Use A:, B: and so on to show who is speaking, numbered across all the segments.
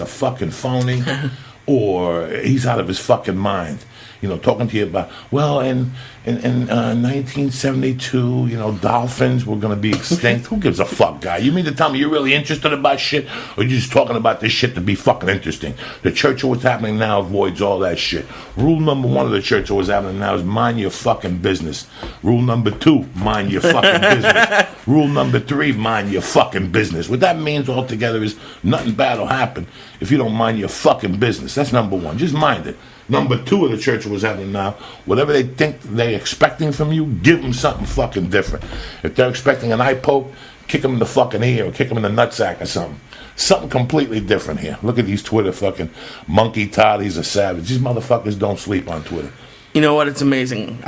A: a fucking phony or he's out of his fucking mind. You know, talking to you about, well, in 1972, you know, dolphins were going to be extinct. Who gives a fuck, guy? You mean to tell me you're really interested about shit, or you just talking about this shit to be fucking interesting? The church of what's happening now avoids all that shit. Rule number 1 of the church of what's happening now is mind your fucking business. Rule number 2, mind your fucking business. Rule number 3, mind your fucking business. What that means altogether is nothing bad will happen if you don't mind your fucking business. That's number 1. Just mind it. Number 2 of the church of what's happening now, whatever they think they're expecting from you, give them something fucking different. If they're expecting an eye poke, kick them in the fucking ear or kick them in the nutsack or something. Something completely different here. Look at these Twitter fucking monkey Todd, he's a savage. These motherfuckers don't sleep on Twitter.
B: You know what? It's amazing.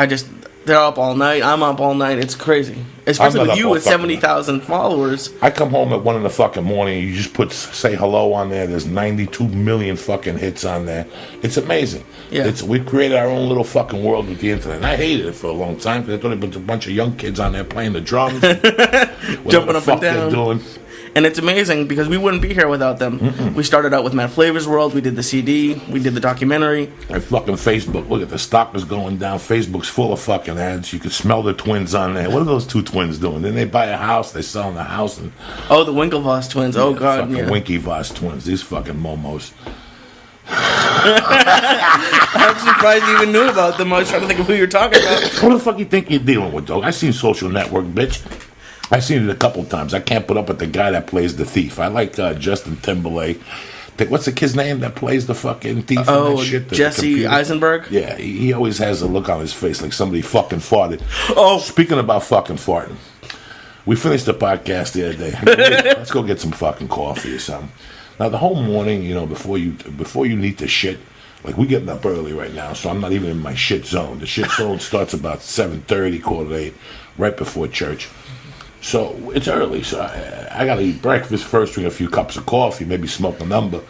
B: They're up all night. I'm up all night. It's crazy. Especially with you with 70,000 followers.
A: I come home at 1 in the fucking morning. You just say hello on there. There's 92 million fucking hits on there. It's amazing.
B: Yeah.
A: We've created our own little fucking world with the internet. And I hated it for a long time because I thought it was a bunch of young kids on there playing the drums.
B: Jumping up and down.
A: They're doing.
B: And it's amazing because we wouldn't be here without them. We started out with Matt Flavor's World. We did the CD. We did the documentary.
A: And fucking Facebook. Look at the stock is going down. Facebook's full of fucking ads. You can smell the twins on there. What are those 2 twins doing? Then they buy a house. They sell the house. And
B: oh, the Winklevoss twins. Oh, God.
A: Fucking Winklevoss twins. These fucking momos.
B: I'm surprised you even knew about them. I was trying to think of who you're talking about.
A: What the fuck you think you're dealing with, dog? I seen Social Network, bitch. I've seen it a couple times. I can't put up with the guy that plays the thief. I like Justin Timberlake. What's the kid's name that plays the fucking thief?
B: Oh,
A: and that shit,
B: Jesse Eisenberg?
A: Yeah, he always has a look on his face like somebody fucking farted.
B: Oh.
A: Speaking about fucking farting, we finished the podcast the other day. Let's go get some fucking coffee or something. Now, the whole morning, you know, before you need to shit, like, we're getting up early right now, so I'm not even in my shit zone. The shit zone starts about 7:30, 7:45, right before church. So it's early, so I got to eat breakfast first, drink a few cups of coffee, maybe smoke a number,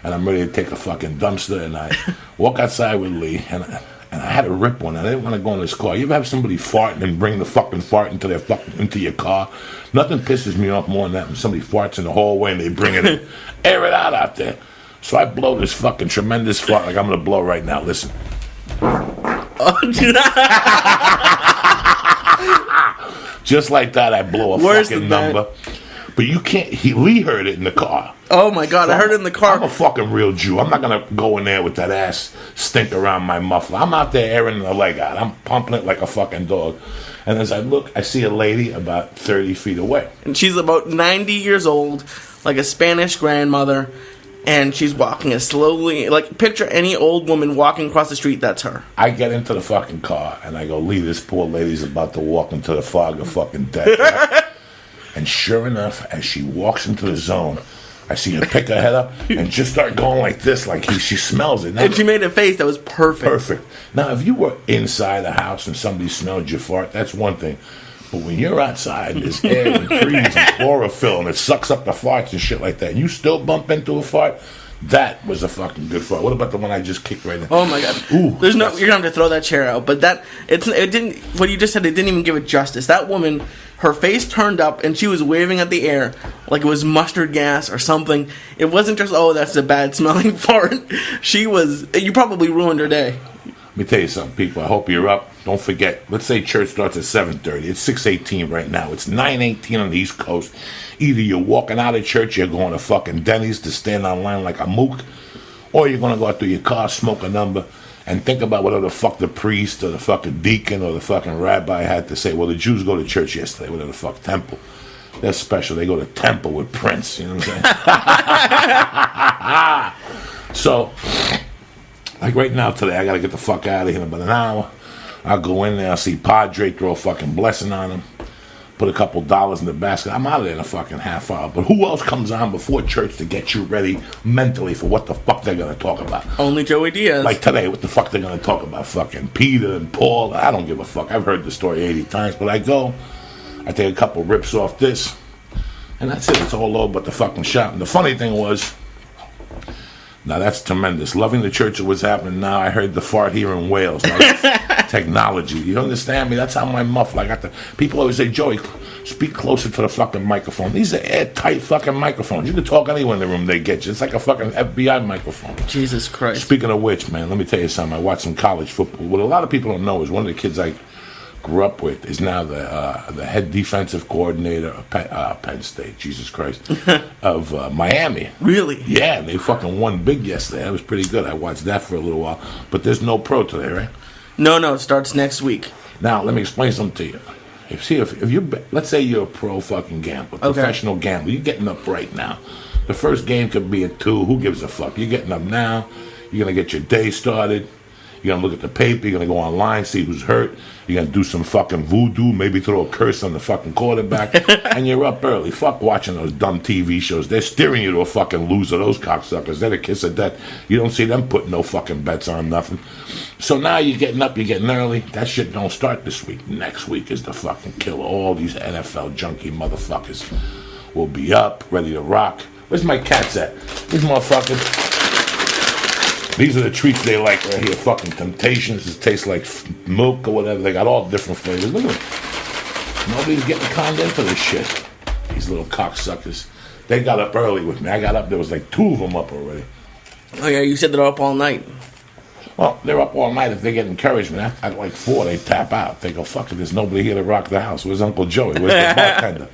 A: and I'm ready to take a fucking dumpster, and I walk outside with Lee, and I had to rip one. I didn't want to go in this car. You ever have somebody farting and bring the fucking fart into your car? Nothing pisses me off more than that when somebody farts in the hallway and they bring it in. Air it out there. So I blow this fucking tremendous fart like I'm going to blow right now. Listen. Just like that, I blow a fucking number. But you can't. Lee heard it in the car.
B: Oh my God, so I heard it in the car.
A: I'm a fucking real Jew. I'm not going to go in there with that ass stink around my muffler. I'm out there airing the leg out. I'm pumping it like a fucking dog. And as I look, I see a lady about 30 feet away.
B: And she's about 90 years old, like a Spanish grandmother. And she's walking as slowly, like, picture any old woman walking across the street, that's her.
A: I get into the fucking car, and I go, Lee, this poor lady's about to walk into the fog of fucking death. Right? And sure enough, as she walks into the zone, I see her pick her head up and just start going like this, like she smells it. Now,
B: and she made a face that was perfect.
A: Perfect. Now, if you were inside the house and somebody smelled your fart, that's one thing. But when you're outside, there's air and trees and chlorophyll, and it sucks up the farts and shit like that, and you still bump into a fart, that was a fucking good fart. What about the one I just kicked right in?
B: Oh my God! Ooh, you're gonna have to throw that chair out. But it didn't. What you just said, it didn't even give it justice. That woman, her face turned up, and she was waving at the air like it was mustard gas or something. It wasn't just, oh, that's a bad smelling fart. She was. You probably ruined her day.
A: Let me tell you something, people. I hope you're up. Don't forget, let's say church starts at 7:30. It's 6:18 right now. It's 9:18 on the East Coast. Either you're walking out of church, you're going to fucking Denny's to stand online like a mook, or you're going to go out through your car, smoke a number, and think about whatever the fuck the priest or the fucking deacon or the fucking rabbi had to say. Well, the Jews go to church yesterday. Whatever the fuck, temple. They're special. They go to temple with Prince. You know what I'm saying? So, like right now today, I got to get the fuck out of here in about an hour. I'll go in there, I'll see Padre, throw a fucking blessing on him, put a couple dollars in the basket. I'm out of there in a fucking half hour. But who else comes on before church to get you ready mentally for what the fuck they're going to talk about?
B: Only Joey Diaz.
A: Like today, what the fuck they're going to talk about? Fucking Peter and Paul. I don't give a fuck. I've heard the story 80 times. But I go, I take a couple rips off this, and that's it. It's all over but the fucking shot. And the funny thing was, now that's tremendous. Loving the church of what's happening now. I heard the fart here in Wales. Right? Technology. You understand me? That's how my muffler. I got the people always say, Joey, Speak closer to the fucking microphone. These are airtight fucking microphones. You can talk anywhere in the room, they get you. It's like a fucking FBI microphone.
B: Jesus Christ.
A: Speaking of which, man, let me tell you something. I watched some college football. What a lot of people don't know is one of the kids I grew up with is now the head defensive coordinator of Penn State, Jesus Christ, of Miami.
B: Really?
A: Yeah, and they fucking won big yesterday. That was pretty good. I watched that for a little while. But there's no pro today, right?
B: No, it starts next week.
A: Now, let me explain something to you. If you let's say you're a pro fucking gambler, professional gambler, you're getting up right now. The first game could be at 2. Who gives a fuck? You're getting up now. You're going to get your day started. You're going to look at the paper. You're going to go online, see who's hurt. You're going to do some fucking voodoo, maybe throw a curse on the fucking quarterback. And you're up early. Fuck watching those dumb TV shows. They're steering you to a fucking loser, those cocksuckers. They're the kiss of death. You don't see them putting no fucking bets on nothing. So now you're getting up, you're getting early. That shit don't start this week. Next week is the fucking killer. All these NFL junkie motherfuckers will be up, ready to rock. Where's my cats at? These motherfuckers. These are the treats they like right here. Fucking Temptations. It tastes like milk or whatever. They got all different flavors. Look at them. Nobody's getting conned into this shit. These little cocksuckers. They got up early with me. I got up. There was like 2 of them up already.
B: Oh, yeah, you said they're up all night.
A: Well, they're up all night. If they get encouragement, at like 4, they tap out. They go, fuck it, there's nobody here to rock the house. Where's Uncle Joey? Where's the bartender?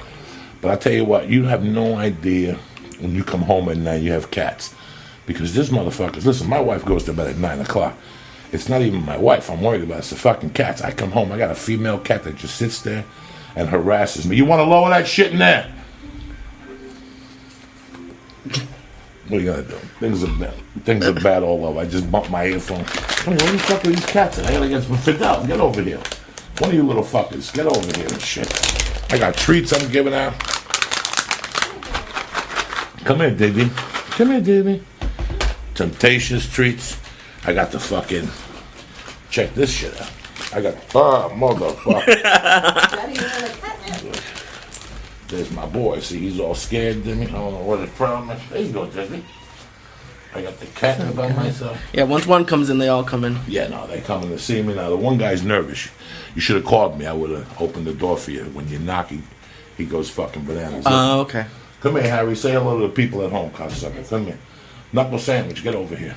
A: But I tell you what, you have no idea when you come home at night, you have cats. Because this motherfuckers, listen, my wife goes to bed at 9 o'clock. It's not even my wife I'm worried about. It's the fucking cats. I come home, I got a female cat that just sits there and harasses me. You want to lower that shit in there? What are you gonna do? Things are bad all over. I just bumped my earphone. Hey, where the fuck are these cats at? I gotta get some Fidel. Get over here. One of you little fuckers, get over here and shit. I got treats I'm giving out. Come here, Diggy. Come here, Diggy. Temptations treats. I got the fucking. Check this shit out. I got. Motherfucker. There's my boy. See, he's all scared, Jimmy. I don't know what his problem is. There you go, Jimmy. I got the cat by myself.
B: Yeah, once one comes in, they all come in.
A: Yeah, no, they coming to see me. Now, the one guy's nervous. You should have called me. I would have opened the door for you. When you knock, he goes fucking bananas.
B: Oh, okay.
A: Come here, Harry. Say hello to the people at home, cocksucker. Come here. Knuckle sandwich. Get over here.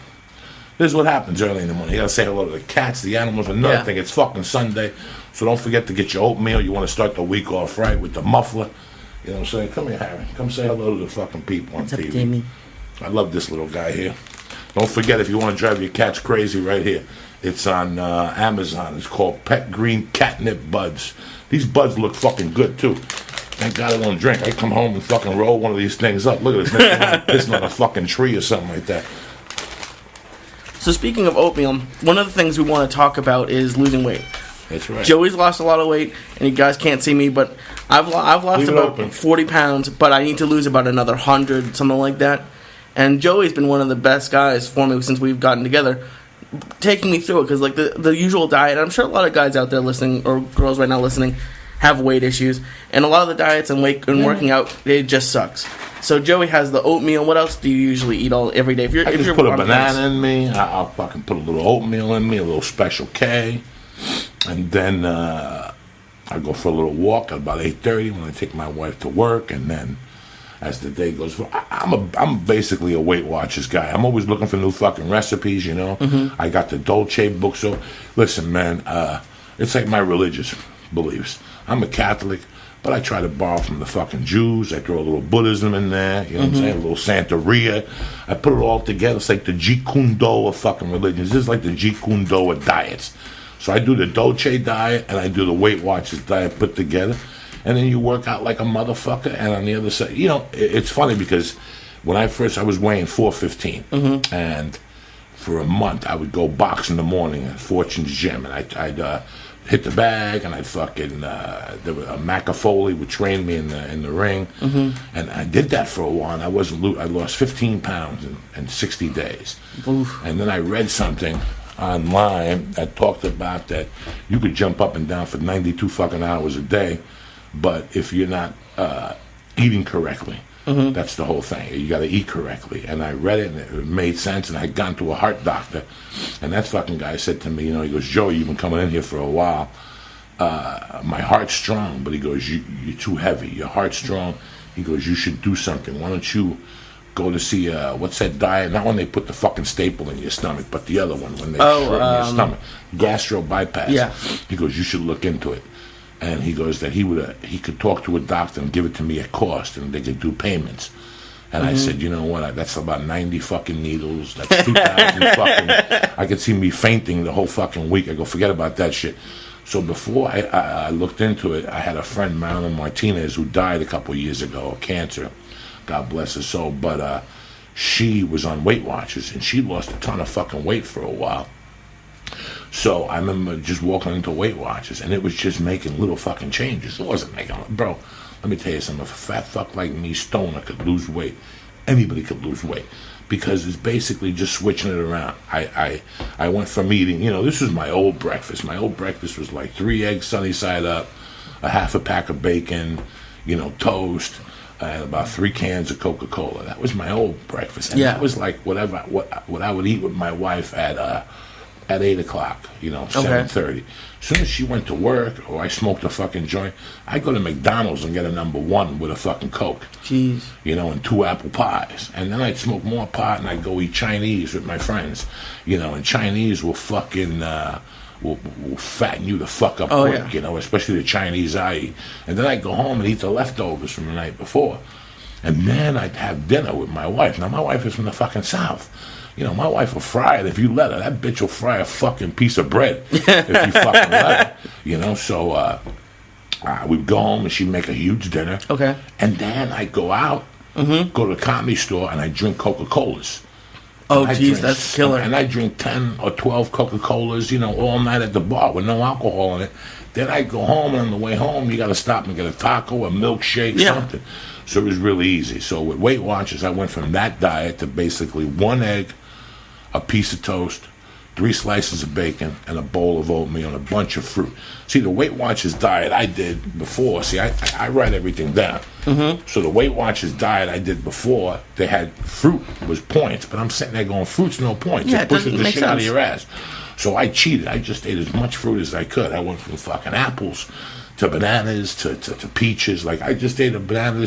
A: This is what happens early in the morning. You gotta say hello to the cats, the animals. Another thing, it's fucking Sunday, so don't forget to get your oatmeal. You want to start the week off right with the muffler. You know what I'm saying? Come here, Harry. Come say hello to the fucking people on TV. What's up, Jamie? I love this little guy here. Don't forget, if you want to drive your cats crazy, right here. It's on Amazon. It's called Pet Green Catnip Buds. These buds look fucking good, too. Thank God I don't drink. I come home and fucking roll one of these things up. Look at this. Pissing on a fucking tree or something like that.
B: So speaking of oatmeal, one of the things we want to talk about is losing weight.
A: That's right.
B: Joey's lost a lot of weight, and you guys can't see me, but I've lost about 40 pounds, but I need to lose about another 100, something like that. And Joey's been one of the best guys for me since we've gotten together, taking me through it, because like the usual diet, I'm sure a lot of guys out there listening, or girls right now listening, have weight issues, and a lot of the diets and working out, it just sucks. So Joey has the oatmeal. What else do you usually eat every day?
A: I just put a banana in me. I'll fucking put a little oatmeal in me, a little Special K, and then I go for a little walk at about 8:30 when I take my wife to work, and then as the day goes, I'm basically a Weight Watchers guy. I'm always looking for new fucking recipes, you know. Mm-hmm. I got the Dolce book. So listen, man, it's like my religious beliefs. I'm a Catholic, but I try to borrow from the fucking Jews. I throw a little Buddhism in there, you know what I'm saying? A little Santeria. I put it all together. It's like the Jeet Kune Do of fucking religions. This is like the Jeet Kune Do of diets. So I do the Dolce diet, and I do the Weight Watchers diet put together. And then you work out like a motherfucker, and on the other side, you know, it's funny because when I was weighing 415, and for a month I would go box in the morning at Fortune's Gym, and I'd hit the bag, and I'd fucking there was a Macafoli would train me in the ring, and I did that for a while. And I lost 15 pounds in 60 days. Oof. And then I read something online that talked about that you could jump up and down for 92 fucking hours a day, but if you're not eating correctly, that's the whole thing. You got to eat correctly. And I read it, and it made sense. And I had gone to a heart doctor, and that fucking guy said to me, you know, he goes, Joey, you've been coming in here for a while. my heart's strong, but he goes, you're too heavy. Your heart's strong. He goes, you should do something. Why don't you go to see, what's that diet? Not when they put the fucking staple in your stomach, but the other one, when they shorten your stomach. Gastro bypass.
B: Yeah.
A: He goes, you should look into it. And he goes that he could talk to a doctor and give it to me at cost, and they could do payments. And I said, you know what? That's about 90 fucking needles. That's 2,000 fucking. I could see me fainting the whole fucking week. I go, forget about that shit. So before I looked into it, I had a friend, Marilyn Martinez, who died a couple of years ago of cancer. God bless her soul. But she was on Weight Watchers, and she lost a ton of fucking weight for a while. So I remember just walking into Weight Watchers, and it was just making little fucking changes. It wasn't making, bro. Let me tell you something. If a fat fuck like me, stoner, could lose weight, anybody could lose weight, because it's basically just switching it around. I went from eating, this was my old breakfast. My old breakfast was like 3 eggs sunny side up, a half a pack of bacon, toast, and about 3 cans of Coca-Cola. That was my old breakfast, and that was like what I would eat with my wife at 8 o'clock, 7:30. As soon as she went to work or I smoked a fucking joint, I go to McDonald's and get a number 1 with a fucking Coke.
B: Jeez.
A: And 2 apple pies. And then I'd smoke more pot and I'd go eat Chinese with my friends. And Chinese will fucking, will fatten you the fuck up quick, especially the Chinese I eat. And then I'd go home and eat the leftovers from the night before. And then I'd have dinner with my wife. Now, my wife is from the fucking South. My wife will fry it if you let her. That bitch will fry a fucking piece of bread if you fucking let her. So we'd go home and she'd make a huge dinner.
B: Okay.
A: And then I'd go out, go to the comedy store, and I'd drink Coca-Colas.
B: Oh, jeez, that's killer.
A: And I'd drink 10 or 12 Coca-Colas, all night at the bar with no alcohol in it. Then I'd go home, and on the way home, you got to stop and get a taco, a milkshake, something. So it was really easy. So with Weight Watchers, I went from that diet to basically 1 egg, a piece of toast, 3 slices of bacon, and a bowl of oatmeal and a bunch of fruit. See, the Weight Watchers diet I did before, I write everything down. So the Weight Watchers diet I did before, they had fruit was points, but I'm sitting there going, fruit's no points.
B: Yeah,
A: it pushes the shit
B: sense.
A: out of your ass. So I cheated. I just ate as much fruit as I could. I went from fucking apples to bananas to peaches. Like, I just ate a banana.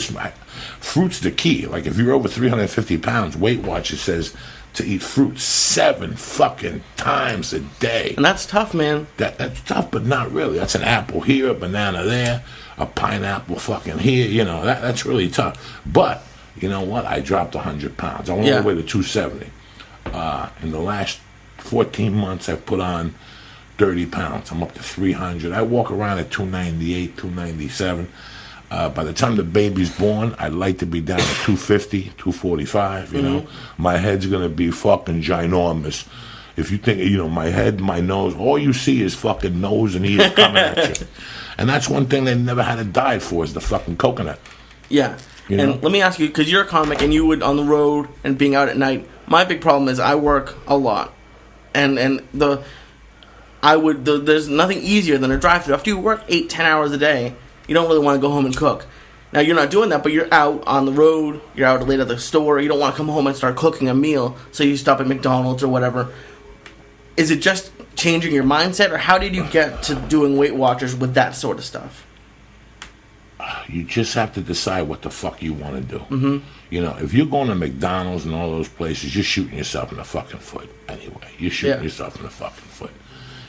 A: Fruit's the key. Like, if you're over 350 pounds, Weight Watchers says to eat fruit 7 fucking times a day.
B: And that's tough, man.
A: That's tough, but not really. That's an apple here, a banana there, a pineapple fucking here. That's really tough. But, you know what? I dropped 100 pounds. I went all the way to 270. In the last 14 months, I've put on 30 pounds. I'm up to 300. I walk around at 298, 297. By the time the baby's born, I'd like to be down to 250, 245, My head's going to be fucking ginormous. If you think, my head, my nose, all you see is fucking nose and ears coming at you. And that's one thing they never had a diet for, is the fucking coconut.
B: Yeah. And let me ask you, because you're a comic and you would on the road and being out at night, my big problem is I work a lot. And there's nothing easier than a drive-thru. After you work 8-10 hours a day, you don't really want to go home and cook. Now, you're not doing that, but you're out on the road, you're out late at the store, you don't want to come home and start cooking a meal, so you stop at McDonald's or whatever. Is it just changing your mindset, or how did you get to doing Weight Watchers with that sort of stuff?
A: You just have to decide what the fuck you want to do. If you're going to McDonald's and all those places, you're shooting yourself in the fucking foot anyway. You're shooting yourself in the fucking foot.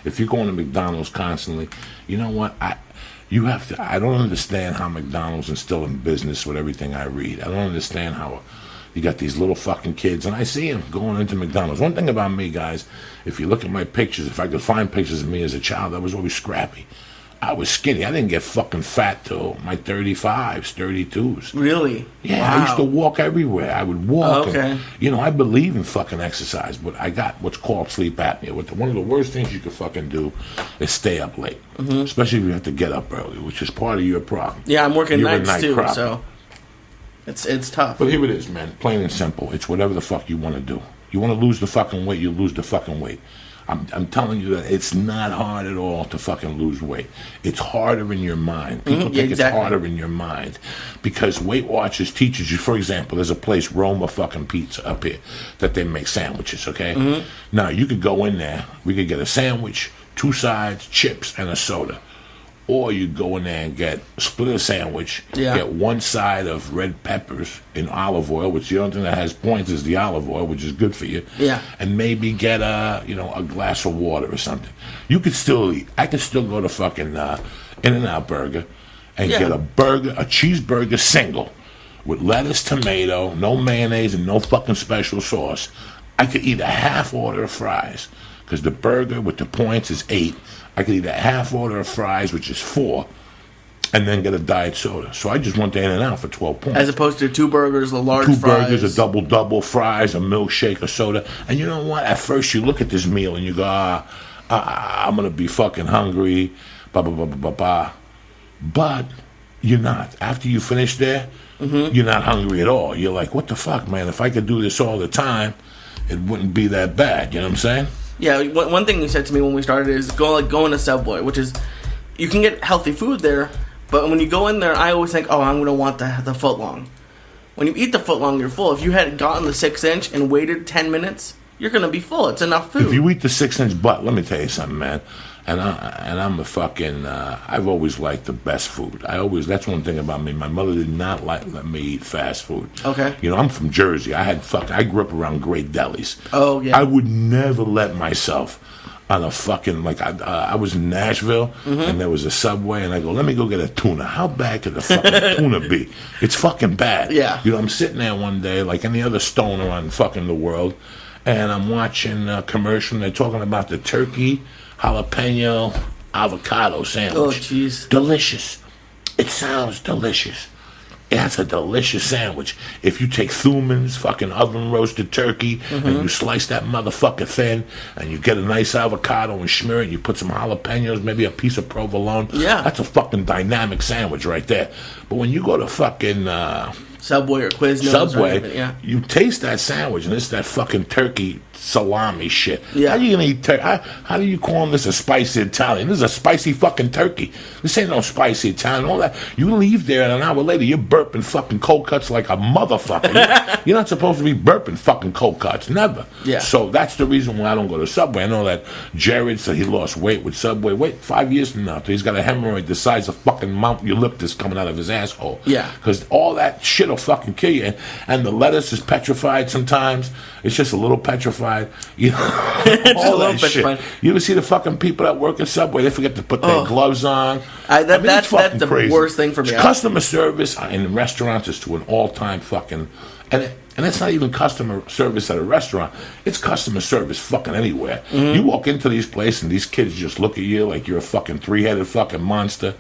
A: If you're going to McDonald's constantly, you know what? I don't understand how McDonald's is still in business with everything I read. I don't understand how you got these little fucking kids, and I see them going into McDonald's. One thing about me, guys, if you look at my pictures, if I could find pictures of me as a child, I was always scrappy. I was skinny. I didn't get fucking fat till my 35s, 32s.
B: Really?
A: Yeah,
B: wow.
A: I used to walk everywhere. I would walk.
B: Okay.
A: And, I believe in fucking exercise, but I got what's called sleep apnea. One of the worst things you could fucking do is stay up late, especially if you have to get up early, which is part of your problem.
B: Yeah, I'm working
A: You're
B: nights too,
A: problem.
B: so it's tough.
A: But here it is, man. Plain and simple. It's whatever the fuck you want to do. You want to lose the fucking weight, you lose the fucking weight. I'm telling you that it's not hard at all to fucking lose weight. It's harder in your mind. People think it's harder in your mind because Weight Watchers teaches you. For example, there's a place, Roma fucking Pizza, up here that they make sandwiches. Okay, now you could go in there. We could get a sandwich, 2 sides, chips, and a soda. Or you go in there and split a sandwich, get one side of red peppers in olive oil, which the only thing that has points is the olive oil, which is good for you.
B: Yeah.
A: And maybe get a glass of water or something. You could still eat. I could still go to fucking In-N-Out Burger and get a cheeseburger single with lettuce, tomato, no mayonnaise, and no fucking special sauce. I could eat a half order of fries because the burger with the points is 8. I could eat a half order of fries, which is 4, and then get a diet soda. So I just went to In-N-Out for 12 points.
B: As opposed to 2 burgers, a large
A: fries. 2
B: fries.
A: burgers, a double fries, a milkshake, a soda. And you know what? At first you look at this meal and you go, I'm going to be fucking hungry, blah, blah, blah, blah, blah, blah. But you're not. After you finish there, you're not hungry at all. You're like, what the fuck, man? If I could do this all the time, it wouldn't be that bad. You know what I'm saying?
B: Yeah, one thing you said to me when we started is going to Subway, which is you can get healthy food there, but when you go in there, I always think, I'm going to want the footlong. When you eat the footlong, you're full. If you had gotten the 6-inch and waited 10 minutes, you're going to be full. It's enough food.
A: If you eat the 6-inch butt, let me tell you something, man. And I'm a fucking. I've always liked the best food. That's one thing about me. My mother did not let me eat fast food.
B: Okay.
A: I'm from Jersey. I grew up around great delis.
B: Oh yeah.
A: I would never let myself on a fucking I was in Nashville and there was a Subway and I go, let me go get a tuna. How bad could the fucking tuna be? It's fucking bad.
B: Yeah.
A: I'm sitting there one day like any other stoner on fucking the world, and I'm watching a commercial and they're talking about the turkey jalapeno avocado sandwich.
B: Oh, jeez.
A: Delicious. It sounds delicious. That's a delicious sandwich. If you take Thuman's fucking oven roasted turkey and you slice that motherfucker thin and you get a nice avocado and smear it and you put some jalapenos, maybe a piece of provolone.
B: Yeah.
A: That's a fucking dynamic sandwich right there. But when you go to fucking
B: Subway or Quiznos
A: you taste that sandwich and it's that fucking turkey salami shit.
B: Yeah.
A: How you gonna eat turkey? How do you call this a spicy Italian? This is a spicy fucking turkey. This ain't no spicy Italian. All that. You leave there and an hour later you're burping fucking cold cuts like a motherfucker. You're not supposed to be burping fucking cold cuts. Never.
B: Yeah.
A: So that's the reason why I don't go to Subway. I know that Jared said he lost weight with Subway. Wait, 5 years from now, he's got a hemorrhoid the size of fucking Mount Eucalyptus coming out of his asshole.
B: Yeah.
A: Because all that shit will fucking kill you. And the lettuce is petrified sometimes. It's just a little petrified. All that shit. You ever see the fucking people that work at Subway? They forget to put their gloves on.
B: That's the
A: crazy.
B: worst thing for me.
A: Customer service in restaurants is to an all-time fucking... And it's not even customer service at a restaurant. It's customer service fucking anywhere. You walk into these places and these kids just look at you like you're a fucking 3-headed fucking monster.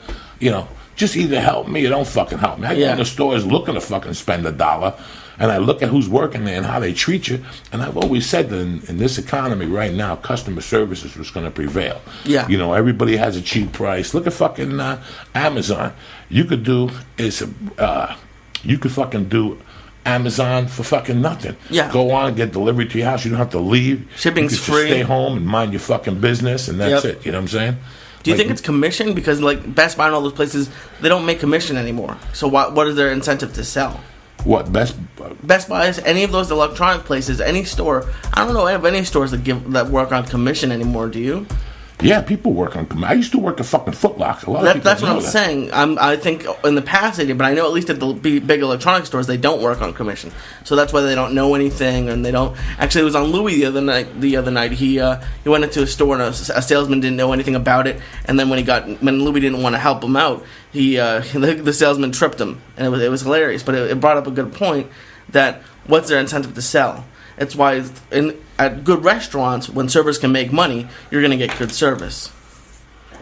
A: Just either help me or don't fucking help me. I go in the stores looking to fucking spend $1, and I look at who's working there and how they treat you. And I've always said that in this economy right now, customer service is what's going to prevail.
B: Yeah.
A: Everybody has a cheap price. Look at fucking Amazon. You could fucking do Amazon for fucking nothing.
B: Yeah.
A: Go on and get delivery to your house. You don't have to leave.
B: Shipping's
A: you can
B: free.
A: Just stay home and mind your fucking business, and that's it. You know what I'm saying?
B: Do you think it's commission? Because Best Buy and all those places, they don't make commission anymore. So what is their incentive to sell?
A: What Best
B: Buy, any of those electronic places, any store? I don't know of any stores that work on commission anymore. Do you?
A: Yeah, people work on commission. I used to work at fucking Foot Locker.
B: That's what I'm saying. I think in the past they did, but I know at least at the big electronic stores they don't work on commission. So that's why they don't know anything, and they don't. Actually, it was on Louis the other night. He went into a store and a salesman didn't know anything about it, and then when Louis didn't want to help him out, the salesman tripped him, and it was hilarious. But it brought up a good point that what's their incentive to sell? It's why at good restaurants, when servers can make money, you're going to get good service.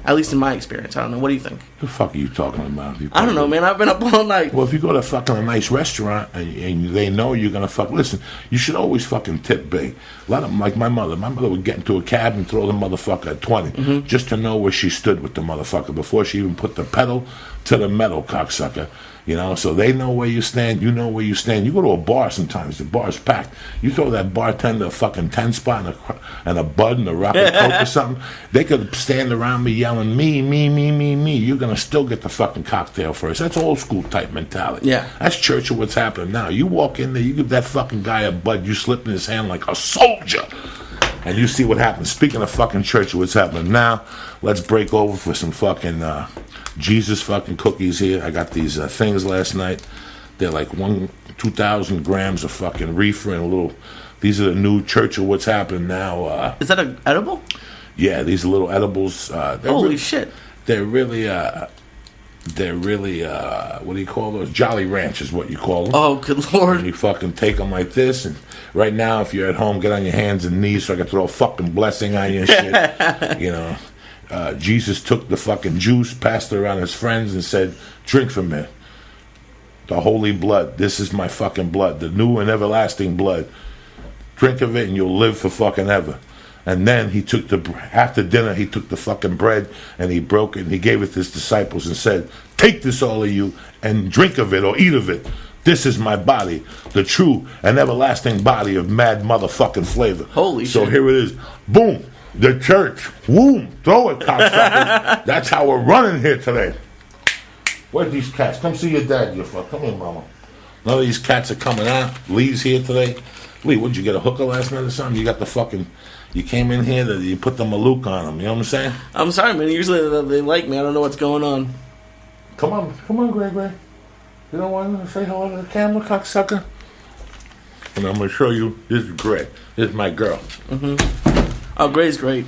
B: At least in my experience. I don't know. What do you think?
A: The fuck are you talking about?
B: I don't know, man. I've been up all night.
A: Well, if you go to fucking a nice restaurant and they know you're going to fuck... Listen, you should always fucking tip big. A lot of them, like my mother. My mother would get into a cab and throw the motherfucker at 20 just to know where she stood with the motherfucker before she even put the pedal to the metal, cocksucker. So they know where you stand, you know where you stand. You go to a bar sometimes, the bar's packed. You throw that bartender a fucking 10 spot and a bud and a rocket coke or something, they could stand around me yelling, me, me, me, me, me. You're going to still get the fucking cocktail first. That's old school type mentality.
B: Yeah.
A: That's church of what's happening now. You walk in there, you give that fucking guy a bud, you slip in his hand like a soldier. And you see what happens. Speaking of fucking church of what's happening now, let's break over for some fucking... Jesus fucking cookies here. I got these things last night. They're like 2,000 grams of fucking reefer and a little. These are the new Church of What's Happening Now.
B: Is that an edible?
A: Yeah, these are little edibles.
B: Holy shit!
A: They're really. What do you call those? Jolly Ranch is what you call them.
B: Oh, good lord!
A: And you fucking take them like this, and right now, if you're at home, get on your hands and knees so I can throw a fucking blessing on you and shit. You know. Jesus took the fucking juice, passed it around his friends, and said, "Drink from it. The holy blood. This is my fucking blood, the new and everlasting blood. Drink of it, and you'll live for fucking ever." And then he took after dinner, he took the fucking bread and he broke it and he gave it to his disciples and said, "Take this, all of you, and drink of it or eat of it. This is my body, the true and everlasting body of mad motherfucking flavor."
B: Holy shit!
A: So here it is. Boom. The church. Boom. Throw it, cocksuckers. That's how we're running here today. Where's these cats? Come see your dad, you fuck. Come here, mama. None of these cats are coming out. Lee's here today. Lee, what'd you get, a hooker last night or something? You got the fucking... You came in here, you put the Malouk on them. You know what I'm saying?
B: I'm sorry, man. Usually they like me. I don't know what's going on.
A: Come on, Gray. You don't want to say hello to the camera, cocksucker? And I'm going to show you. This is Gray. This is my girl.
B: Mm-hmm. Oh, Gray's great.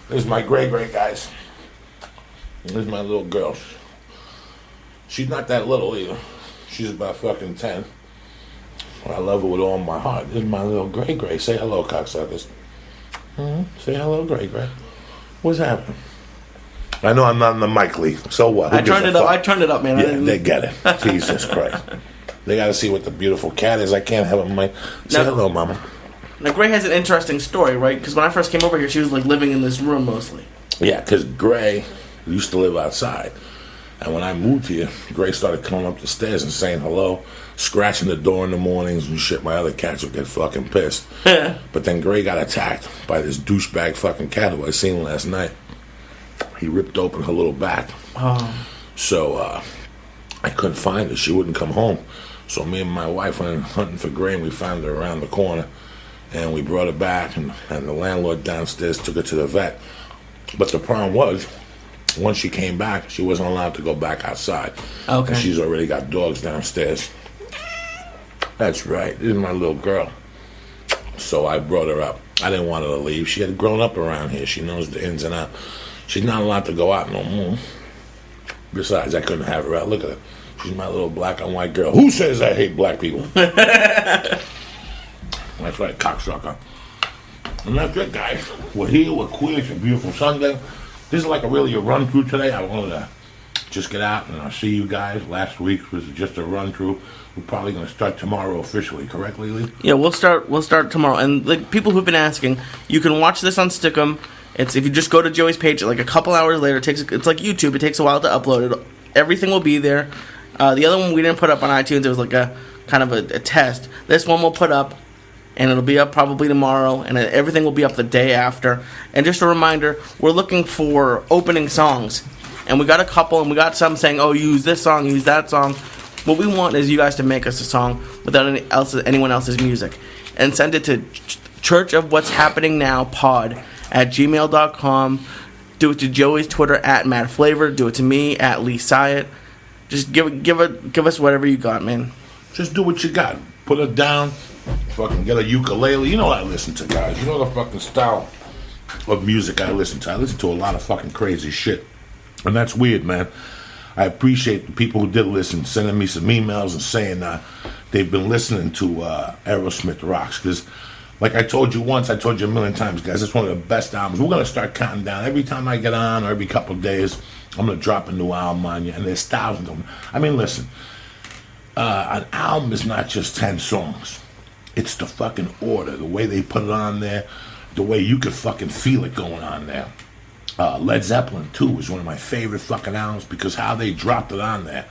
A: This is my Gray, guys. This is my little girl. She's not that little either. She's about fucking 10. I love her with all my heart. This is my little Gray. Say hello, cocksuckers. Say hello, Gray. What's happening? I know I'm not on the mic, Lee. So what?
B: I turned it up, man.
A: Yeah, they get it. Jesus Christ. They got to see what the beautiful cat is. I can't have it in my... Say hello, mama.
B: Now, Gray has an interesting story, right? Because when I first came over here, she was like living in this room mostly.
A: Yeah, because Gray used to live outside. And when I moved here, Gray started coming up the stairs and saying hello, scratching the door in the mornings and shit. My other cats would get fucking pissed. But then Gray got attacked by this douchebag fucking cat who I seen last night. He ripped open her little back.
B: Oh.
A: So I couldn't find her. She wouldn't come home. So me and my wife went hunting for Gray, and we found her around the corner. And we brought her back, and the landlord downstairs took her to the vet. But the problem was, once she came back, she wasn't allowed to go back outside.
B: Okay.
A: And she's already got dogs downstairs. That's right. This is my little girl. So I brought her up. I didn't want her to leave. She had grown up around here. She knows the ins and outs. She's not allowed to go out no more. Besides, I couldn't have her out. Look at her. She's my little black and white girl. Who says I hate black people? That's right, cocksucker. And that's it, guys. We're here. We're queer. It's a beautiful Sunday. This is like a run-through today. I wanted to just get out and I'll see you guys. Last week was just a run-through. We're probably going to start tomorrow officially, correct, Lee?
B: Yeah, we'll start tomorrow. And like people who've been asking, you can watch this on Stickum. It's if you just go to Joey's page, like a couple hours later, it's like YouTube. It takes a while to upload it. Everything will be there. The other one we didn't put up on iTunes. It was like a kind of a test. This one we'll put up, and it'll be up probably tomorrow, and everything will be up the day after. And just a reminder, we're looking for opening songs. And we got a couple, and we got some saying, oh, use this song, use that song. What we want is you guys to make us a song without anyone else's music. And send it to Church of What's Happening Now pod at gmail.com. Do it to Joey's Twitter at MadFlavor. Do it to me at Lee Syatt. Just give us whatever you got, man.
A: Just do what you got. Put it down. Fucking get a ukulele. You know what I listen to, guys. You know the fucking style of music I listen to. I listen to a lot of fucking crazy shit. And that's weird, man. I appreciate the people who did listen, sending me some emails and saying they've been listening to Aerosmith Rocks. Because, like I told you once, I told you a million times, guys, it's one of the best albums. We're going to start counting down. Every time I get on, or every couple of days, I'm going to drop a new album on you. And there's thousands of them. I mean, listen. An album is not just 10 songs. It's the fucking order, the way they put it on there, the way you could fucking feel it going on there. Led Zeppelin 2 is one of my favorite fucking albums because how they dropped it on there.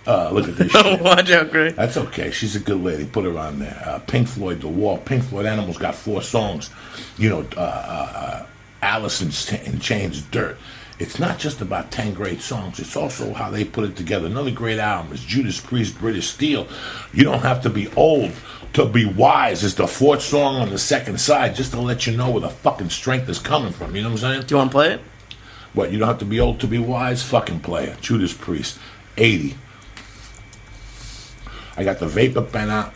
A: Look at this shit.
B: Watch out, Greg.
A: That's okay. She's a good lady. Put her on there. Pink Floyd, The Wall. Pink Floyd Animals got 4 songs. You know, Alice in Chains, Dirt. it's not just about 10 great songs. It's also how they put it together. Another great album is Judas Priest, British Steel. You don't have to be old to be wise. It's the fourth song on the second side, just to let you know where the fucking strength is coming from. You know what I'm saying?
B: Do you want to play it?
A: What, you don't have to be old to be wise? Fucking play it. Judas Priest, 80. I got the vapor pen out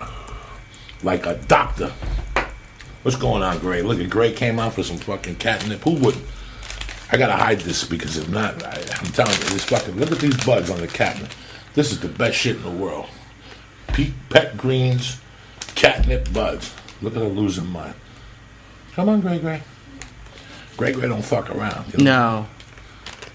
A: like a doctor. What's going on, Gray? Look at Gray came out for some fucking catnip. Who wouldn't? I gotta hide this because if not, I'm telling you, this fucking, look at these buds on the catnip. This is the best shit in the world. Pet greens, catnip buds. Look at her losing mine. Come on, Gray Gray. Gray Gray don't fuck around. You know?
B: No.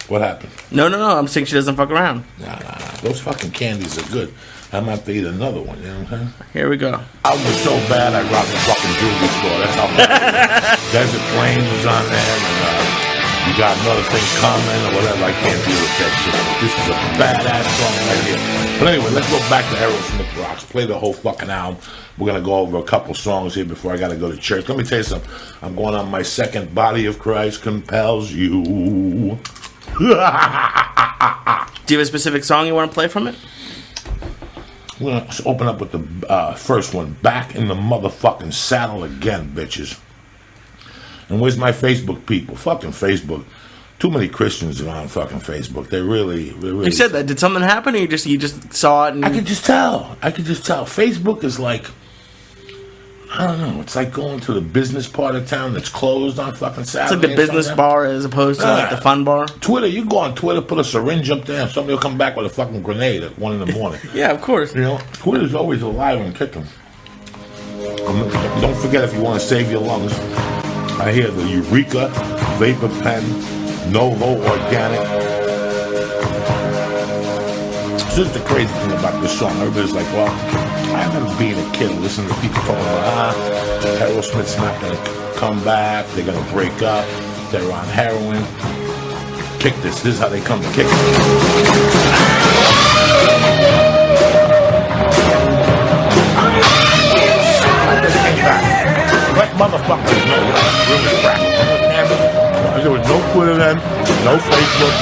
A: What happened?
B: No. I'm saying she doesn't fuck around.
A: Nah. Those fucking candies are good. I'm gonna have to eat another one, you know what I'm saying?
B: Here we go.
A: I was so bad I robbed the fucking jewelry store. That's how bad. Desert Plains was on there, and you got another thing coming or whatever. I can't deal with that shit. This is a badass song right here. But anyway, let's go back to Aerosmith Rocks. Play the whole fucking album. We're gonna go over a couple songs here before I gotta go to church. Let me tell you something. I'm going on my second Body of Christ Compels You.
B: Do you have a specific song you want to play from it?
A: We're going to open up with the first one. Back in the motherfucking saddle again, bitches. And where's my Facebook people? Fucking Facebook. Too many Christians are on fucking Facebook. They really...
B: You said that. Did something happen, or you just saw it? And...
A: I could just tell. Facebook is like... I don't know. It's like going to the business part of town that's closed on fucking Saturday.
B: It's like the business bar as opposed to like the fun bar.
A: Twitter, you go on Twitter, put a syringe up there, and somebody will come back with a fucking grenade at 1 a.m.
B: Yeah, of course.
A: You know, Twitter's always alive and kicking. Don't forget, if you want to save your lungs, I hear the Eureka Vapor Pen Novo Organic. This is the crazy thing about this song. Everybody's like, well, I remember being a kid listening to people talking about, Aerosmith's not going to come back. They're going to break up. They're on heroin. Kick this. This is how they come to kick it. They came back. Let motherfuckers know that's really crap. There was no Twitter then, no Facebook.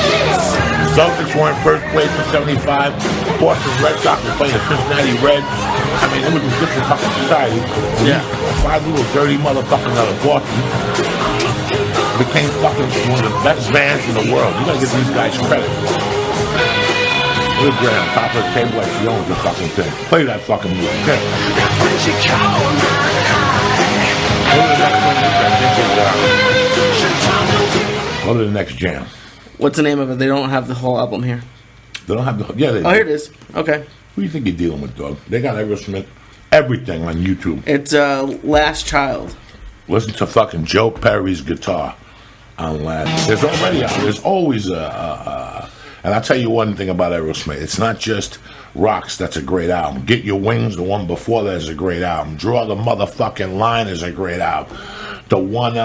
A: Celtics were in first place in 75. Boston Red Sox were playing the Cincinnati Reds. I mean, it was a different fucking society.
B: Yeah.
A: 5 little dirty motherfuckers out of Boston became fucking one of the best bands in the world. You gotta give these guys credit. Look at Graham, top of the table like she owns the fucking thing. Play that fucking music. Yeah. Go to the next jam.
B: What's the name of it? They don't have the whole album here.
A: They don't have the... Yeah, they do.
B: Here it is. Okay.
A: Who do you think you're dealing with, dog? They got Aerosmith, everything on YouTube.
B: It's Last Child.
A: Listen to fucking Joe Perry's guitar on Last. There's always a... And I'll tell you one thing about Aerosmith. It's not just Rocks, that's a great album. Get Your Wings, the one before that, is a great album. Draw the Motherfucking Line is a great album. The one,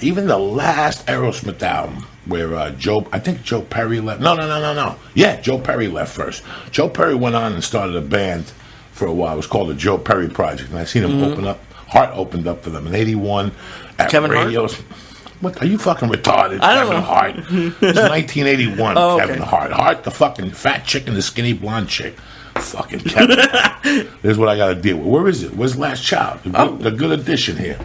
A: even the last Aerosmith album, where I think Joe Perry left. No. Yeah, Joe Perry left first. Joe Perry went on and started a band for a while. It was called the Joe Perry Project. And I seen him open up. Hart opened up for them in 81. At
B: Kevin
A: radios.
B: Hart?
A: What, are you fucking retarded?
B: I don't
A: Kevin
B: know.
A: Hart. It's 1981,
B: Oh, okay.
A: Kevin Hart. Hart, the fucking fat chick and the skinny blonde chick. Fucking Kevin Hart. This is what I got to deal with. Where is it? Where's Last Child? The good addition here.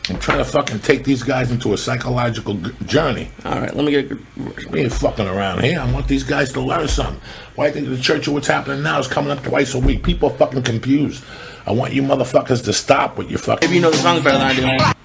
A: I'm trying to fucking take these guys into a psychological journey.
B: All right, let me get a good version.
A: We ain't fucking around here. I want these guys to learn something. Why do you think the church of what's happening now is coming up twice a week? People are fucking confused. I want you motherfuckers to stop with your fucking...
B: Maybe you know the song better than I do.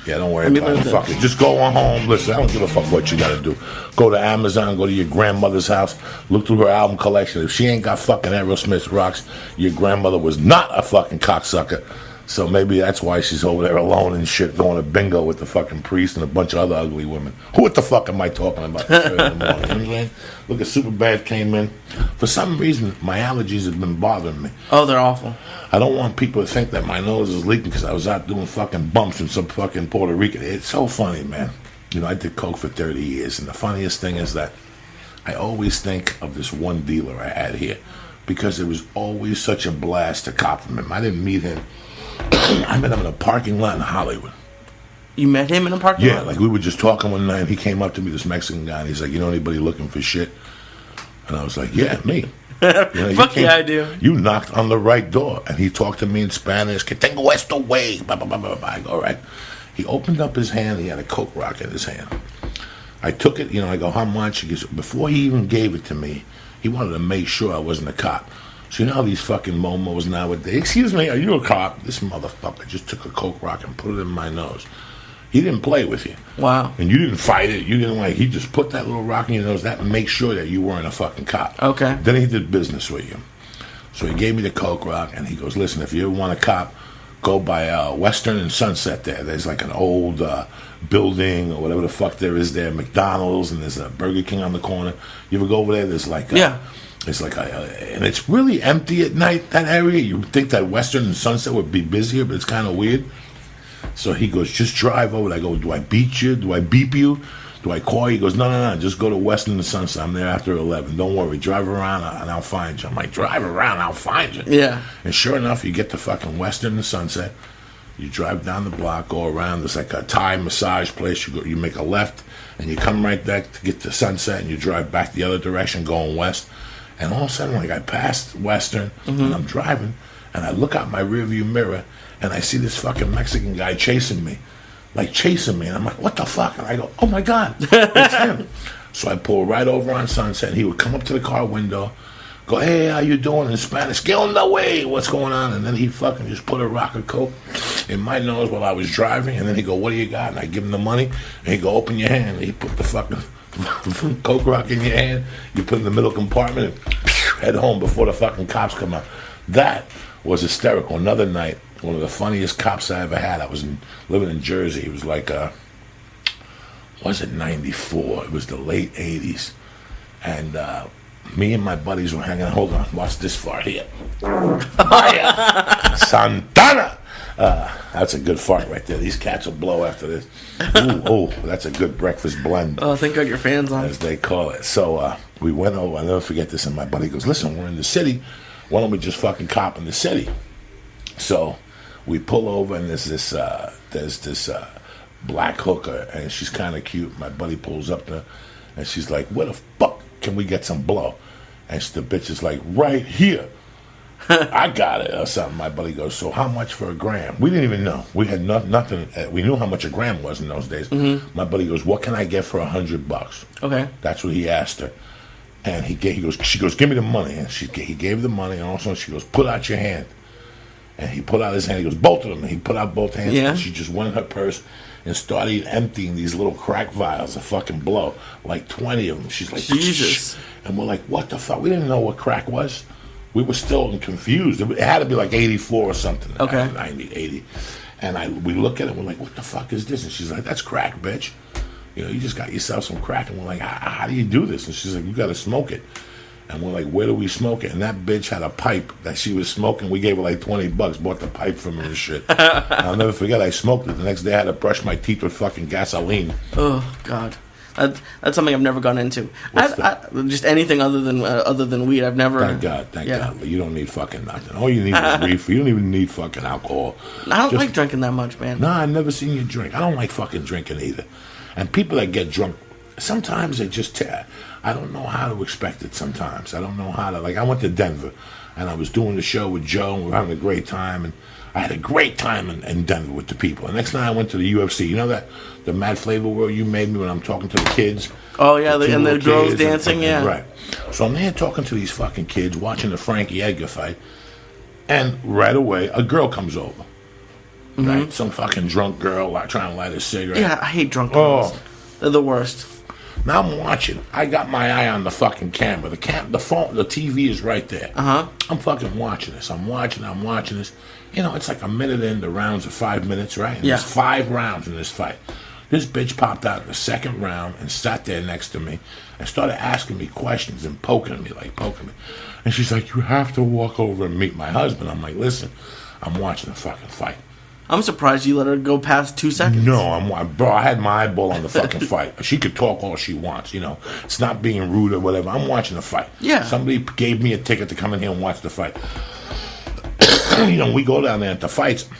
A: Yeah, don't worry about it. Fuck it. Just go on home. Listen, I don't give a fuck what you gotta do. Go to Amazon, go to your grandmother's house, look through her album collection. If she ain't got fucking Aerosmith Rocks, your grandmother was not a fucking cocksucker. So maybe that's why she's over there alone and shit, going to bingo with the fucking priest and a bunch of other ugly women. What the fuck am I talking about? You know what I mean? Look, at Superbad came in. For some reason, my allergies have been bothering me.
B: Oh, they're awful.
A: I don't want people to think that my nose is leaking because I was out doing fucking bumps in some fucking Puerto Rican. It's so funny, man. You know, I did coke for 30 years, and the funniest thing is that I always think of this one dealer I had here because it was always such a blast to cop from him. I didn't meet him. I met him in a parking lot in Hollywood.
B: You met him in a parking lot?
A: Yeah, like we were just talking one night. He came up to me, this Mexican guy, and he's like, "You know anybody looking for shit?" And I was like, "Yeah, me."
B: Fuck yeah, I do.
A: You knocked on the right door, and he talked to me in Spanish. Que tengo esto, way. I go, all right. He opened up his hand. He had a Coke rock in his hand. I took it. I go, how much? He goes, before he even gave it to me, he wanted to make sure I wasn't a cop. So you know how these fucking momos nowadays, excuse me, are you a cop? This motherfucker just took a Coke rock and put it in my nose. He didn't play with you.
B: Wow.
A: And you didn't fight it. You didn't he just put that little rock in your nose, that make sure that you weren't a fucking cop.
B: Okay.
A: Then he did business with you. So he gave me the Coke rock and he goes, listen, if you ever want a cop, go by Western and Sunset there. There's like an old building or whatever the fuck there is there, McDonald's, and there's a Burger King on the corner. You ever go over there? There's like it's like and it's really empty at night, that area. You would think that Western and Sunset would be busier, but it's kind of weird. So he goes, just drive over. I go, do I beat you? Do I beep you? Do I call you? He goes, no. Just go to Western and Sunset. I'm there after 11. Don't worry. Drive around and I'll find you. I'm like, drive around, I'll find you.
B: Yeah.
A: And sure enough, you get to fucking Western and Sunset. You drive down the block, go around. There's like a Thai massage place. You make a left, and you come right back to get to Sunset, and you drive back the other direction going west. And all of a sudden, like I passed Western, and I'm driving, and I look out my rearview mirror, and I see this fucking Mexican guy chasing me. And I'm like, what the fuck? And I go, oh my God, it's him. So I pull right over on Sunset, and he would come up to the car window, go, hey, how you doing in Spanish? Get on the way, what's going on? And then he fucking just put a rock of Coke in my nose while I was driving, and then he go, what do you got? And I give him the money, and he go, open your hand. And he put the fucking Coke rock in your hand, you put it in the middle compartment, and head home before the fucking cops come out. That was hysterical. Another night, one of the funniest cops I ever had. I was living in Jersey. It was like, was it 94? It was the late 80s. And me and my buddies were hanging out. Hold on, watch this fart here. Santana! That's a good fart right there. These cats will blow after this. Ooh, that's a good breakfast blend.
B: Oh, thank God your fans on.
A: As they call it. So we went over. I'll never forget this. And my buddy goes, listen, we're in the city. Why don't we just fucking cop in the city? So we pull over, and there's this black hooker, and she's kind of cute. My buddy pulls up there, and she's like, where the fuck can we get some blow? And the bitch is like, right here. I got it or something. My buddy goes, so how much for a gram? We didn't even know. We had nothing. We knew how much a gram was in those days. Mm-hmm. My buddy goes, what can I get for $100? Okay. That's what he asked her. And she goes, give me the money. And he gave the money, and all of a sudden she goes, put out your hand. And he put out his hand. He goes, both of them. And he put out both hands. Yeah. And she just went in her purse and started emptying these little crack vials of fucking blow, like 20 of them. She's like, Jesus. And we're like, what the fuck? We didn't know what crack was. We were still confused. It had to be like 84 or something. Okay. 90, 80. And we look at it, and we're like, what the fuck is this? And she's like, that's crack, bitch. You just got yourself some crack. And we're like, how do you do this? And she's like, you got to smoke it. And we're like, where do we smoke it? And that bitch had a pipe that she was smoking. We gave her like $20, bought the pipe from her and shit. I'll never forget, I smoked it. The next day I had to brush my teeth with fucking gasoline.
B: Oh, God. That's something I've never gone into. Just anything other than weed. I've never.
A: Thank God. You don't need fucking nothing. All you need is reefer. You don't even need fucking alcohol.
B: I don't like drinking that much, man.
A: No, I've never seen you drink. I don't like fucking drinking either. And people that get drunk, sometimes they just I don't know how to expect it sometimes. I don't know how to. Like, I went to Denver, and I was doing the show with Joe, and we were having a great time, and I had a great time in Denver with the people. And next night I went to the UFC. You know that the Mad Flavor World you made me when I'm talking to the kids?
B: Oh, yeah, and the girls dancing, yeah.
A: Right. So I'm there talking to these fucking kids, watching the Frankie Edgar fight, and right away a girl comes over. Mm-hmm. Right? Some fucking drunk girl trying to light a cigarette.
B: Yeah, I hate drunk girls. Oh. They're the worst.
A: Now I'm watching. I got my eye on the fucking camera. The phone, the TV is right there. I'm fucking watching this. I'm watching this. It's like a minute in. The rounds are 5 minutes, right? And there's 5 rounds in this fight. This bitch popped out in the second round and sat there next to me and started asking me questions and poking me. And she's like, you have to walk over and meet my husband. I'm like, listen, I'm watching the fucking fight.
B: I'm surprised you let her go past 2 seconds.
A: No, bro, I had my eyeball on the fucking fight. She could talk all she wants, It's not being rude or whatever. I'm watching the fight. Yeah. Somebody gave me a ticket to come in here and watch the fight. We go down there at the fights,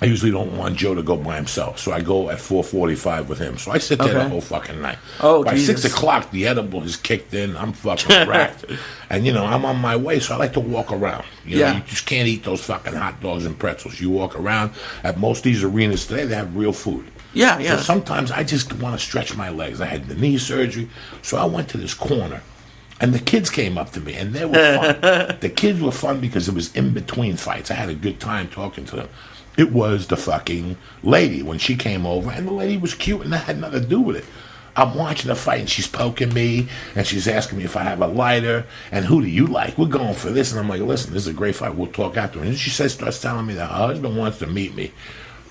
A: I usually don't want Joe to go by himself, so I go at 4:45 with him. So I sit there the whole fucking night.
B: Oh,
A: by
B: Jesus.
A: 6 o'clock, the edible has kicked in. I'm fucking racked, and I'm on my way. So I like to walk around. You just can't eat those fucking hot dogs and pretzels. You walk around at most of these arenas today. They have real food.
B: Yeah.
A: So sometimes I just want to stretch my legs. I had the knee surgery, so I went to this corner. And the kids came up to me, and they were fun. The kids were fun because it was in between fights. I had a good time talking to them. It was the fucking lady when she came over, and the lady was cute, and that had nothing to do with it. I'm watching the fight, and she's poking me, and she's asking me if I have a lighter, and who do you like? We're going for this. And I'm like, listen, this is a great fight. We'll talk after. And then she starts telling me that her husband wants to meet me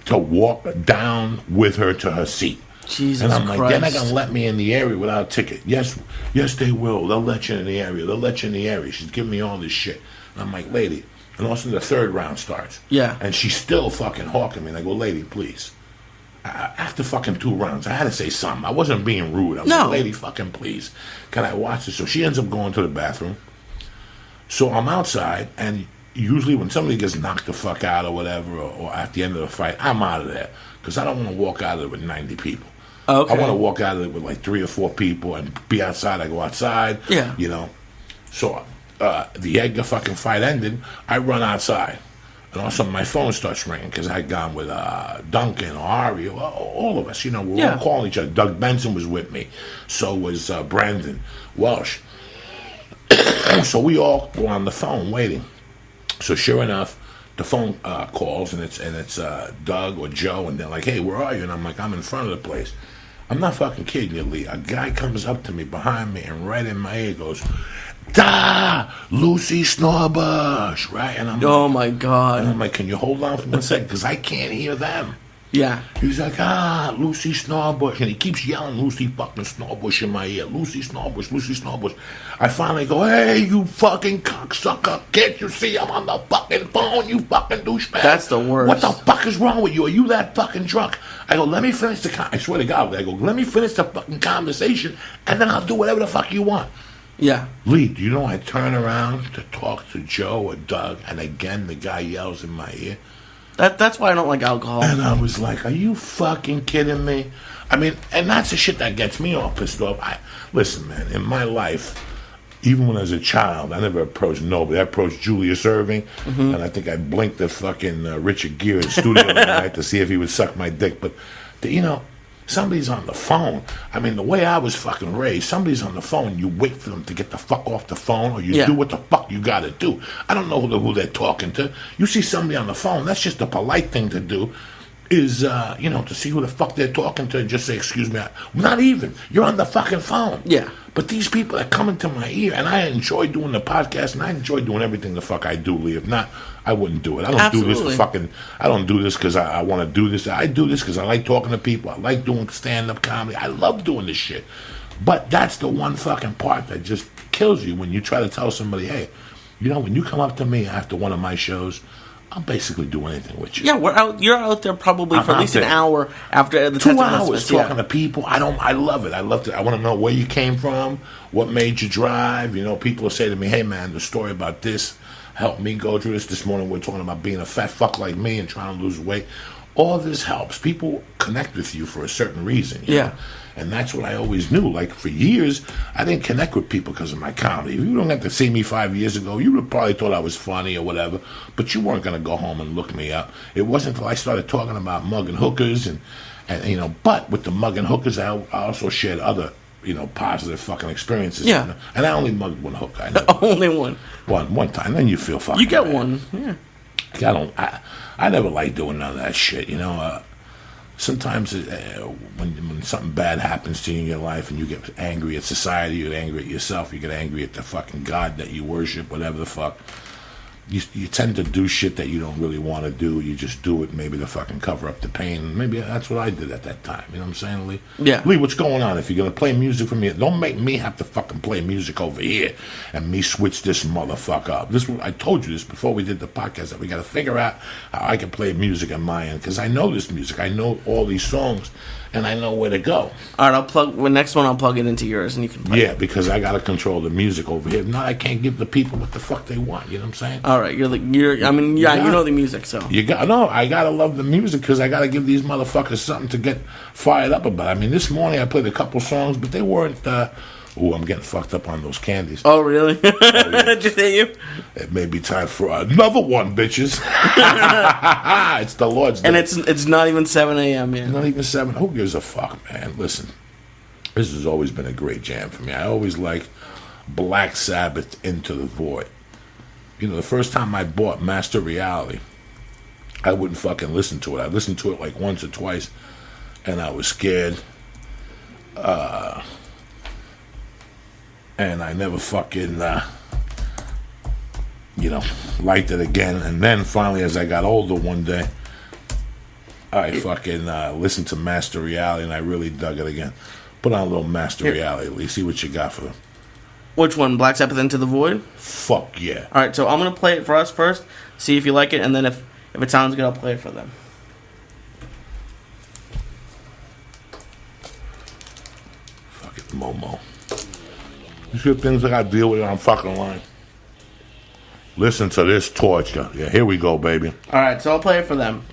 A: to walk down with her to her seat.
B: Jesus
A: and I'm
B: Christ.
A: like, they're not going to let me in the area without a ticket. Yes, they will. They'll let you in the area. They'll let you in the area. She's giving me all this shit. And I'm like, lady. And also the third round starts.
B: Yeah.
A: And she's still fucking hawking me. And I go, lady, please. After fucking 2 rounds, I had to say something. I wasn't being rude. I'm like, lady, fucking please. Can I watch this? So she ends up going to the bathroom. So I'm outside, and usually when somebody gets knocked the fuck out or whatever, or at the end of the fight, I'm out of there. Because I don't want to walk out of it with 90 people.
B: Okay.
A: I want to walk out of it with like 3 or 4 people and be outside. I go outside.
B: Yeah.
A: So the Edgar fucking fight ended. I run outside. And all of a sudden my phone starts ringing because I had gone with Duncan or Ari, all of us. We're all calling each other. Doug Benson was with me. So was Brandon Welsh. So we all were on the phone waiting. So sure enough, the phone calls and it's Doug or Joe, and they're like, hey, where are you? And I'm like, I'm in front of the place. I'm not fucking kidding you, Lee. A guy comes up to me behind me and right in my ear goes, "Da, Lucy Snorbush," right? And I'm
B: oh my God.
A: And I'm like, can you hold on for 1 second? Because I can't hear them.
B: Yeah.
A: He's like, Lucy Snorbush. And he keeps yelling Lucy fucking Snorbush in my ear. Lucy Snorbush, Lucy Snorbush. I finally go, hey, you fucking cocksucker. Can't you see I'm on the fucking phone, you fucking douchebag?
B: That's the worst.
A: What the fuck is wrong with you? Are you that fucking drunk? I go, let me finish I swear to God, I go, let me finish the fucking conversation, and then I'll do whatever the fuck you want.
B: Yeah.
A: Lee, do you know I turn around to talk to Joe or Doug, and again the guy yells in my ear?
B: That's why I don't like alcohol.
A: And I was like, are you fucking kidding me? I mean, and that's the shit that gets me all pissed off. Listen, man, in my life, even when I was a child, I never approached nobody. I approached Julius Erving, and I think I blinked at fucking Richard Gere in the studio tonight to see if he would suck my dick. But, somebody's on the phone. I mean, the way I was fucking raised, somebody's on the phone, you wait for them to get the fuck off the phone, or you do what the fuck you gotta do. I don't know who they're talking to. You see somebody on the phone, that's just a polite thing to do, is, to see who the fuck they're talking to and just say, excuse me. Not even. You're on the fucking phone.
B: Yeah.
A: But these people that come into my ear, and I enjoy doing the podcast, and I enjoy doing everything the fuck I do, Lee. If not, I wouldn't do it. I don't do this for fucking, I don't do this because I want to do this. I do this because I like talking to people. I like doing stand-up comedy. I love doing this shit. But that's the one fucking part that just kills you when you try to tell somebody, hey, when you come up to me after one of my shows, I'll basically do anything with you.
B: Yeah, you're out there probably for at least an hour after the
A: 2 hours talking to people. I love it. I love it. I want to know where you came from, what made you drive. People will say to me, hey man, the story about this helped me go through this morning. We're talking about being a fat fuck like me and trying to lose weight. All this helps. People connect with you for a certain reason. You know? And that's what I always knew. Like, for years, I didn't connect with people because of my comedy. If you don't have to see me 5 years ago, you would have probably thought I was funny or whatever, but you weren't going to go home and look me up. It wasn't until I started talking about mugging hookers and but with the mugging hookers, I also shared other, positive fucking experiences.
B: Yeah.
A: And I only mugged one hooker.
B: Only one.
A: One time. Then you feel fucking
B: You get
A: bad.
B: one. Yeah.
A: I never liked doing none of that shit, Sometimes when something bad happens to you in your life and you get angry at society, you get angry at yourself, you get angry at the fucking God that you worship, whatever the fuck, you tend to do shit that you don't really want to do. You just do it maybe to fucking cover up the pain. Maybe that's what I did at that time. You know what I'm saying, Lee?
B: Yeah.
A: Lee, what's going on? If you're going to play music for me, don't make me have to fucking play music over here and me switch this motherfucker up. I told you this before we did the podcast, that we got to figure out how I can play music on my end, because I know this music. I know all these songs. and I know where to go.
B: All right, the next one I'll plug it into yours, and you can play.
A: Yeah, because I gotta control the music over here. No, I can't give the people what the fuck they want. You know what I'm saying?
B: All right, you know the music, so
A: I gotta love the music because I gotta give these motherfuckers something to get fired up about. I mean, this morning I played a couple songs, but they weren't. I'm getting fucked up on those candies.
B: Oh, really? Oh, yeah. Just hit you?
A: It may be time for another one, bitches. It's the Lord's Day.
B: And it's not even 7 a.m. yet.
A: Not even 7. Who gives a fuck, man? Listen, this has always been a great jam for me. I always like Black Sabbath, Into the Void. You know, the first time I bought Master Reality, I wouldn't fucking listen to it. I listened to it like once or twice, and I was scared. And I never fucking, liked it again. And then finally, as I got older one day, I fucking listened to Master Reality, and I really dug it again. Put on a little Master Reality, Lee. See what you got for them.
B: Which one? Black Sabbath, Into the Void?
A: Fuck yeah.
B: All right, so I'm going to play it for us first, see if you like it, and then if it sounds good, I'll play it for them.
A: Fucking Momo. You see the things I gotta deal with on fucking line. Listen to this torture. Yeah, here we go, baby.
B: All right, so I'll play it for them.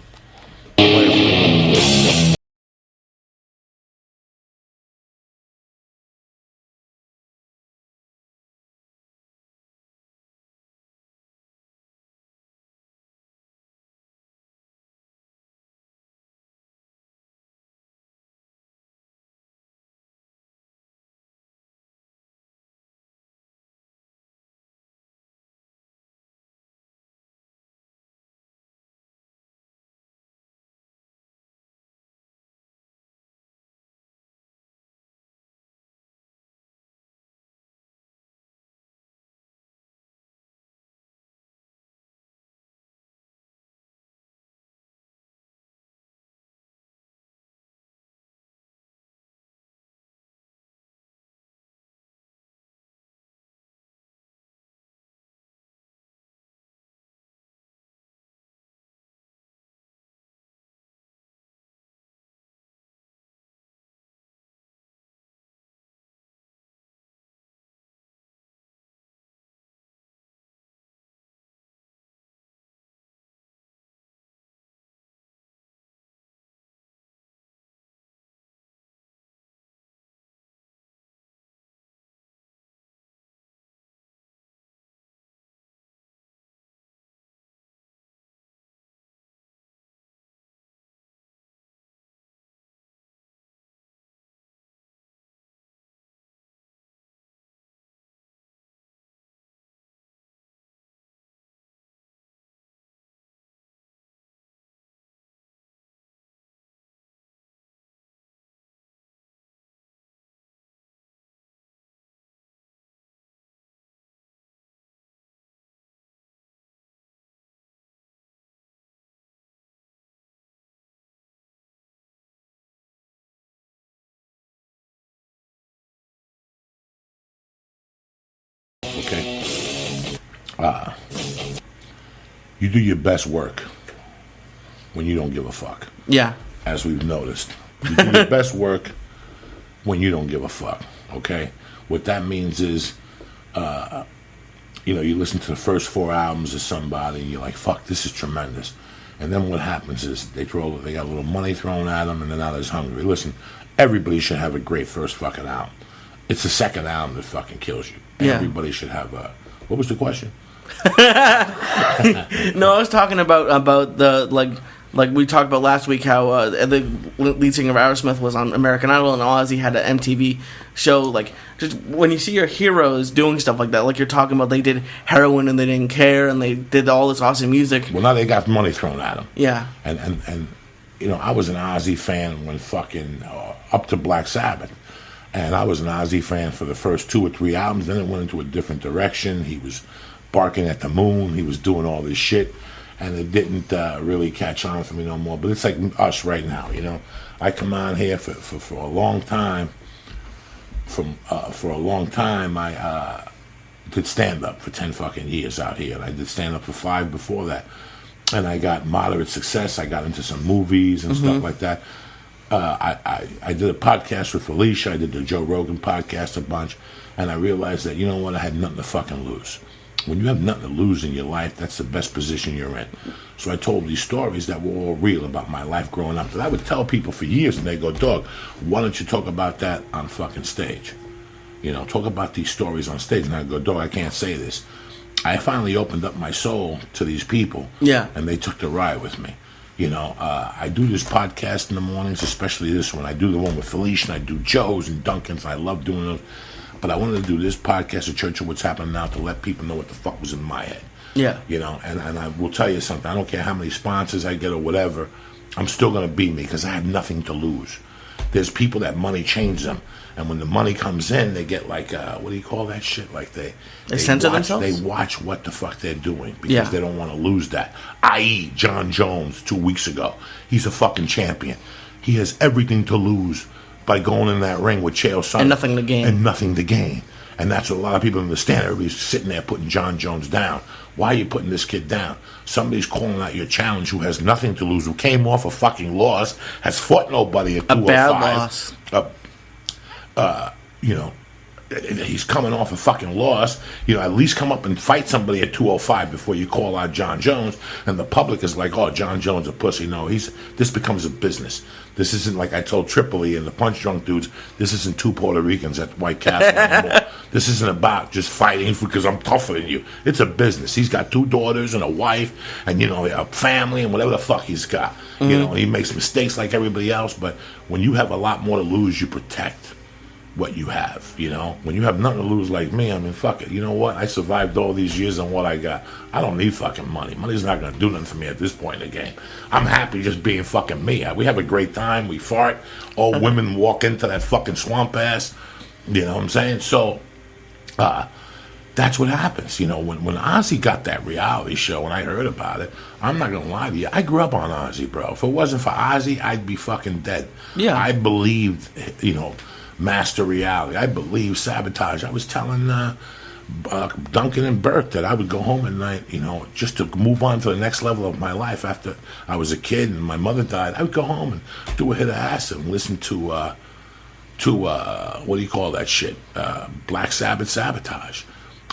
A: Okay. You do your best work when you don't give a fuck.
B: Yeah.
A: As we've noticed. You do your best work when you don't give a fuck. Okay? What that means is, you listen to the first 4 albums of somebody and you're like, fuck, this is tremendous. And then what happens is they got a little money thrown at them and they're not as hungry. Listen, everybody should have a great first fucking album. It's the second album that fucking kills you.
B: Yeah.
A: Everybody should have what was the question?
B: No, I was talking about the like we talked about last week how the lead singer of Aerosmith was on American Idol and Ozzy had an MTV show. Like, just when you see your heroes doing stuff like that, like you're talking about, they did heroin and they didn't care and they did all this awesome music.
A: Well, now they got money thrown at them.
B: Yeah.
A: And I was an Ozzy fan when fucking up to Black Sabbath. And I was an Ozzy fan for the first 2 or 3 albums. Then it went into a different direction. He was barking at the moon. He was doing all this shit. And it didn't really catch on for me no more. But it's like us right now, I come on here for a long time. For a long time, I did stand-up for 10 fucking years out here. And I did stand-up for 5 before that. And I got moderate success. I got into some movies and stuff like that. I did a podcast with Felicia. I did the Joe Rogan podcast a bunch, and I realized that, you know what, I had nothing to fucking lose. When you have nothing to lose in your life, that's the best position you're in. So I told these stories that were all real about my life growing up. That I would tell people for years, and they go, "Dog, why don't you talk about that on fucking stage? You know, talk about these stories on stage." And I go, "Dog, I can't say this." I finally opened up my soul to these people, and they took the ride with me. You know, I do this podcast in the mornings, especially this one. I do the one with Felicia, and I do Joe's and Duncan's. I love doing those. But I wanted to do this podcast at Church of What's Happening Now to let people know what the fuck was in my head.
B: Yeah.
A: You know, and I will tell you something. I don't care how many sponsors I get or whatever. I'm still going to be me because I have nothing to lose. There's people that money changes them. And when the money comes in, they get like, what do you call that shit? Like they
B: censor themselves?
A: They watch what the fuck they're doing because they don't want to lose that. I.e. John Jones 2 weeks ago. He's a fucking champion. He has everything to lose by going in that ring with Chael Sonnen.
B: And nothing to gain.
A: And nothing to gain. And that's what a lot of people understand. Everybody's sitting there putting John Jones down. Why are you putting this kid down? Somebody's calling out your challenge who has nothing to lose, who came off a fucking loss, has fought nobody at 205.
B: A bad
A: loss. You know, he's coming off a fucking loss. You know, at least come up and fight somebody at 205 before you call out John Jones. And the public is like, "Oh, John Jones a pussy." No, this becomes a business. This isn't like I told Tripoli and the Punch Drunk dudes. This isn't two Puerto Ricans at White Castle anymore. This isn't about just fighting because I'm tougher than you. It's a business. He's got 2 daughters and a wife and, you know, a family and whatever the fuck he's got. Mm-hmm. You know, he makes mistakes like everybody else. But when you have a lot more to lose, you protect what you have, you know. When you have nothing to lose like me, I mean, fuck it. You know what? I survived all these years on what I got. I don't need fucking money. Money's not going to do nothing for me at this point in the game. I'm happy just being fucking me. We have a great time. We fart. All women walk into that fucking swamp ass. You know what I'm saying? So, that's what happens. You know, when Ozzy got that reality show and I heard about it, I'm not going to lie to you. I grew up on Ozzy, bro. If it wasn't for Ozzy, I'd be fucking dead.
B: Yeah.
A: I believed, you know, Master Reality. I believe Sabotage. I was telling Duncan and Burke that I would go home at night, you know, just to move on to the next level of my life after I was a kid and my mother died. I would go home and do a hit of acid and listen to what do you call that shit? Black Sabbath Sabotage.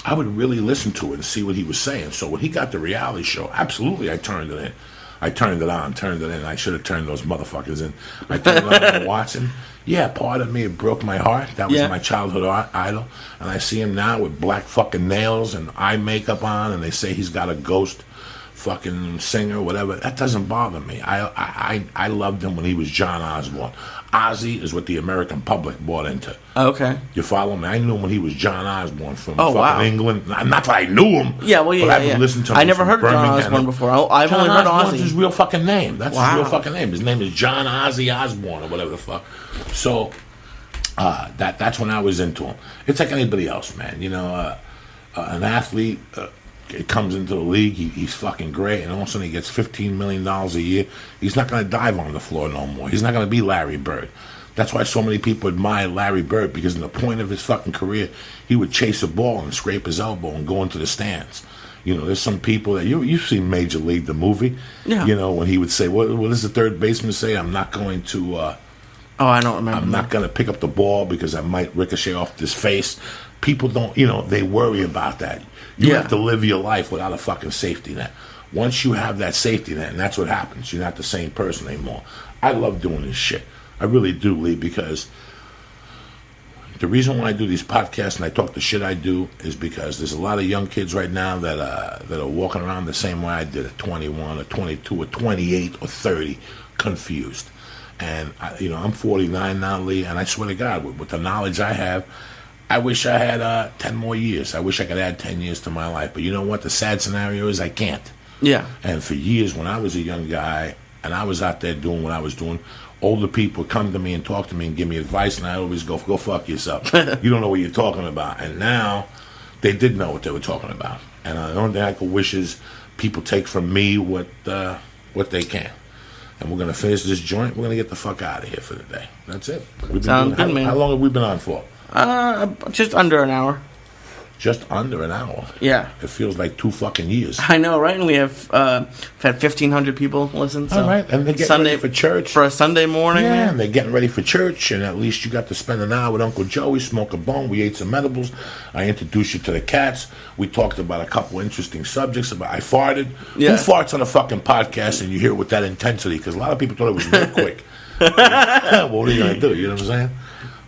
A: I would really listen to it and see what he was saying. So when he got the reality show, absolutely I turned it in. I turned it on, turned it in. I should have turned those motherfuckers in. I turned it on and watching. Yeah, part of me, it broke my heart. That was my childhood idol. And I see him now with black fucking nails and eye makeup on, and they say he's got a ghost fucking singer, whatever. That doesn't bother me. I loved him when he was John Osborne. Ozzy is what the American public bought into.
B: Okay.
A: You follow me? I knew him when he was John Osborne from fucking England. Not that I knew him.
B: Yeah, well, yeah,
A: but I've listened to him.
B: I never heard of John Osborne before. I've only heard Ozzy.
A: That's his real fucking name. That's his real fucking name. His name is John Ozzy Osborne or whatever the fuck. So that's when I was into him. It's like anybody else, man. You know, an athlete comes into the league, he's fucking great, and all of a sudden he gets $15 million a year. He's not going to dive on the floor no more. He's not going to be Larry Bird. That's why so many people admire Larry Bird, because in the point of his fucking career, he would chase a ball and scrape his elbow and go into the stands. You know, there's some people that you've seen Major League, the movie. Yeah. You know, when he would say, what does the third baseman say? I'm not going to...
B: I don't remember.
A: I'm not going to pick up the ball because I might ricochet off his face. People don't, you know, they worry about that. You have to live your life without a fucking safety net. Once you have that safety net, and that's what happens, you're not the same person anymore. I love doing this shit. I really do, Lee, because the reason why I do these podcasts and I talk the shit I do is because there's a lot of young kids right now that are walking around the same way I did at 21 or 22 or 28 or 30, confused. And, I'm 49 now, Lee, and I swear to God, with the knowledge I have, I wish I had 10 more years. I wish I could add 10 years to my life. But you know what? The sad scenario is I can't.
B: Yeah.
A: And for years, when I was a young guy and I was out there doing what I was doing, older people would come to me and talk to me and give me advice, and I always go fuck yourself. You don't know what you're talking about. And now they did know what they were talking about. And the only thing I could wish is people take from me what they can. And we're going to finish this joint. We're going to get the fuck out of here for the day. That's it.
B: Sounds good, man.
A: How long have we been on for?
B: Just under an hour.
A: just under an hour.
B: Yeah.
A: It feels like 2 fucking years.
B: I know, right? And we have had 1,500 people listen. So
A: all right, and they're getting ready for church.
B: For a Sunday morning,
A: yeah,
B: man.
A: And they're getting ready for church, and at least you got to spend an hour with Uncle Joey, smoke a bone. We ate some edibles. I introduced you to the cats. We talked about a couple interesting subjects. I farted.
B: Yeah.
A: Who farts on a fucking podcast and you hear it with that intensity? Because a lot of people thought it was real quick. What are you going to do? You know what I'm saying?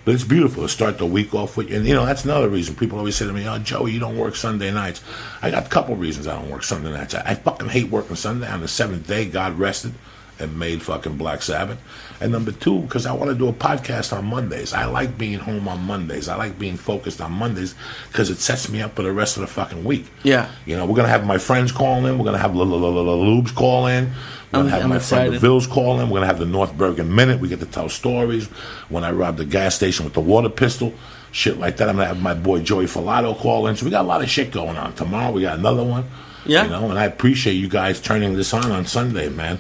A: But it's beautiful to start the week off with you. And, that's another reason. People always say to me, Joey, you don't work Sunday nights. I got a couple reasons I don't work Sunday nights. I fucking hate working Sunday. On the 7th day, God rested and made fucking Black Sabbath. And number 2, because I want to do a podcast on Mondays. I like being home on Mondays. I like being focused on Mondays because it sets me up for the rest of the fucking week.
B: Yeah.
A: We're going to have my friends call in. We're going to have Lubes call in. We're going to have my friend DeVille's call in. We're going to have the North Bergen Minute. We get to tell stories. When I robbed the gas station with the water pistol, shit like that. I'm going to have my boy Joey Filato call in. So we got a lot of shit going on. Tomorrow we got another one.
B: Yeah.
A: And I appreciate you guys turning this on Sunday, man.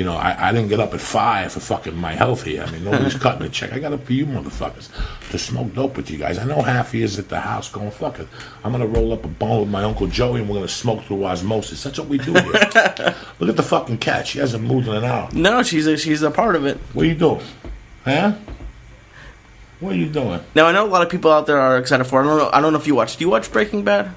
A: I didn't get up at 5 for fucking my health here. I mean, nobody's cutting a check. I got up for you motherfuckers to smoke dope with you guys. I know half of you is at the house going, fuck it. I'm going to roll up a bone with my Uncle Joey and we're going to smoke through osmosis. That's what we do here. Look at the fucking cat. She hasn't moved in an hour.
B: No, she's a part of it.
A: What are you doing? Huh? What are you doing?
B: Now, I know a lot of people out there are excited for it. I don't know if you watch. Do you watch Breaking Bad?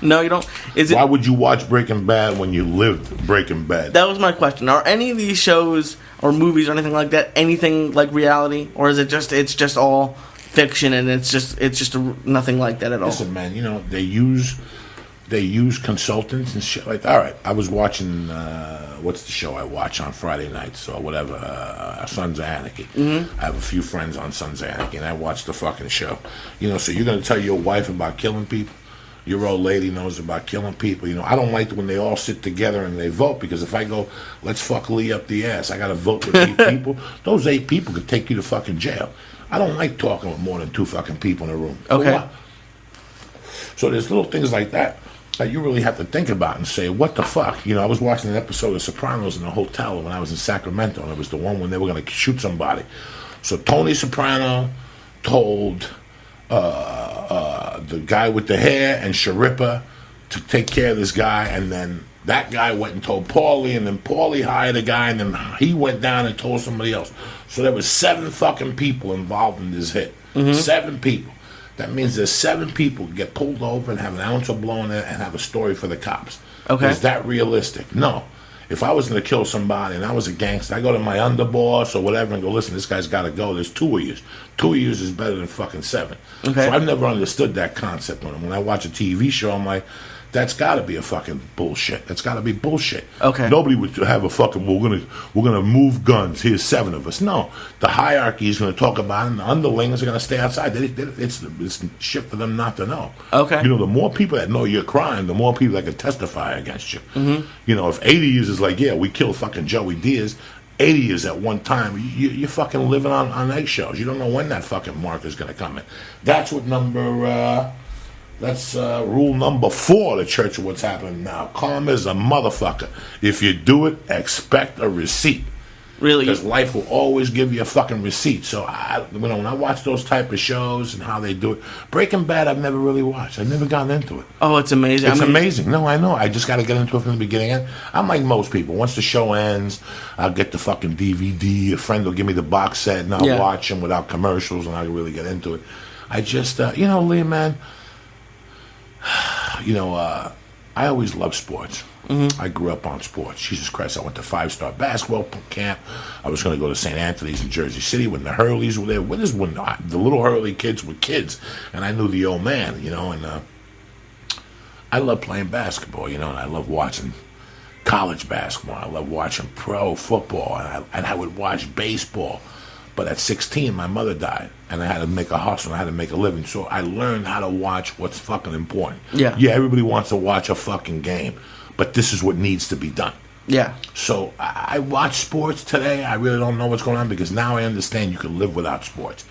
B: No, you don't.
A: Why would you watch Breaking Bad when you lived Breaking Bad?
B: That was my question. Are any of these shows or movies or anything like that anything like reality, or is it's just all fiction and it's just nothing like that at all?
A: Listen, man, they use consultants and shit like that. All right, I was watching what's the show I watch on Friday nights or whatever, Sons of Anarchy. Mm-hmm. I have a few friends on Sons of Anarchy, and I watch the fucking show. So you're gonna tell your wife about killing people? Your old lady knows about killing people. I don't like when they all sit together and they vote, because if I go, let's fuck Lee up the ass, I got to vote with 8 people. Those 8 people could take you to fucking jail. I don't like talking with more than 2 fucking people in a room.
B: Okay.
A: So there's little things like that you really have to think about and say, what the fuck? I was watching an episode of Sopranos in a hotel when I was in Sacramento, and it was the one when they were going to shoot somebody. So Tony Soprano told the guy with the hair and Sharippa to take care of this guy, and then that guy went and told Paulie, and then Paulie hired a guy, and then he went down and told somebody else. So there was 7 fucking people involved in this hit. Mm-hmm. 7 people. That means there's 7 people who get pulled over and have an ounce of blow in it and have a story for the cops.
B: Okay.
A: Is that realistic? No. If I was going to kill somebody and I was a gangster, I go to my underboss or whatever and go, listen, this guy's got to go. There's 2 of you. 2 of you is better than fucking 7.
B: Okay.
A: So I've never understood that concept. When I watch a TV show, I'm like, that's got to be a fucking bullshit. That's got to be bullshit.
B: Okay.
A: Nobody would have a fucking, we're gonna move guns. Here's 7 of us. No. The hierarchy is going to talk about it, and the underlings are going to stay outside. It's shit for them not to know.
B: Okay.
A: The more people that know your crime, the more people that can testify against you. Mm-hmm. If 80 years is like, yeah, we killed fucking Joey Diaz, 80 years at one time, you're fucking living on eggshells. You don't know when that fucking mark is going to come in. That's what That's rule number 4 of the Church of What's Happening Now. Calm as a motherfucker. If you do it, expect a receipt.
B: Really?
A: Because life will always give you a fucking receipt. So, when I watch those type of shows and how they do it, Breaking Bad I've never really watched. I've never gotten into it.
B: Oh, it's amazing.
A: It's amazing. No, I know. I just got to get into it from the beginning. I'm like most people. Once the show ends, I'll get the fucking DVD. A friend will give me the box set, and I'll watch them without commercials, and I'll really get into it. I just, Liam, man, I always loved sports. Mm-hmm. I grew up on sports. Jesus Christ, I went to 5-star basketball camp. I was going to go to St. Anthony's in Jersey City when the Hurleys were there. When the little Hurley kids were kids, and I knew the old man, and I love playing basketball, and I love watching college basketball. I love watching pro football, and I would watch baseball. But at 16, my mother died, and I had to make a hustle. I had to make a living. So I learned how to watch what's fucking important.
B: Yeah,
A: everybody wants to watch a fucking game, but this is what needs to be done.
B: Yeah.
A: So I watch sports today. I really don't know what's going on, because now I understand you can live without sports.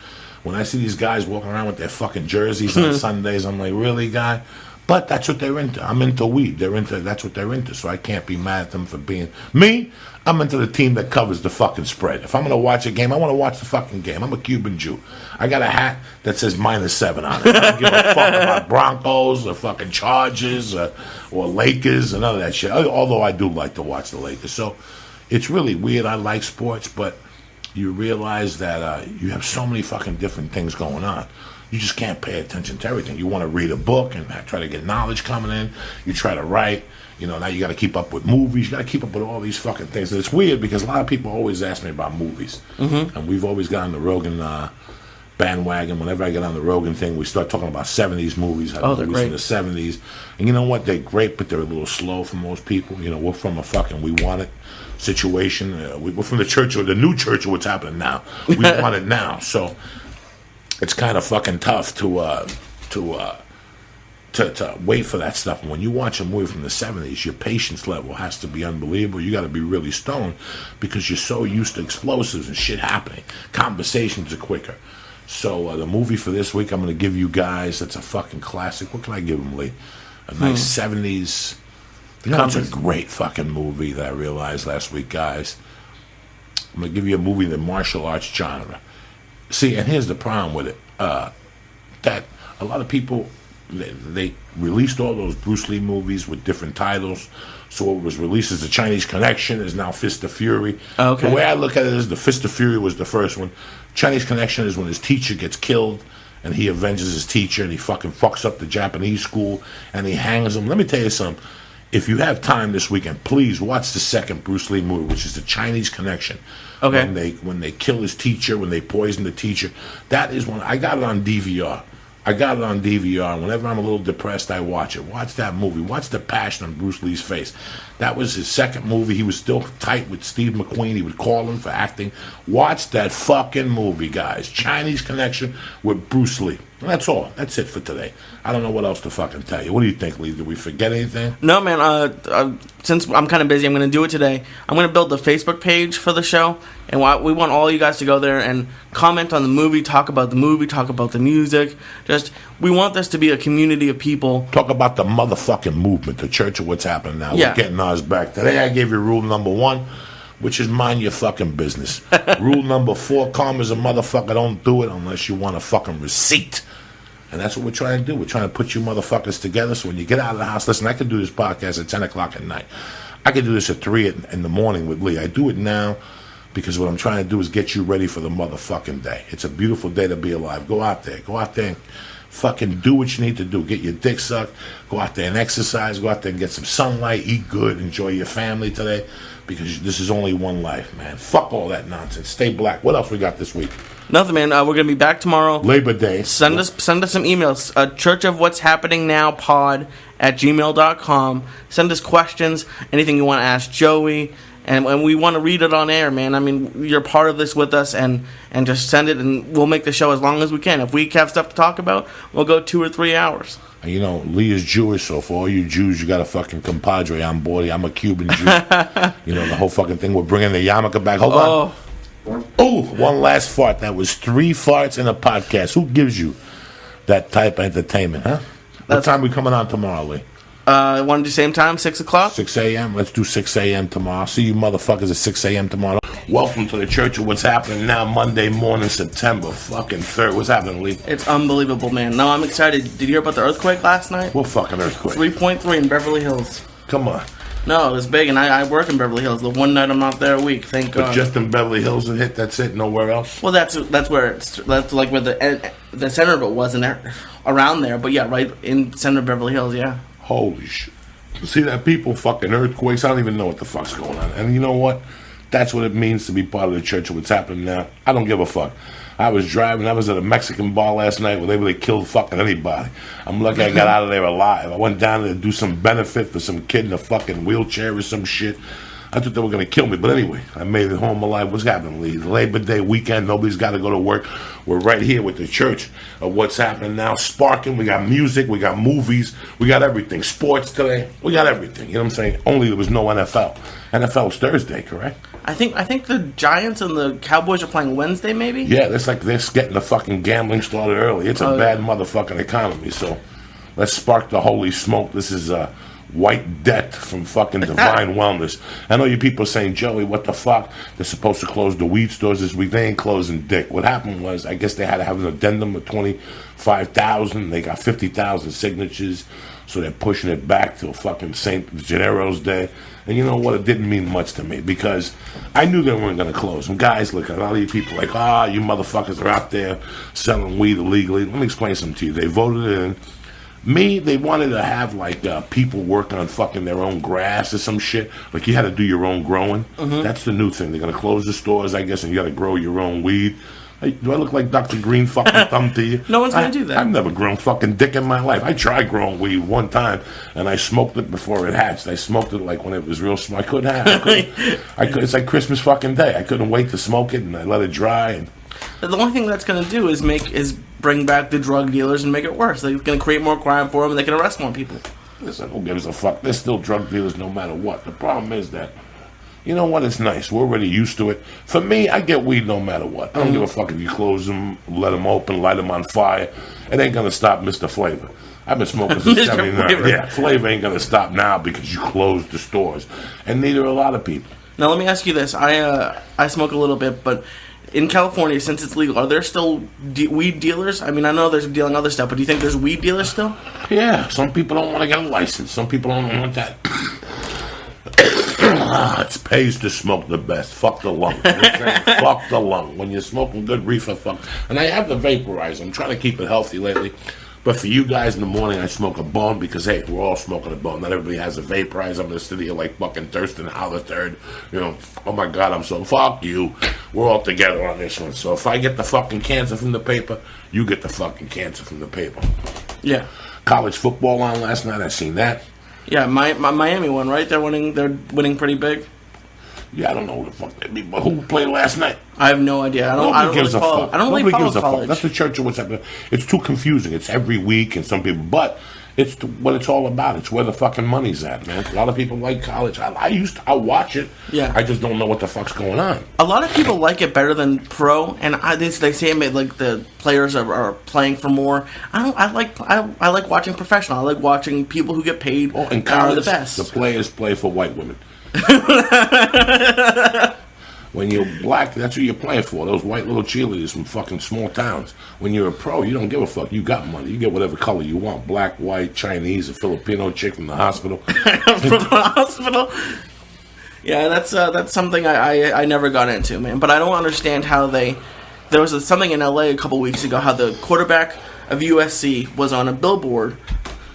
A: When I see these guys walking around with their fucking jerseys on Sundays, I'm like, really, guy? But that's what they're into. I'm into weed. That's what they're into. So I can't be mad at them for being me. I'm into the team that covers the fucking spread. If I'm gonna watch a game, I want to watch the fucking game. I'm a Cuban Jew. I got a hat that says -7 on it. I don't give a fuck about Broncos or fucking Chargers or Lakers and none of that shit. Although I do like to watch the Lakers. So it's really weird. I like sports, but you realize that you have so many fucking different things going on. You just can't pay attention to everything. You want to read a book and try to get knowledge coming in. You try to write. Now you got to keep up with movies. You got to keep up with all these fucking things. And it's weird because a lot of people always ask me about movies. Mm-hmm. And we've always got on the Rogan bandwagon. Whenever I get on the Rogan thing, we start talking about 70s movies.
B: They're great.
A: In the 70s. And you know what? They're great, but they're a little slow for most people. We're from a fucking we want it situation. We're from the church, or the new church, of what's happening now. We want it now. So it's kind of fucking tough to wait for that stuff. And when you watch a movie from the 70s, your patience level has to be unbelievable. You got to be really stoned because you're so used to explosives and shit happening. Conversations are quicker. So the movie for this week, I'm going to give you guys, that's a fucking classic. What can I give them, Lee? A nice 70s. It's a great fucking movie that I realized last week, guys. I'm going to give you a movie in the martial arts genre. See, and here's the problem with it. That a lot of people, they released all those Bruce Lee movies with different titles. So what was released as The Chinese Connection is now Fist of Fury.
B: Okay.
A: The way I look at it is the Fist of Fury was the first one. Chinese Connection is when his teacher gets killed and he avenges his teacher and he fucking fucks up the Japanese school and he hangs him. Let me tell you something. If you have time this weekend, please watch the second Bruce Lee movie, which is The Chinese Connection.
B: Okay.
A: When they kill his teacher, when they poison the teacher, that is one. I got it on DVR. And whenever I'm a little depressed, I watch it. Watch that movie. Watch the passion on Bruce Lee's face. That was his second movie. He was still tight with Steve McQueen. He would call him for acting. Watch that fucking movie, guys. Chinese Connection with Bruce Lee. And that's all. That's it for today. I don't know what else to fucking tell you. What do you think, Lee? Did we forget anything?
B: No, man. Since I'm kind of busy, I'm going to do it today. I'm going to build the Facebook page for the show, and we want all you guys to go there and comment on the movie, talk about the movie, talk about the music. We want this to be a community of people.
A: Talk about the motherfucking movement, the church of what's happening now.
B: Yeah.
A: We're getting ours back. Today I gave you rule number 1, which is mind your fucking business. Rule number 4, calm as a motherfucker. Don't do it unless you want a fucking receipt. And that's what we're trying to do. We're trying to put you motherfuckers together so when you get out of the house, listen, I could do this podcast at 10 o'clock at night. I could do this at 3 in the morning with Lee. I do it now because what I'm trying to do is get you ready for the motherfucking day. It's a beautiful day to be alive. Go out there. Go out there and fucking do what you need to do. Get your dick sucked. Go out there and exercise. Go out there and get some sunlight. Eat good. Enjoy your family today because this is only one life, man. Fuck all that nonsense. Stay black. What else we got this week?
B: Nothing, man. We're going to be back tomorrow.
A: Labor Day.
B: Send us some emails. churchofwhat'shappeningNowPod@gmail.com. Send us questions, anything you want to ask Joey, and we want to read it on air, man. I mean, you're part of this with us, and just send it, and we'll make the show as long as we can. If we have stuff to talk about, we'll go 2 or 3 hours.
A: Lee is Jewish, so for all you Jews, you got a fucking compadre on board. I'm a Cuban Jew. The whole fucking thing. We're bringing the yarmulke back. Hold on. Oh, one last fart. That was 3 farts in a podcast. Who gives you that type of entertainment, huh? What time we coming on tomorrow, Lee?
B: Want to do same time, 6 o'clock?
A: 6 a.m.? Let's do 6 a.m. tomorrow. See you motherfuckers at 6 a.m. tomorrow. Welcome to the Church of What's Happening Now, Monday morning, September fucking 3rd. What's happening, Lee?
B: It's unbelievable, man. No, I'm excited. Did you hear about the earthquake last night?
A: What fucking earthquake?
B: 3.3 in Beverly Hills.
A: Come on.
B: No, it was big, and I work in Beverly Hills. The one night I'm not there a week, thank God.
A: But just in Beverly Hills it hit, that's it, nowhere else?
B: Well, that's where that's like where the center of it was, and around there. But yeah, right in center of Beverly Hills, yeah.
A: Holy shit. See that people fucking earthquakes? I don't even know what the fuck's going on. And you know what? That's what it means to be part of the Church of What's Happening Now. I don't give a fuck. I was driving. I was at a Mexican bar last night where they really killed fucking anybody. I'm lucky I got out of there alive. I went down there to do some benefit for some kid in a fucking wheelchair or some shit. I thought they were going to kill me. But anyway, I made it home alive. What's happening, Lee? Labor Day weekend. Nobody's got to go to work. We're right here with the Church of What's Happening Now. Sparking. We got music. We got movies. We got everything. Sports today. We got everything. You know what I'm saying? Only there was no NFL. NFL's Thursday, correct?
B: I think the Giants and the Cowboys are playing Wednesday, maybe?
A: Yeah, it's like they're getting the fucking gambling started early. It's a bad motherfucking economy, so Let's spark the holy smoke. This is White Death from fucking Divine Wellness. I know you people are saying, Joey, what the fuck? They're supposed to close the weed stores this week. They ain't closing dick. What happened was, I guess they had to have an addendum of 25,000. They got 50,000 signatures, so they're pushing it back to fucking St. Gennaro's Day. And you know what? It didn't mean much to me because I knew they weren't going to close. And guys, look, a lot of you people like, you motherfuckers are out there selling weed illegally. Let me explain something to you. They voted it in. Me, they wanted to have, like, people work on fucking their own grass or some shit. Like, you had to do your own growing. Mm-hmm. That's the new thing. They're going to close the stores, I guess, and you got to grow your own weed. Hey, do I look like Dr. Green fucking thumb to you?
B: No one's going to do that.
A: I've never grown fucking dick in my life. I tried growing weed one time, and I smoked it before it hatched. I smoked it, like, when it was real small. I couldn't have it. It's like Christmas fucking Day. I couldn't wait to smoke it, and I let it dry, and...
B: The only thing that's going to do is bring back the drug dealers and make it worse. They're going to create more crime for them, and they can arrest more people.
A: Listen, who gives a fuck? There's still drug dealers no matter what. The problem is that, you know what? It's nice. We're already used to it. For me, I get weed no matter what. I don't give a fuck if you close them, let them open, light them on fire. It ain't going to stop Mr. Flavor. I've been smoking since 79. Yeah, Flavor ain't going to stop now because you closed the stores. And neither are a lot of people.
B: Now, let me ask you this. I smoke a little bit, but... In California, since it's legal, are there still weed dealers? I mean, I know there's dealing other stuff, but do you think there's weed dealers still?
A: Yeah, some people don't want to get a license. Some people don't want that. It pays to smoke the best. Fuck the lung. Fuck the lung. When you're smoking good reefer, fuck. And I have the vaporizer. I'm trying to keep it healthy lately. But for you guys in the morning, I smoke a bone because, hey, we're all smoking a bone. Not everybody has a vaporizer. I'm going to sit here like fucking Thurston Howler third. You know, oh my God, I'm so, fuck you. We're all together on this one. So if I get the fucking cancer from the paper, you get the fucking cancer from the paper.
B: Yeah.
A: College football on last night. I seen that.
B: Yeah, my Miami won, right? They're winning pretty big.
A: Yeah, I don't know who the fuck they be, but who played last night?
B: I have no idea. I don't really follow. I don't really follow college.
A: That's the church of what's happening. It's too confusing. It's every week, and some people, but it's what it's all about. It's where the fucking money's at, man. A lot of people like college. I watch it.
B: Yeah.
A: I just don't know what the fuck's going on.
B: A lot of people like it better than pro, and they say like the players are playing for more. I like watching professional. I like watching people who get paid.
A: Oh, in college,
B: are the best.
A: The players play for white women. When you're black, that's who you're playing for. Those white little cheerleaders from fucking small towns. When you're a pro, you don't give a fuck. You got money. You get whatever color you want. Black, white, Chinese, a Filipino chick from the hospital.
B: From the hospital? Yeah, that's something I never got into, man. But I don't understand how there was something in LA a couple weeks ago, how the quarterback of USC was on a billboard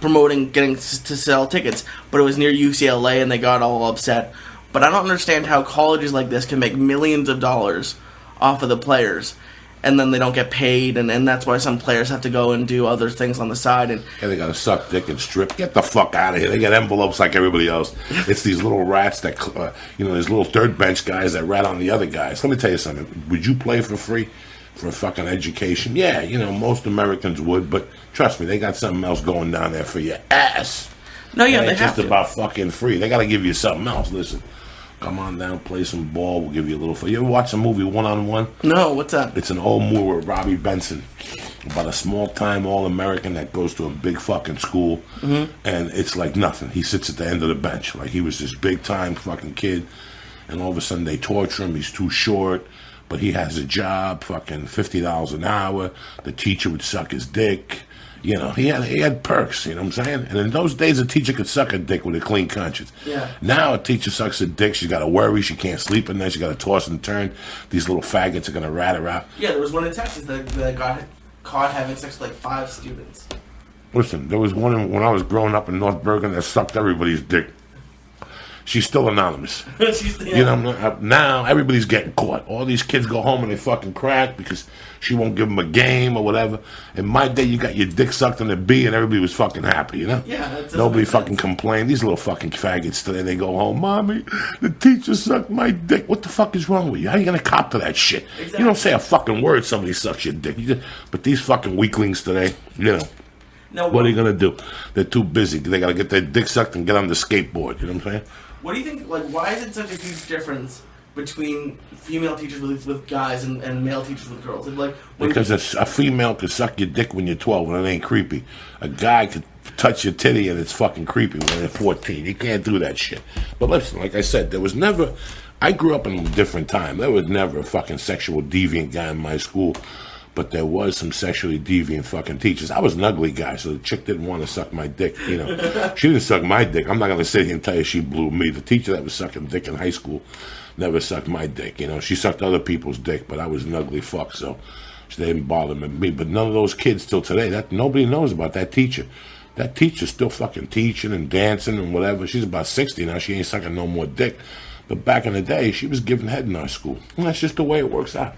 B: promoting getting to sell tickets, but it was near UCLA and they got all upset. But I don't understand how colleges like this can make millions of dollars off of the players and then they don't get paid, and that's why some players have to go and do other things on the side. And
A: they gotta suck dick and strip. Get the fuck out of here. They get envelopes like everybody else. It's these little rats that, these little third bench guys that rat on the other guys. Let me tell you something. Would you play for free? For a fucking education? Yeah, most Americans would, but trust me, they got something else going down there for your ass.
B: No, yeah, they have
A: just about fucking free. They gotta give you something else. Listen, come on down, play some ball. We'll give you a little fun. You ever watch the movie One-on-One?
B: No, what's that?
A: It's an old movie with Robbie Benson about a small-time All-American that goes to a big fucking school, and it's like nothing. He sits at the end of the bench like he was this big-time fucking kid, and all of a sudden they torture him. He's too short. But he has a job, fucking $50 an hour. The teacher would suck his dick. He had perks, you know what I'm saying? And in those days, a teacher could suck a dick with a clean conscience.
B: Yeah.
A: Now a teacher sucks a dick, she's got to worry, she can't sleep at night, she got to toss and turn. These little faggots are going to rat her out.
B: Yeah, there was one in Texas that got caught having sex with like 5 students.
A: Listen, there was one when I was growing up in North Bergen that sucked everybody's dick. She's still anonymous. Now everybody's getting caught. All these kids go home and they fucking crack because she won't give them a game or whatever. In my day, you got your dick sucked on the B and everybody was fucking happy,
B: Yeah.
A: Nobody fucking complained. These little fucking faggots today, they go home, Mommy, the teacher sucked my dick. What the fuck is wrong with you? How are you going to cop to that shit? Exactly. You don't say a fucking word somebody sucks your dick. But these fucking weaklings today,
B: Now,
A: what are you going to do? They're too busy. They got to get their dick sucked and get on the skateboard. You know what I'm saying?
B: What do you think, why is it such a huge difference between female teachers with guys and male teachers with girls?
A: Because a female could suck your dick when you're 12 and it ain't creepy. A guy could touch your titty and it's fucking creepy when they're 14. You can't do that shit. But listen, like I said, there was never... I grew up in a different time. There was never a fucking sexual deviant guy in my school, but there was some sexually deviant fucking teachers. I was an ugly guy, so the chick didn't want to suck my dick, you know. She didn't suck my dick. I'm not going to sit here and tell you she blew me. The teacher that was sucking dick in high school never sucked my dick, you know. She sucked other people's dick, but I was an ugly fuck, so they didn't bother me. But none of those kids till today, nobody knows about that teacher. That teacher's still fucking teaching and dancing and whatever. She's about 60 now. She ain't sucking no more dick. But back in the day, she was giving head in our school. And that's just the way it works out.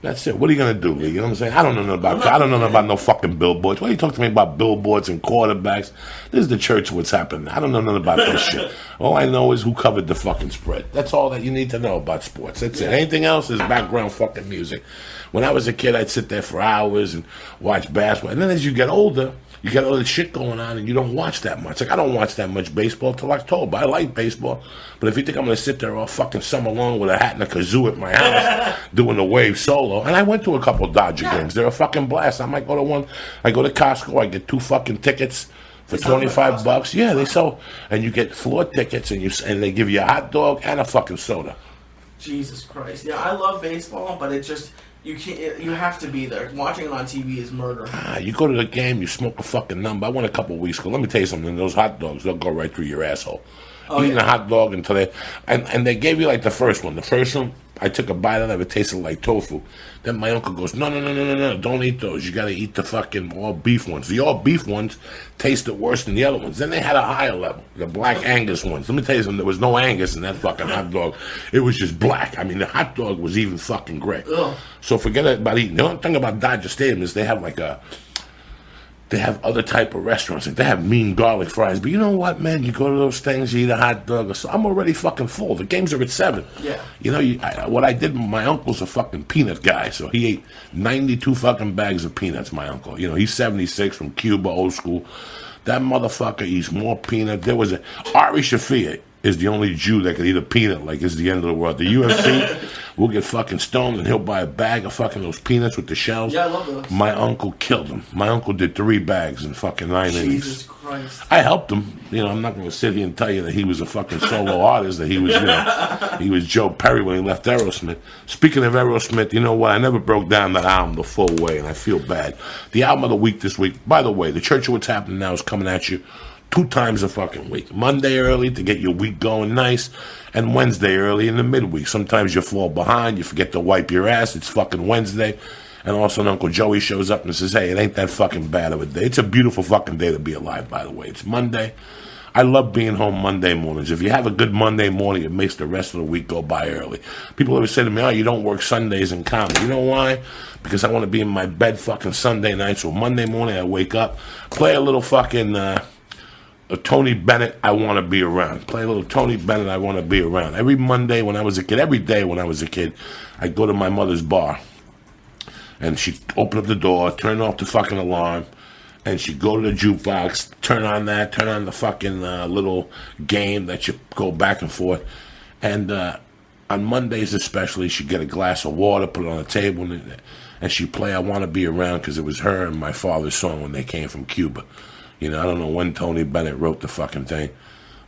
A: That's it. What are you gonna do, Lee? You know what I'm saying? I don't know nothing about no fucking billboards. Why are you talking to me about billboards and quarterbacks? This is the church. What's happening? I don't know nothing about this shit. All I know is who covered the fucking spread. That's all that you need to know about sports. That's it. Anything else is background fucking music. When I was a kid, I'd sit there for hours and watch basketball. And then as you get older, you got all this shit going on and you don't watch that much. Like, I don't watch that much baseball till October. I like baseball. But if you think I'm going to sit there all fucking summer long with a hat and a kazoo at my house doing the wave solo, and I went to a couple Dodger games. They're a fucking blast. I might go to one. I go to Costco. I get 2 fucking tickets for $25. Yeah, they sell. And you get floor tickets and they give you a hot dog and a fucking soda.
B: Jesus Christ. Yeah, I love baseball, but it's just... You can't. You have to be there. Watching it on TV is murder.
A: You go to the game, you smoke a fucking number. I went a couple of weeks ago. Let me tell you something. Those hot dogs, they'll go right through your asshole. Eating a hot dog until they... And they gave you like the first one. The first one, I took a bite of it. It tasted like tofu. Then my uncle goes, no, don't eat those. You got to eat the fucking all beef ones. The all beef ones tasted worse than the other ones. Then they had a higher level, the black Angus ones. Let me tell you something. There was no Angus in that fucking hot dog. It was just black. I mean, the hot dog was even fucking gray. Ugh. So forget about eating. The only thing about Dodger Stadium is they have like they have other type of restaurants. Like they have mean garlic fries. But you know what, man? You go to those things, you eat a hot dog. So I'm already fucking full. The games are at 7.
B: Yeah.
A: You know, what I did, my uncle's a fucking peanut guy. So he ate 92 fucking bags of peanuts, my uncle. You know, he's 76 from Cuba, old school. That motherfucker eats more peanut. There was Ari Shaffir is the only Jew that could eat a peanut like it's the end of the world. The UFC will get fucking stoned and he'll buy a bag of fucking those peanuts with the shells.
B: Yeah, I love those.
A: My uncle killed him. My uncle did 3 bags in fucking 9 innings.
B: Jesus Christ.
A: I helped him. You know, I'm not going to sit here and tell you that he was a fucking solo artist, that he was, you know, he was Joe Perry when he left Aerosmith. Speaking of Aerosmith, you know what? I never broke down that album the full way, and I feel bad. The album of the week this week, by the way, the Church of What's Happening Now is coming at you 2 times a fucking week. Monday early to get your week going nice, and Wednesday early in the midweek. Sometimes you fall behind, you forget to wipe your ass, it's fucking Wednesday, and all of a sudden Uncle Joey shows up and says, hey, it ain't that fucking bad of a day. It's a beautiful fucking day to be alive, by the way. It's Monday. I love being home Monday mornings. If you have a good Monday morning, it makes the rest of the week go by early. People always say to me, oh, you don't work Sundays in comedy. You know why? Because I want to be in my bed fucking Sunday night, so Monday morning I wake up, play a little fucking... Tony Bennett, I want to be around. Play a little Tony Bennett, I want to be around. Every Monday when I was a kid, every day when I was a kid, I'd go to my mother's bar. And she'd open up the door, turn off the fucking alarm, and she'd go to the jukebox, turn on the fucking little game that you go back and forth. And on Mondays especially, she'd get a glass of water, put it on the table, and she'd play I Want to Be Around because it was her and my father's song when they came from Cuba. You know, I don't know when Tony Bennett wrote the fucking thing,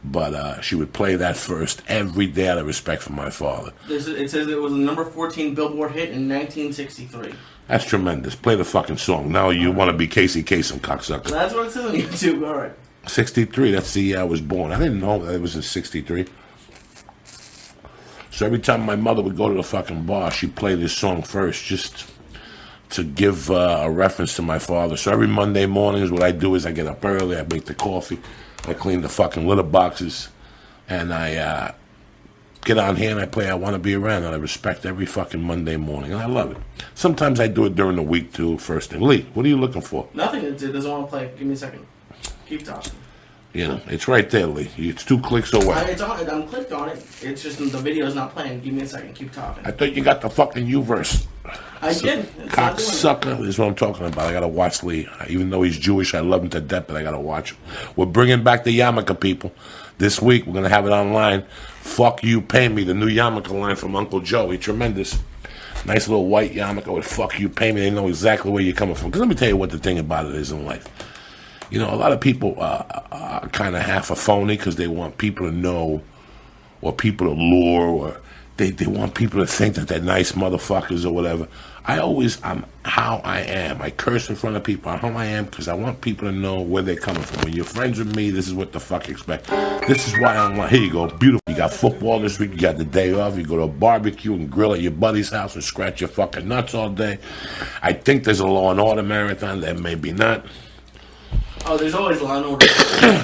A: but she would play that first every day out of respect for my father.
B: It says it was a number 14 Billboard hit in 1963.
A: That's tremendous. Play the fucking song. Now you want to be Casey Kasem, cocksucker.
B: That's what it says on YouTube. All right.
A: 63, that's the year I was born. I didn't know that it was in 63. So every time my mother would go to the fucking bar, she'd play this song first, just... to give a reference to my father. So every Monday mornings, what I do is I get up early, I make the coffee, I clean the fucking litter boxes, and I get on here and I play I Want to Be Around, and I respect every fucking Monday morning, and I love it. Sometimes I do it during the week, too, first thing. Lee, what are you looking for?
B: Nothing. It doesn't want to play. Give me a second. Keep talking.
A: You know, it's right there, Lee. It's 2 clicks away.
B: It's on it. I'm clicked on it. It's just the video's not playing. Give me a second. Keep talking.
A: I thought you got the fucking U-verse.
B: I did.
A: Cocksucker is what I'm talking about. I gotta watch Lee. Even though he's Jewish, I love him to death, but I gotta watch him. We're bringing back the yarmulke, people. This week, we're gonna have it online. Fuck You, Pay Me, the new yarmulke line from Uncle Joey. Tremendous. Nice little white yarmulke with Fuck You, Pay Me. They know exactly where you're coming from. Because let me tell you what the thing about it is in life. You know, a lot of people are kind of half a phony because they want people to know, or people to lure, or they want people to think that they're nice motherfuckers or whatever. I'm how I am. I curse in front of people. I'm how I am because I want people to know where they're coming from. When you're friends with me, this is what the fuck you expect. This is why I'm like, here you go, beautiful. You got football this week. You got the day off. You go to a barbecue and grill at your buddy's house and scratch your fucking nuts all day. I think there's a Law and Order marathon. There may be not.
B: Oh, there's always Law and Order.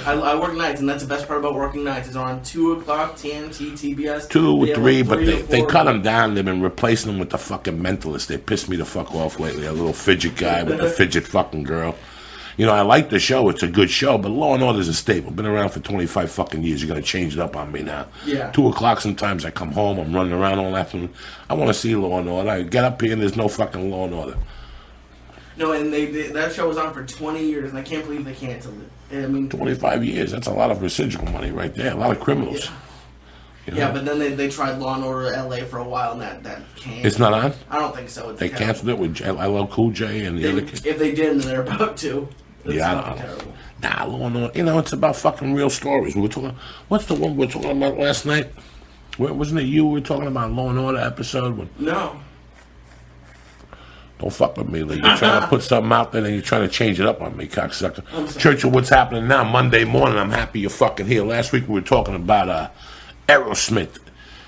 B: I work nights, and that's the best part about working nights. Is on 2 o'clock, TNT, TBS.
A: 2 or 3, but they cut them
B: them.
A: down. They've been replacing them with the fucking mentalists. They pissed me the fuck off lately. A little fidget guy with the fidget fucking girl. You know, I like the show. It's a good show, but Law and Order is a staple. Been around for 25 fucking years. You're going to change it up on me now.
B: Yeah.
A: 2 o'clock sometimes I come home. I'm running around all afternoon. I want to see Law and Order. I get up here and there's no fucking Law and Order.
B: No, and that show was on for 20 years, and I can't believe they canceled it. I mean,
A: 25 years. That's a lot of residual money right there. A lot of criminals.
B: Yeah.
A: You know?
B: Yeah, but then they tried Law and Order LA for a while, and that canceled.
A: It's not on?
B: I don't think so. It's
A: They
B: terrible.
A: canceled it with I Love Cool J and the other kids.
B: If they did, then they're about to. It's
A: Yeah, I
B: fucking
A: don't know.
B: terrible.
A: Nah, Law and Order. You know, it's about fucking real stories. We were talking. What's the one we were talking about last night? Wasn't it you we were talking about Law and Order episode? When,
B: No.
A: don't fuck with me, Lee. You're trying to put something out there and you're trying to change it up on me, cocksucker.
B: I'm sorry.
A: Churchill, what's happening now? Monday morning, I'm happy you're fucking here. Last week we were talking about Aerosmith.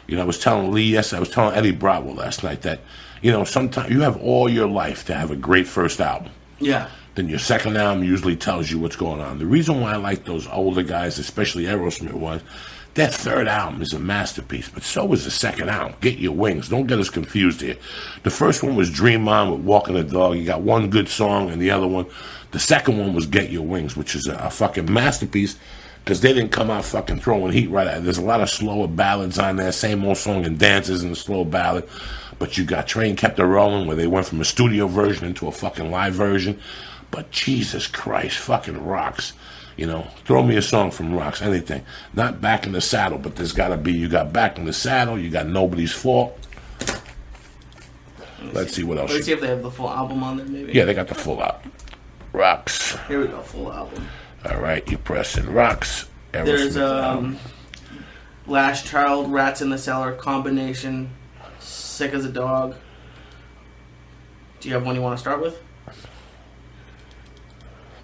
A: You know, I was telling Lee, yes, I was telling Eddie Bravo last night that, you know, sometimes you have all your life to have a great first album.
B: Yeah.
A: Then your second album usually tells you what's going on. The reason why I like those older guys, especially Aerosmith, was their third album is a masterpiece, but so is the second album. Get Your Wings. Don't get us confused here. The first one was Dream On with Walking the Dog. You got one good song, and the other one, the second one was Get Your Wings, which is a fucking masterpiece because they didn't come out fucking throwing heat right at it. There's a lot of slower ballads on there, same old song and dances and a slow ballad. But you got Train Kept It Rolling, where they went from a studio version into a fucking live version. But Jesus Christ, fucking rocks. You know, throw me a song from Rocks, anything. Not Back in the Saddle, but there's got to be, you got Back in the Saddle, you got Nobody's Fault. Let's see what else.
B: Let's see if they have the full album on there, maybe.
A: Yeah, they got the full album. Rocks.
B: Here we go, full album.
A: All right, you press in Rocks.
B: There's
A: Aerosmith
B: Last Child, Rats in the Cellar, Combination, Sick as a Dog. Do you have one you want to start with?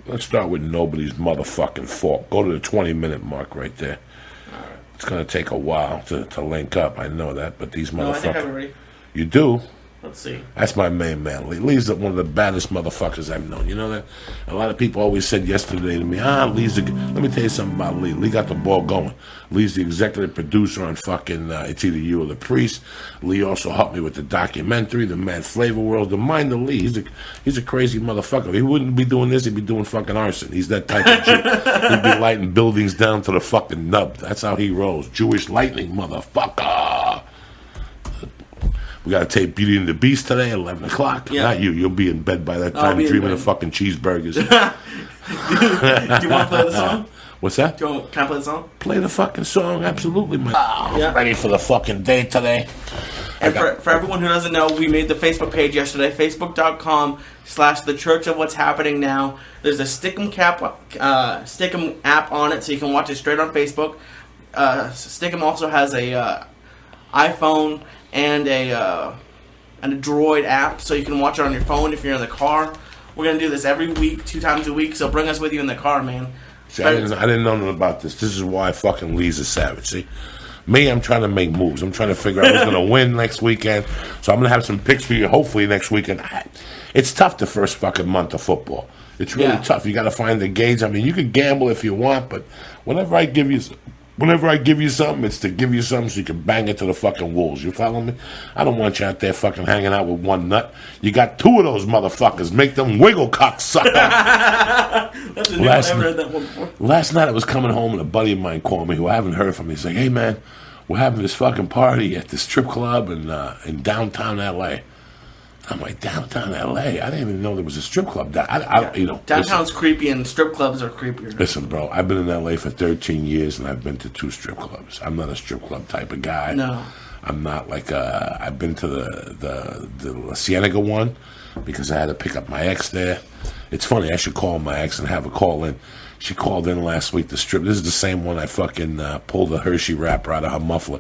A: Let's start with Nobody's Motherfucking Fault. Go to the 20-minute mark right there.
B: All right.
A: It's going to take a while to link up. I know that, but these
B: No, I think I'm
A: motherfuckers...
B: ready.
A: You do?
B: Let's see.
A: That's my main man. Lee's one of the baddest motherfuckers I've known. You know that? A lot of people always said yesterday to me, Lee's the... Let me tell you something about Lee. Lee got the ball going. Lee's the executive producer on fucking It's Either You or The Priest. Lee also helped me with the documentary, The Mad Flavor World. The mind of Lee. He's a crazy motherfucker. He wouldn't be doing this. He'd be doing fucking arson. He's that type of Jew. He'd be lighting buildings down to the fucking nub. That's how he rolls. Jewish lightning, motherfucker. We got to tape Beauty and the Beast today at 11 o'clock.
B: Yeah.
A: Not you. You'll be in bed by that time dreaming of fucking cheeseburgers.
B: Do you want to play the song?
A: What's that?
B: Can I play the song?
A: Play the fucking song. Absolutely, man.
B: Yeah.
A: Ready for the fucking day today.
B: And for everyone who doesn't know, we made the Facebook page yesterday, facebook.com/The Church of What's Happening Now. There's a Stick'em app on it, so you can watch it straight on Facebook. Stick'em also has a iPhone and a Droid app, so you can watch it on your phone if you're in the car. We're going to do this every week, 2 times a week, so bring us with you in the car, man.
A: See, I didn't know nothing about this. This is why fucking Lee's a savage, see? Me, I'm trying to make moves. I'm trying to figure out who's going to win next weekend. So I'm going to have some picks for you, hopefully, next weekend. It's tough the first fucking month of football. It's really tough. You got to find the gauge. I mean, you can gamble if you want, but whenever I give you something, it's to give you something so you can bang it to the fucking wolves. You follow me? I don't want you out there fucking hanging out with one nut. You got 2 of those motherfuckers. Make them wiggle, cocksucker.
B: That's a new one. I haven't heard that one before.
A: Last night I was coming home and a buddy of mine called me who I haven't heard from. He's like, hey, man, we're having this fucking party at this strip club in downtown L.A. I'm like, downtown L.A.? I didn't even know there was a strip club.
B: Downtown's creepy and strip clubs are creepier.
A: Listen, bro, I've been in L.A. for 13 years and I've been to 2 strip clubs. I'm not a strip club type of guy.
B: No.
A: I'm not like I've been to the Cienega one because I had to pick up my ex there. It's funny. I should call my ex and have her call in. She called in last week to strip. This is the same one I fucking pulled the Hershey wrapper out of her muffler.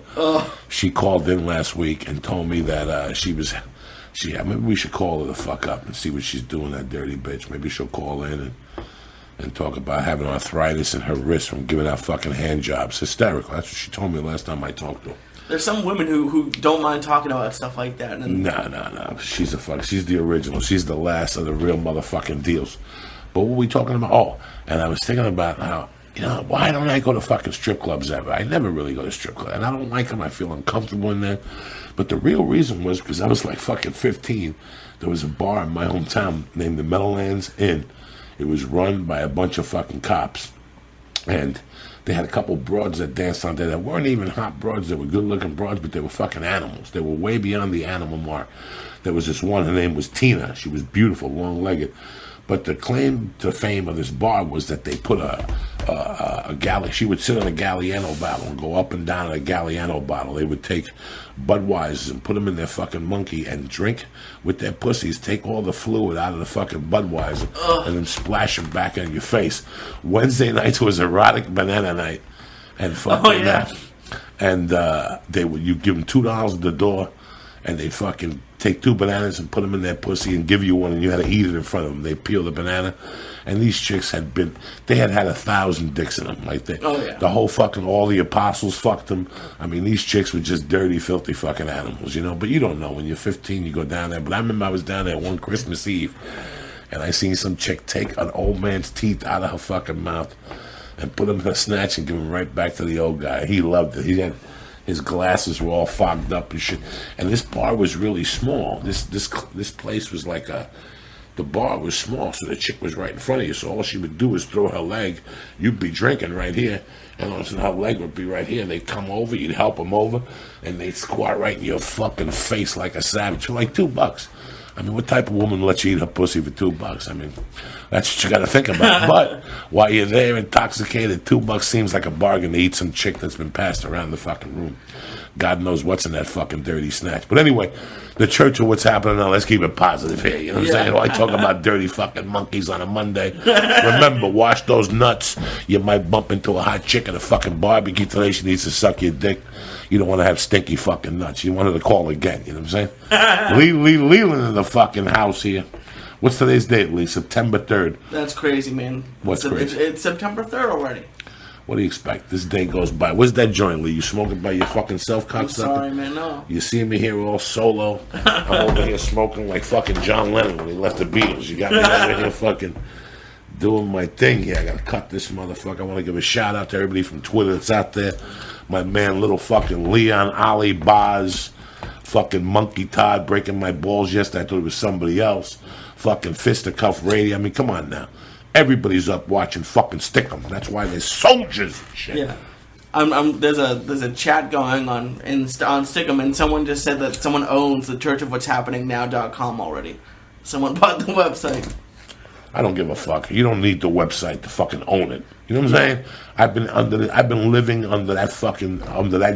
A: She called in last week and told me that maybe we should call her the fuck up and see what she's doing, that dirty bitch. Maybe she'll call in and talk about having arthritis in her wrist from giving out fucking hand jobs. Hysterical. That's what she told me last time I talked to her.
B: There's some women who don't mind talking about stuff like that.
A: No. She's the original. She's the last of the real motherfucking deals. But what were we talking about? Oh, and I was thinking about how, why don't I go to fucking strip clubs ever? I never really go to strip clubs. And I don't like them. I feel uncomfortable in there. But the real reason was because I was like fucking 15. There was a bar in my hometown named the Meadowlands Inn. It was run by a bunch of fucking cops. And they had a couple broads that danced on there that weren't even hot broads. They were good-looking broads, but they were fucking animals. They were way beyond the animal mark. There was this one, her name was Tina. She was beautiful, long-legged. But the claim to fame of this bar was that they put a galley. She would sit on a Galliano bottle and go up and down a Galliano bottle. They would take Budweisers and put them in their fucking monkey and drink with their pussies, take all the fluid out of the fucking Budweiser, and then splash them back in your face. Wednesday nights was erotic banana night, and fucking you give them $2 at the door, and they fucking take 2 bananas and put them in their pussy and give you one, and you had to eat it in front of them. They peel the banana, and these chicks had 1,000 dicks in them, like that. The whole fucking, all the apostles fucked them. I mean, these chicks were just dirty, filthy fucking animals, But you don't know. When you're 15, you go down there. But I remember I was down there one Christmas Eve, and I seen some chick take an old man's teeth out of her fucking mouth and put them in a snatch and give them right back to the old guy. He loved it. His glasses were all fogged up and shit. And this bar was really small. This place was like the bar was small, so the chick was right in front of you. So all she would do was throw her leg. You'd be drinking right here, and all of a sudden her leg would be right here. And they'd come over, you'd help them over, and they'd squat right in your fucking face like a savage for like $2. I mean, what type of woman lets you eat her pussy for $2? I mean, that's what you got to think about. But while you're there intoxicated, $2 seems like a bargain to eat some chick that's been passed around the fucking room. God knows what's in that fucking dirty snatch. But anyway, the church of what's happening now, let's keep it positive here. You know what I'm saying? I talk about dirty fucking monkeys on a Monday. Remember, wash those nuts. You might bump into a hot chick at a fucking barbecue today. She needs to suck your dick. You don't want to have stinky fucking nuts. You want her to call again. You know what I'm saying? Leland in the fucking house here. What's today's date, Lee? September 3rd.
B: That's crazy, man.
A: What's crazy?
B: It's September 3rd already.
A: What do you expect? This day goes by. Where's that joint, Lee? You smoking by your fucking self, cocksucker?
B: I'm sorry, man, no.
A: You see me here all solo. I'm over here smoking like fucking John Lennon when he left the Beatles. You got me over here fucking doing my thing here. I gotta cut this motherfucker. I want to give a shout out to everybody from Twitter that's out there. My man, little fucking Leon, Ali, Boz, fucking Monkey Todd breaking my balls yesterday. I thought it was somebody else. Fucking Fisticuff Radio. I mean, come on now. Everybody's up watching fucking Stickum. That's why they're soldiers and shit.
B: Yeah. There's a chat going on Stickum, and someone just said that someone owns the churchofwhat'shappeningnow.com already. Someone bought the website.
A: I don't give a fuck. You don't need the website to fucking own it. You know what I'm saying? I've been living under that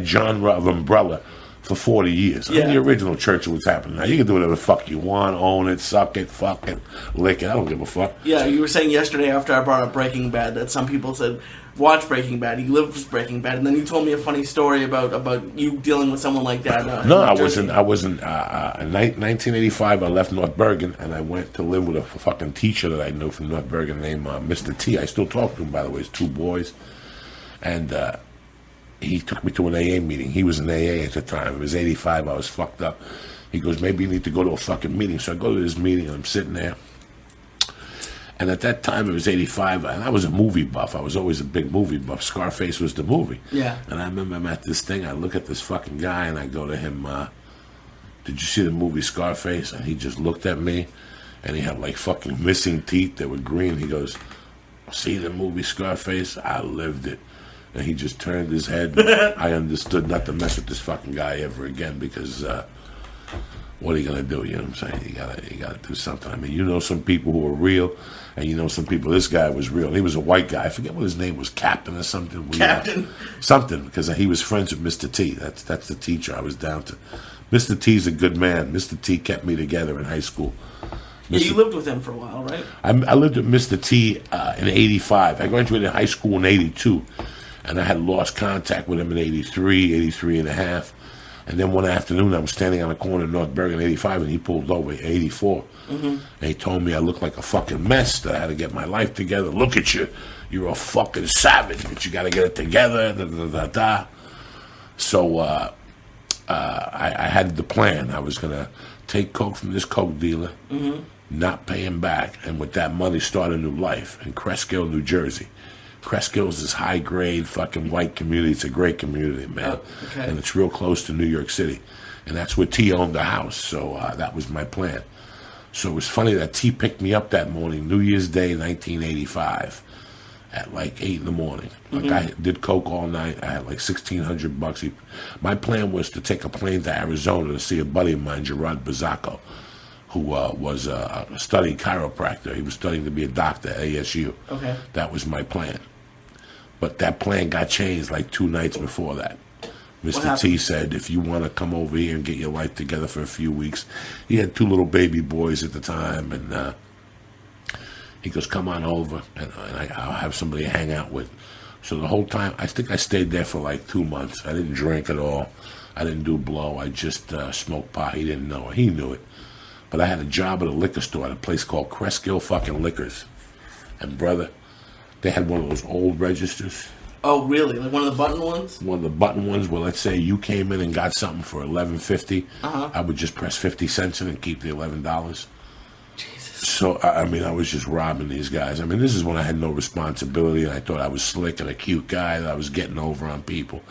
A: genre of umbrella for 40 years. I'm the original church of what's happening now. You can do whatever the fuck you want, own it, suck it, fuck it, lick it. I don't give a fuck.
B: Yeah, you were saying yesterday after I brought up Breaking Bad that some people said, watch Breaking Bad, you live with Breaking Bad, and then you told me a funny story about you dealing with someone like that.
A: No, I wasn't. In 1985, I left North Bergen, and I went to live with a fucking teacher that I knew from North Bergen named Mr. T. I still talk to him, by the way. He's 2 boys. And he took me to an AA meeting. He was in AA at the time. It was 85. I was fucked up. He goes, maybe you need to go to a fucking meeting. So I go to this meeting, and I'm sitting there. And at that time, it was 85, and I was a movie buff. I was always a big movie buff. Scarface was the movie.
B: Yeah.
A: And I remember I'm at this thing. I look at this fucking guy, and I go to him, did you see the movie Scarface? And he just looked at me, and he had like fucking missing teeth that were green. He goes, see the movie Scarface? I lived it. And he just turned his head. I understood not to mess with this fucking guy ever again because what are you gonna do? You know what I'm saying? You gotta do something. I mean, you know some people who are real, and you know some people. This guy was real. He was a white guy. I forget what his name was, Captain or something.
B: Captain.
A: Something because he was friends with Mr. T. That's the teacher I was down to. Mr. T's a good man. Mr. T kept me together in high school.
B: Yeah, you lived with him for a while, right?
A: I lived with Mr. T in 85. I graduated high school in 82, and I had lost contact with him in 83, 83 and a half. And then one afternoon, I was standing on the corner of North Bergen, 85, and he pulled over, 84. And he told me I looked like a fucking mess, that I had to get my life together. Look at you. You're a fucking savage, but you got to get it together. Da, da, da, da. So I had the plan. I was going to take coke from this coke dealer, not pay him back, and with that money start a new life in Cresskill, New Jersey. Cresskill is this high-grade fucking white community. It's a great community, man.
B: Oh, okay.
A: And it's real close to New York City. And that's where T owned the house, so that was my plan. So it was funny that T picked me up that morning, New Year's Day, 1985, at like 8 in the morning. Like I did coke all night. I had like $1,600. My plan was to take a plane to Arizona to see a buddy of mine, Gerard Bazzacco, who was a studying chiropractor. He was studying to be a doctor at ASU.
B: Okay.
A: That was my plan. But that plan got changed like 2 nights before that. Mr. T said, if you want to come over here and get your life together for a few weeks. He had 2 little baby boys at the time, and he goes, come on over, and I'll have somebody to hang out with. So the whole time, I think I stayed there for like 2 months. I didn't drink at all. I didn't do blow. I just smoked pot. He didn't know it. He knew it. But I had a job at a liquor store at a place called Cresskill fucking Liquors. And brother, they had one of those old registers.
B: Oh, really? Like one of the button ones?
A: One of the button ones where, let's say, you came in and got something for $11.50. I would just press 50 cents in and keep the $11.
B: Jesus.
A: So, I mean, I was just robbing these guys. I mean, this is when I had no responsibility, and I thought I was slick and a cute guy, that I was getting over on people.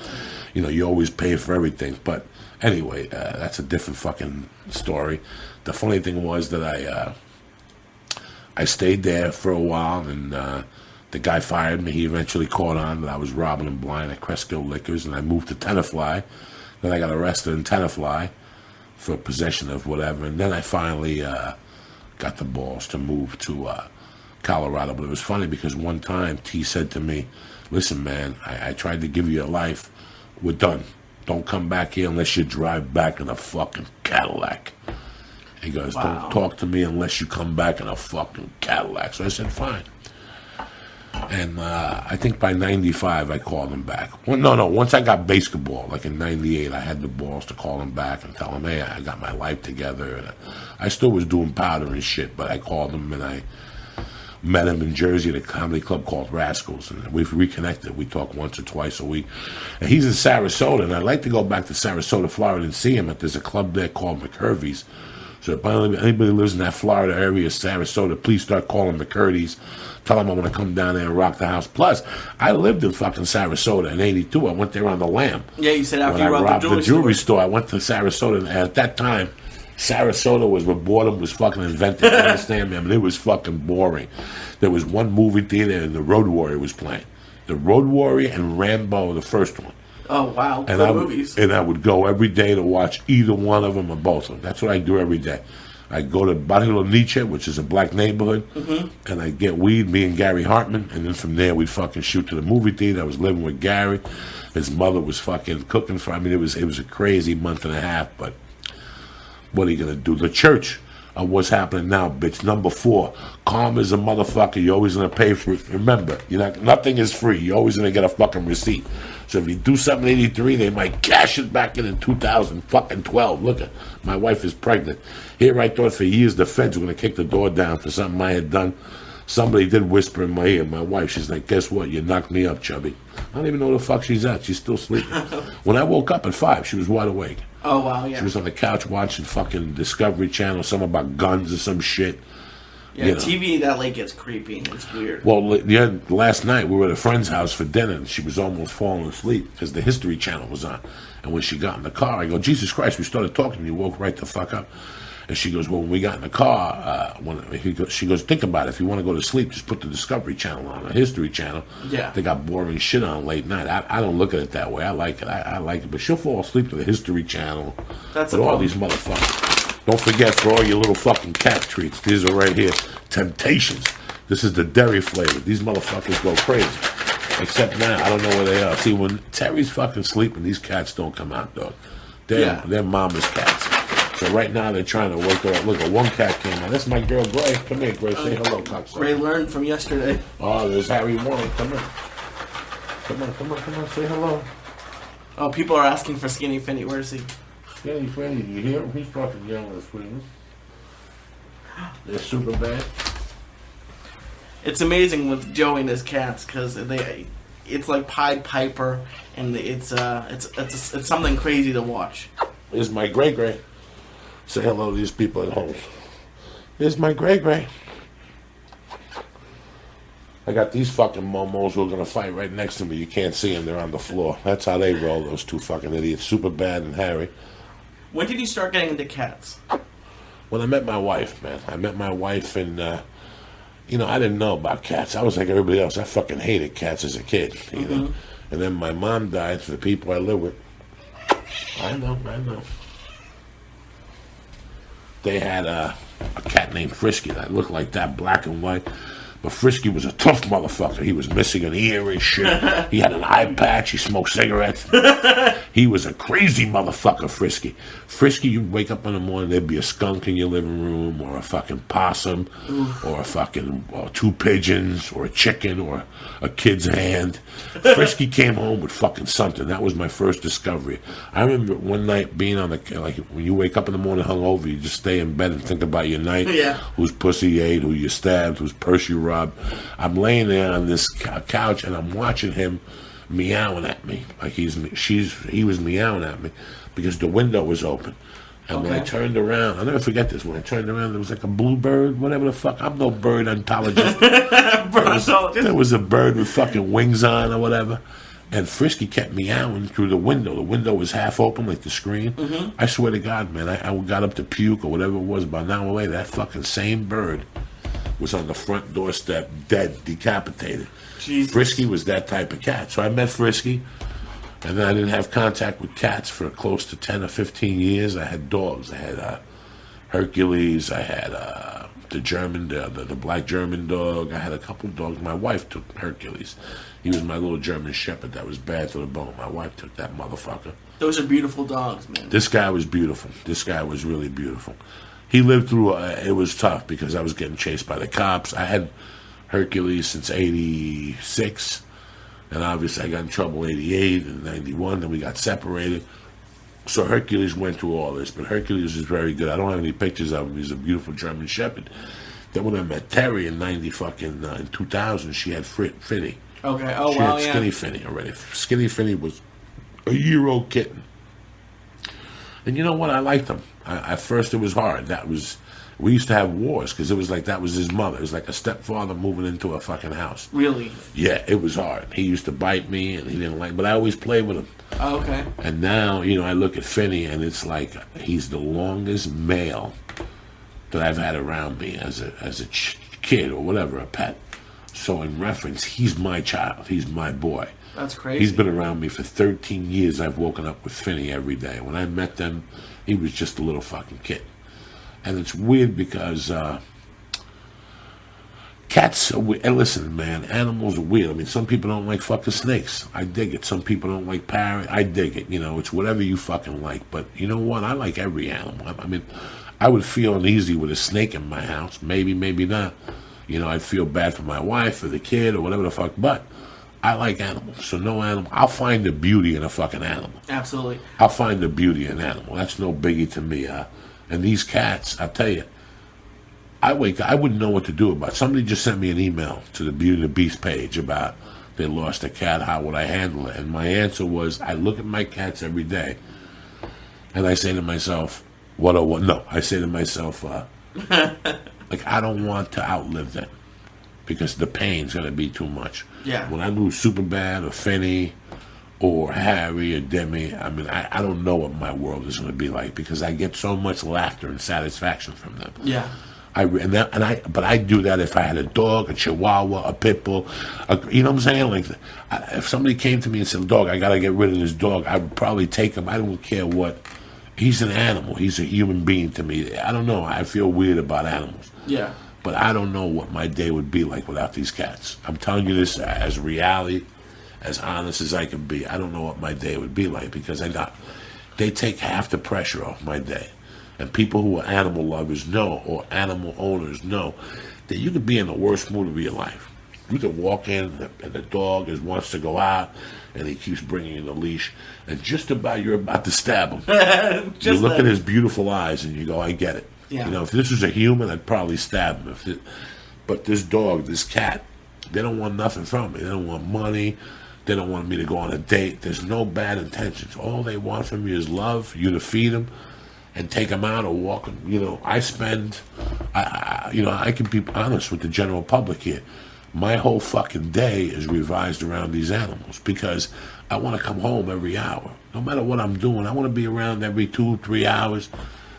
A: You know, you always pay for everything. But anyway, that's a different fucking story. The funny thing was that I stayed there for a while, and the guy fired me. He eventually caught on that I was robbing him blind at Cresskill Liquors, and I moved to Tenafly. Then I got arrested in Tenafly for possession of whatever, and then I finally got the balls to move to Colorado. But it was funny because one time T said to me, listen, man, I tried to give you a life. We're done. Don't come back here unless you drive back in a fucking Cadillac. He goes, don't talk to me unless you come back in a fucking Cadillac. So I said, fine. And I think by 95, I called him back. Well, no. Once I got basketball, like in 98, I had the balls to call him back and tell him, hey, I got my life together. And I still was doing powder and shit, but I called him and I met him in Jersey at a comedy club called Rascals. And we've reconnected. We talk once or twice a week. And he's in Sarasota, and I'd like to go back to Sarasota, Florida, and see him. There's a club there called McCurvy's. So if anybody lives in that Florida area, Sarasota, please start calling McCurdy's. Tell them I want to come down there and rock the house. Plus, I lived in fucking Sarasota in 82. I went there on the Lamb.
B: Yeah, you said after
A: when
B: you robbed
A: the jewelry store. I went to Sarasota. And at that time, Sarasota was where boredom was fucking invented. You understand me? I mean, it was fucking boring. There was one movie theater and The Road Warrior was playing. The Road Warrior and Rambo, the first one.
B: Oh, wow.
A: And
B: movies.
A: And I would go every day to watch either one of them or both of them. That's what I do every day. I go to Barrio Nietzsche, which is a black neighborhood, and I get weed, me and Gary Hartman, and then from there we'd fucking shoot to the movie theater. I was living with Gary. His mother was fucking cooking for, I mean, it was a crazy month and a half, but what are you going to do? The church of what's happening now, bitch. Number 4, calm as a motherfucker. You're always going to pay for it. Remember, nothing is free. You're always going to get a fucking receipt. So if you do something in 83, they might cash it back in 2012. Look at, my wife is pregnant. Here I thought for years the feds were going to kick the door down for something I had done. Somebody did whisper in my ear, my wife, she's like, guess what? You knocked me up, chubby. I don't even know where the fuck she's at. She's still sleeping. When I woke up at 5, she was wide awake.
B: Oh, wow, yeah.
A: She was on the couch watching fucking Discovery Channel, something about guns or some shit.
B: Yeah, TV that late gets creepy. It's weird.
A: Well, last night we were at a friend's house for dinner, and she was almost falling asleep because the History Channel was on. And when she got in the car, I go, Jesus Christ, we started talking, and you woke right the fuck up. And she goes, well, when we got in the car, she goes, think about it. If you want to go to sleep, just put the Discovery Channel on, the History Channel. Yeah. They got boring shit on late night. I don't look at it that way. I like it. I like it. But she'll fall asleep to the History Channel. That's with all these motherfuckers. Don't forget, for all your little fucking cat treats, these are right here. Temptations. This is the dairy flavor. These motherfuckers go crazy. Except now, I don't know where they are. See, when Terry's fucking sleeping, these cats don't come out, dog. They're mama's cats. So right now they're trying to work out. Look, one cat came out. That's my girl, Gray. Come here, Gray. Say hello, cocksucker.
B: Gray learned from yesterday.
A: Oh, there's Harry Warren. Come on. Come on. Say hello.
B: Oh, people are asking for Skinny Finny. Where is he?
A: Skinny Finny, you hear him? He's fucking yelling at screaming. They're super bad.
B: It's amazing with Joey and his cats because it's like Pied Piper, and it's something crazy to watch.
A: Here's my Gray. Say hello to these people at home. Here's my Gray. I got these fucking momos who are going to fight right next to me. You can't see them. They're on the floor. That's how they roll, those two fucking idiots. Super bad and Harry.
B: When did you start getting into cats?
A: When I met my wife, man. I met my wife and, I didn't know about cats. I was like everybody else. I fucking hated cats as a kid, you know. And then my mom died for the people I live with. I know. They had a cat named Frisky that looked like that, black and white. But Frisky was a tough motherfucker. He was missing an ear and shit. He had an eye patch. He smoked cigarettes. He was a crazy motherfucker, Frisky. Frisky, you'd wake up in the morning, there'd be a skunk in your living room, or a fucking possum, or a fucking two pigeons, or a chicken, or a kid's hand. Frisky came home with fucking something. That was my first discovery. I remember one night being on like when you wake up in the morning hungover, you just stay in bed and think about your night.
B: Yeah.
A: Whose pussy you ate, who you stabbed, whose purse you robbed. I'm laying there on this couch and I'm watching him meowing at me like he was meowing at me because the window was open. And when I turned around, I'll never forget this. When I turned around, there was like a blue bird, whatever the fuck. I'm no bird ontologist. There was a bird with fucking wings on or whatever. And Frisky kept meowing through the window. The window was half open, like the screen. I swear to God, man, I got up to puke or whatever it was. About an hour later, that fucking same bird was on the front doorstep, dead, decapitated.
B: Jesus.
A: Frisky was that type of cat. So I met Frisky, and then I didn't have contact with cats for close to 10 or 15 years. I had dogs. I had Hercules. I had the black German dog. I had a couple of dogs. My wife took Hercules. He was my little German shepherd that was bad to the bone. My wife took that motherfucker.
B: Those are beautiful dogs, man.
A: This guy was beautiful. This guy was really beautiful. He lived through, it was tough because I was getting chased by the cops. I had Hercules since 86, and obviously I got in trouble 88 and 91, then we got separated. So Hercules went through all this, but Hercules is very good. I don't have any pictures of him. He's a beautiful German shepherd. Then when I met Terry in in 2000, she had Finny.
B: Okay, oh
A: she
B: wow,
A: had Skinny Finny already. Skinny Finny was a year-old kitten. And you know what? I liked him. At first, it was hard. We used to have wars because it was like that was his mother. It was like a stepfather moving into a fucking house.
B: Really?
A: Yeah, it was hard. He used to bite me, and he didn't like. But I always played with him.
B: Oh, okay.
A: And now, I look at Finny, and it's like he's the longest male that I've had around me as a kid or whatever, a pet. So in reference, he's my child. He's my boy.
B: That's crazy.
A: He's been around me for 13 years. I've woken up with Finny every day. When I met them, he was just a little fucking kid. And it's weird because cats are weird. And listen, man, animals are weird. I mean, some people don't like fucking snakes. I dig it. Some people don't like parrots. I dig it. It's whatever you fucking like. But you know what? I like every animal. I mean, I would feel uneasy with a snake in my house. Maybe, maybe not. I'd feel bad for my wife or the kid or whatever the fuck. But I like animals, so no animal. I'll find the beauty in a fucking animal.
B: Absolutely.
A: I'll find the beauty in an animal. That's no biggie to me. And these cats, I'll tell you, I wouldn't know what to do about it. Somebody just sent me an email to the Beauty and the Beast page about they lost a cat. How would I handle it? And my answer was, I look at my cats every day, and I say to myself, I say to myself, I don't want to outlive them. Because the pain's going to be too much.
B: Yeah.
A: When I lose Superbad or Finny or Harry or Demi, I mean, I don't know what my world is going to be like because I get so much laughter and satisfaction from them.
B: Yeah.
A: But I do that if I had a dog, a Chihuahua, a pit bull. You know what I'm saying? Like, if somebody came to me and said, "Dog, I got to get rid of this dog," I would probably take him. I don't care what. He's an animal. He's a human being to me. I don't know. I feel weird about animals.
B: Yeah.
A: But I don't know what my day would be like without these cats. I'm telling you this as reality, as honest as I can be. I don't know what my day would be like because they take half the pressure off my day. And people who are animal lovers know, or animal owners know, that you could be in the worst mood of your life. You could walk in and the dog wants to go out and he keeps bringing you the leash and just about you're about to stab him. You look at his beautiful eyes and you go, I get it.
B: Yeah.
A: You know, if this was a human, I'd probably stab him. But this dog, this cat, they don't want nothing from me. They don't want money. They don't want me to go on a date. There's no bad intentions. All they want from you is love, you to feed them and take them out or walk them. You know, I can be honest with the general public here. My whole fucking day is revised around these animals because I want to come home every hour. No matter what I'm doing, I want to be around every 2-3 hours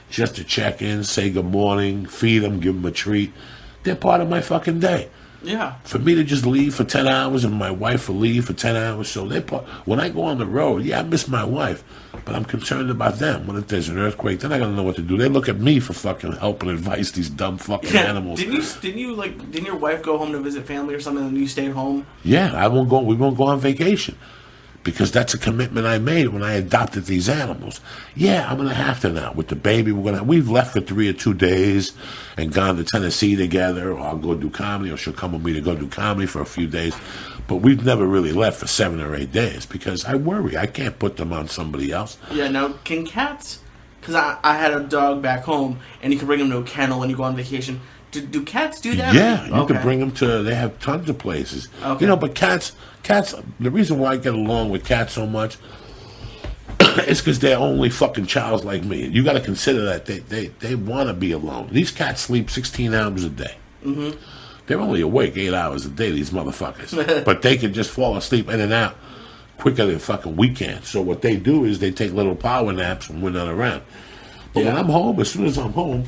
A: just to check in, say good morning, feed them, give them a treat. They're part of my fucking day.
B: Yeah.
A: For me to just leave for 10 hours and my wife will leave for 10 hours, so when I go on the road, yeah, I miss my wife, but I'm concerned about them. When if there's an earthquake, they're not going to know what to do. They look at me for fucking help and advice, these dumb fucking animals.
B: Didn't your wife go home to visit family or something and you stayed home?
A: Yeah, we won't go on vacation. Because that's a commitment I made when I adopted these animals. Yeah, I'm going to have to now. With the baby, we've left for 3 or 2 days and gone to Tennessee together, or I'll go do comedy, or she'll come with me to go do comedy for a few days. But we've never really left for 7 or 8 days because I worry. I can't put them on somebody else.
B: Yeah, now, can cats... Because I had a dog back home, and you can bring him to a kennel when you go on vacation. Do cats do that?
A: Yeah, you can bring them to... They have tons of places.
B: Okay.
A: You know, but cats... The reason why I get along with cats so much is because they're only fucking childs like me. You got to consider that they want to be alone. These cats sleep 16 hours a day. Mm-hmm. They're only awake 8 hours a day, these motherfuckers. But they can just fall asleep in and out quicker than fucking we can. So what they do is they take little power naps when we're not around. But when I'm home, as soon as I'm home,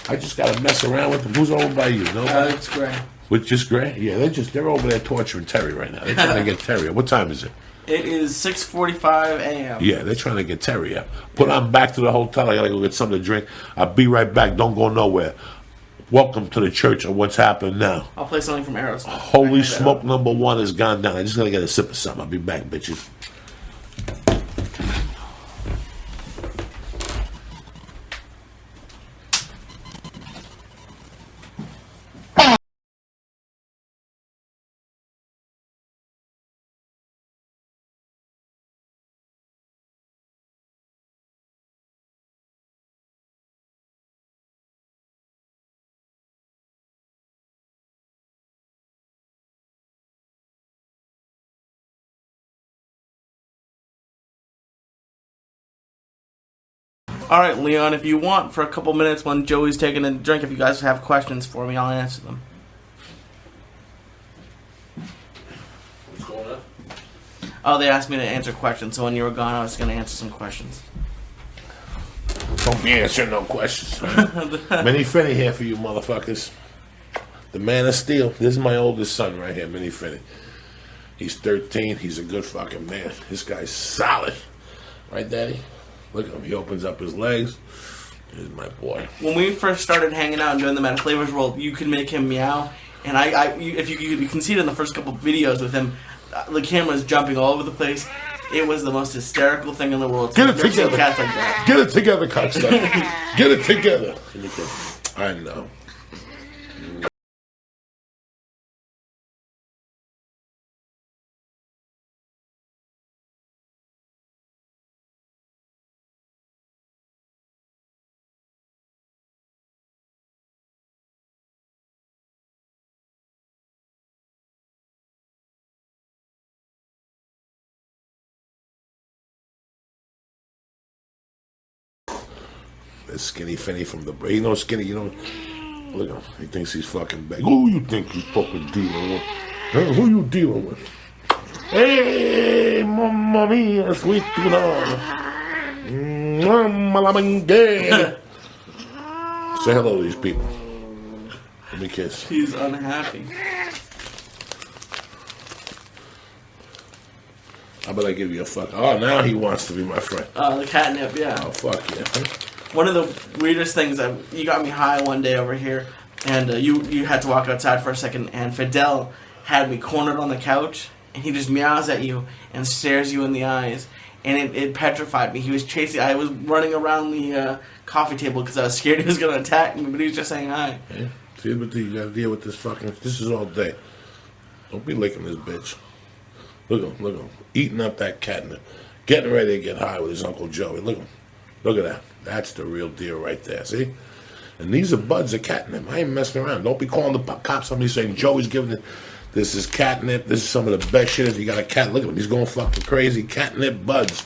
A: I just got to mess around with them. Who's over by you? Nobody?
B: It's Gray.
A: With just Gray? Yeah, they're over there torturing Terry right now. They're trying to get Terry up. What time is it?
B: It is 6:45 a.m.
A: Yeah, they're trying to get Terry up. Put on back to the hotel. I got to go get something to drink. I'll be right back. Don't go nowhere. Welcome to the church of what's happening now.
B: I'll play something from Aerosmith.
A: Holy smoke, number 1 has gone down. I just got to get a sip of something. I'll be back, bitches.
B: All right, Leon, if you want, for a couple minutes when Joey's taking a drink, if you guys have questions for me, I'll answer them.
A: What's going on?
B: Oh, they asked me to answer questions, so when you were gone, I was going to answer some questions.
A: Don't be answering no questions. Minnie Finney here for you motherfuckers. The man of steel. This is my oldest son right here, Minnie Finney. He's 13. He's a good fucking man. This guy's solid. Right, Daddy? Look at him. He opens up his legs. Here's my boy.
B: When we first started hanging out and doing the Meta Flavors World, you could make him meow. And if you can see it in the first couple of videos with him, the camera's jumping all over the place. It was the most hysterical thing in the world.
A: Get it together.
B: Cats like that.
A: Get it together, cocksucker. Get it together. I know. This Skinny Finny from the... He knows Skinny, you know... Look at him. He thinks he's fucking bad. Who you think you fucking dealing with? Huh? Who you dealing with? Hey, mamma mia, sweet tuna. Mamma mia. Say hello to these people. Let me kiss.
B: He's unhappy.
A: How about I give you a fuck? Oh, now he wants to be my friend.
B: The catnip, yeah.
A: Oh, fuck yeah.
B: One of the weirdest things, you got me high one day over here, and you had to walk outside for a second, and Fidel had me cornered on the couch, and he just meows at you and stares you in the eyes, and it petrified me. He was chasing. I was running around the coffee table because I was scared he was going to attack me, but he was just saying hi.
A: Yeah. See, but you got to deal with this fucking. This is all day. Don't be licking this bitch. Look at him, eating up that catnip, getting ready to get high with his Uncle Joey. Look at that. That's the real deal right there. See. And these are buds of catnip. I ain't messing around. Don't be calling the cops on me saying Joey's giving it. This is catnip. This is some of the best shit. If you got a cat, look at him. He's going fucking crazy. Catnip buds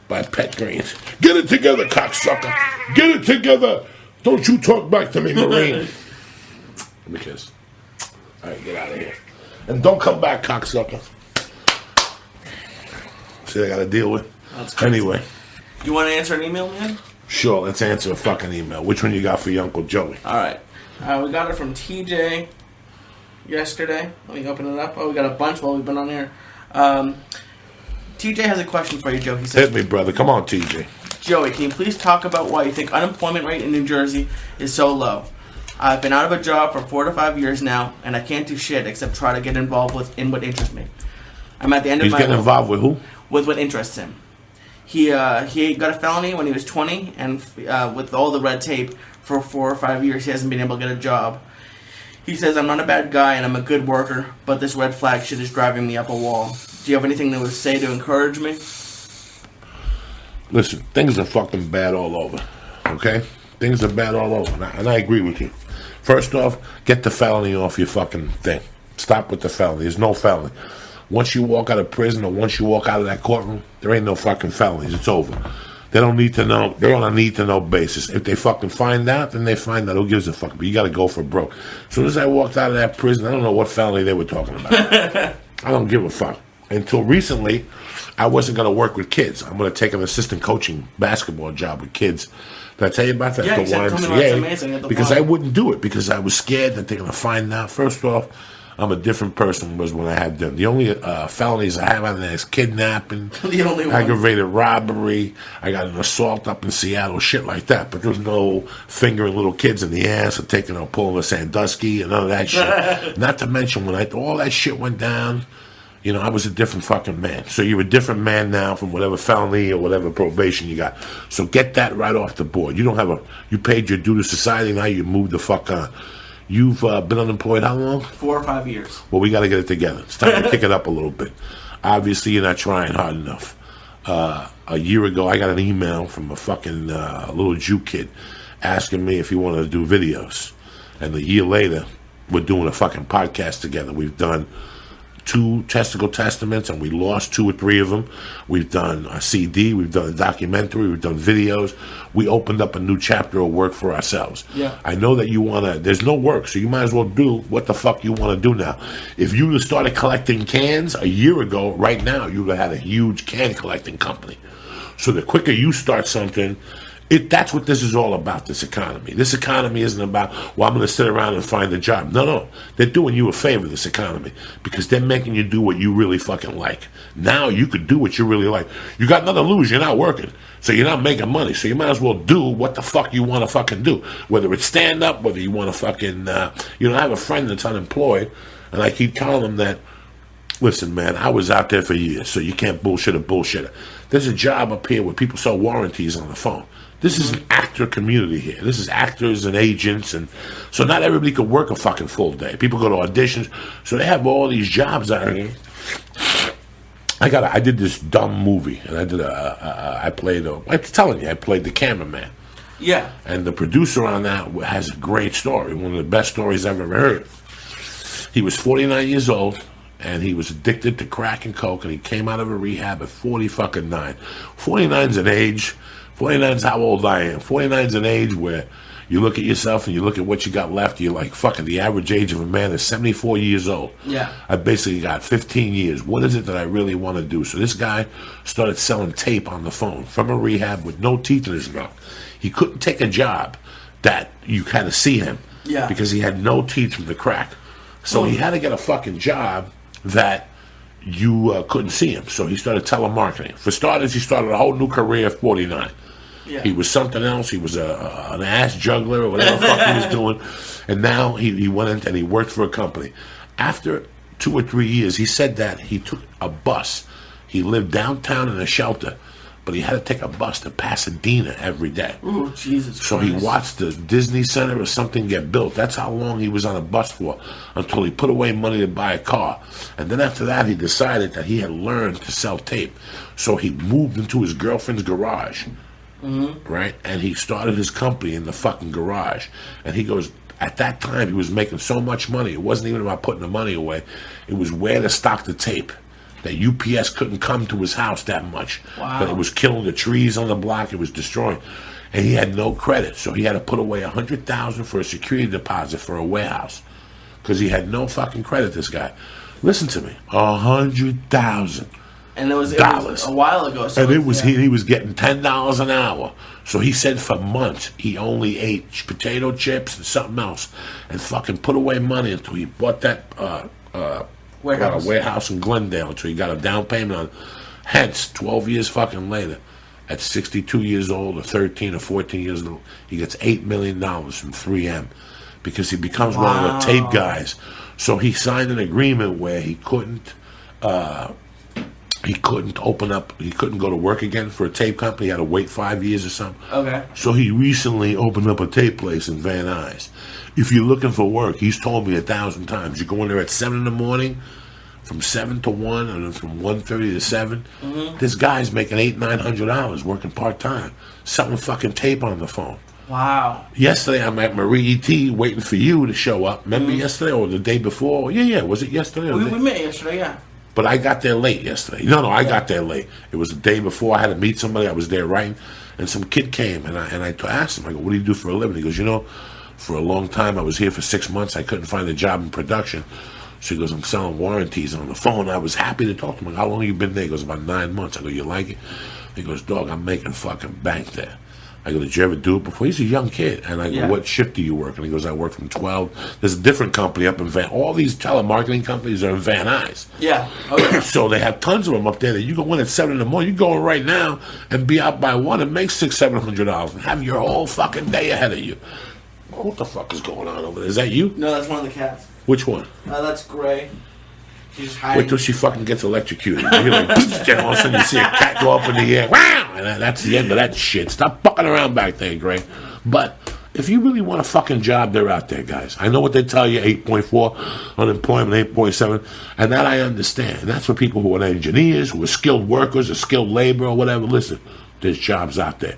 A: by Pet Greens. Get it together, cocksucker. Get it together. Don't you talk back to me, Marine. Let me kiss. All right, get out of here. And don't come back, cocksucker. See, I got to deal with. Anyway.
B: You want to answer an email, man?
A: Sure, let's answer a fucking email. Which one you got for your Uncle Joey?
B: All right. We got it from TJ yesterday. Let me open it up. Oh, we got a bunch while we've been on air. TJ has a question for you, Joe. He says,
A: hit me, brother. Come on, TJ.
B: Joey, can you please talk about why you think unemployment rate in New Jersey is so low? I've been out of a job for 4 to 5 years now, and I can't do shit except try to get involved in what interests me. I'm at the end of my...
A: He's getting involved with who?
B: With what interests him. He got a felony when he was 20, and with all the red tape for 4 or 5 years, he hasn't been able to get a job. He says, I'm not a bad guy and I'm a good worker, but this red flag shit is driving me up a wall. Do you have anything to say to encourage me?
A: Listen, things are fucking bad all over, okay? Things are bad all over, and I agree with you. First off, get the felony off your fucking thing. Stop with the felony. There's no felony. Once you walk out of prison or once you walk out of that courtroom, there ain't no fucking felonies. It's over. They don't need to know. They're on a need-to-know basis. If they fucking find out, then they find out. Who gives a fuck? But you got to go for broke. As soon as I walked out of that prison, I don't know what felony they were talking about. I don't give a fuck. Until recently, I wasn't going to work with kids. I'm going to take an assistant coaching basketball job with kids. Did I tell you about that?
B: Yeah,
A: the YMCA. Because I wouldn't do it because I was scared that they're going to find out. First off, I'm a different person was when I had them. The only felonies I have on there is kidnapping,
B: the only one.
A: Aggravated robbery. I got an assault up in Seattle, shit like that. But there's no fingering little kids in the ass or taking or pulling a Sandusky and none of that shit. Not to mention when all that shit went down, you know, I was a different fucking man. So you're a different man now from whatever felony or whatever probation you got. So get that right off the board. You paid your due to society. Now you move the fuck on. You've been unemployed how long?
B: 4 or 5 years.
A: Well, we got to get it together. It's time to kick it up a little bit. Obviously, you're not trying hard enough. A year ago, I got an email from a fucking little Jew kid asking me if he wanted to do videos. And a year later, we're doing a fucking podcast together. We've done 2 testicle testaments, and we lost 2 or 3 of them. We've done a CD, we've done a documentary, we've done videos. We opened up a new chapter of work for ourselves.
B: Yeah.
A: I know that you want to, there's no work, so you might as well do what the fuck you want to do now. If you would have started collecting cans a year ago, right now, you would have had a huge can collecting company. So the quicker you start something, that's what this is all about, this economy. This economy isn't about, well, I'm going to sit around and find a job. No. They're doing you a favor, this economy, because they're making you do what you really fucking like. Now you could do what you really like. You got nothing to lose. You're not working. So you're not making money. So you might as well do what the fuck you want to fucking do. Whether it's stand up, whether you want to fucking, I have a friend that's unemployed, and I keep telling him that, listen, man, I was out there for years, so you can't bullshit a bullshitter. There's a job up here where people sell warranties on the phone. This is an actor community here. This is actors and agents, and so not everybody could work a fucking full day. People go to auditions, so they have all these jobs out here. I did this dumb movie, and I played the cameraman.
B: Yeah.
A: And the producer on that has a great story, one of the best stories I've ever heard. He was 49 years old, and he was addicted to crack and coke, and he came out of a rehab at 49. 49's an age. 49's how old I am. 49's an age where you look at yourself and you look at what you got left. You're like, fucking, the average age of a man is 74 years old.
B: Yeah.
A: I basically got 15 years. What is it that I really want to do? So this guy started selling tape on the phone from a rehab with no teeth in his mouth. He couldn't take a job that you had to see him.
B: Yeah.
A: Because he had no teeth from the crack. So he had to get a fucking job that you couldn't see him. So he started telemarketing. For starters, he started a whole new career at 49.
B: Yeah.
A: He was something else. He was an ass juggler or whatever the fuck he was doing. And now he went in and he worked for a company. After 2 or 3 years, he said that he took a bus. He lived downtown in a shelter, but he had to take a bus to Pasadena every day.
B: Ooh, Jesus
A: So
B: Christ.
A: he watched the Disney Center or something get built. That's how long he was on a bus for, until he put away money to buy a car. And then after that, he decided that he had learned to sell tape. So he moved into his girlfriend's garage, right? And he started his company in the fucking garage. And he goes, at that time, he was making so much money. It wasn't even about putting the money away. It was where to stock the tape. That UPS couldn't come to his house that much.
B: Wow.
A: That it was killing the trees on the block. It was destroying. And he had no credit. So he had to put away $100,000 for a security deposit for a warehouse. Because he had no fucking credit, this guy. Listen to me. $100,000.
B: And it was a while ago. So
A: and it was he was getting $10 an hour. So he said for months he only ate potato chips and something else. And fucking put away money until he bought that warehouse in Glendale, until he got a down payment on. Hence, 12 years fucking later, at 62 years old or 13 or 14 years old, he gets $8 million from 3M because he becomes one of the tape guys. So he signed an agreement where he couldn't open up, he couldn't go to work again for a tape company. He had to wait 5 years or something.
B: Okay.
A: So he recently opened up a tape place in Van Nuys. If you're looking for work, he's told me 1,000 times, you go in there at 7 in the morning, from 7 to 1, and then from 1:30 to 7. This guy's making $800-900 working part-time, selling fucking tape on the phone.
B: Wow.
A: Yesterday, I'm at Marie E.T. waiting for you to show up. Remember yesterday or the day before? Yeah. Was it yesterday?
B: We met yesterday, yeah.
A: But I got there late yesterday. No, I got there late. It was the day before. I had to meet somebody. I was there writing, and some kid came, and I asked him, I go, what do you do for a living? He goes, for a long time, I was here for 6 months. I couldn't find a job in production. So he goes, I'm selling warranties on the phone. I was happy to talk to him. How long have you been there? He goes, about 9 months. I go, you like it? He goes, dog, I'm making fucking bank there. I go, did you ever do it before? He's a young kid. And I go, what shift do you work? And he goes, I work from 12. There's a different company up in Van. All these telemarketing companies are in Van Nuys.
B: Yeah. Okay.
A: So they have tons of them up there that you go in at 7 in the morning. You go in right now and be out by 1 and make $600-700 and have your whole fucking day ahead of you. What the fuck is going on over there? Is that you?
B: No, that's one of the cats.
A: Which one?
B: That's Gray. She's just hiding.
A: Wait till she fucking gets electrocuted. You're like, and all of a sudden you see a cat go up in the air. Wow! And that's the end of that shit. Stop fucking around back there, Gray. But if you really want a fucking job, they're out there, guys. I know what they tell you, 8.4 unemployment, 8.7, and that I understand. And that's for people who are engineers, who are skilled workers, or skilled labor, or whatever. Listen, there's jobs out there.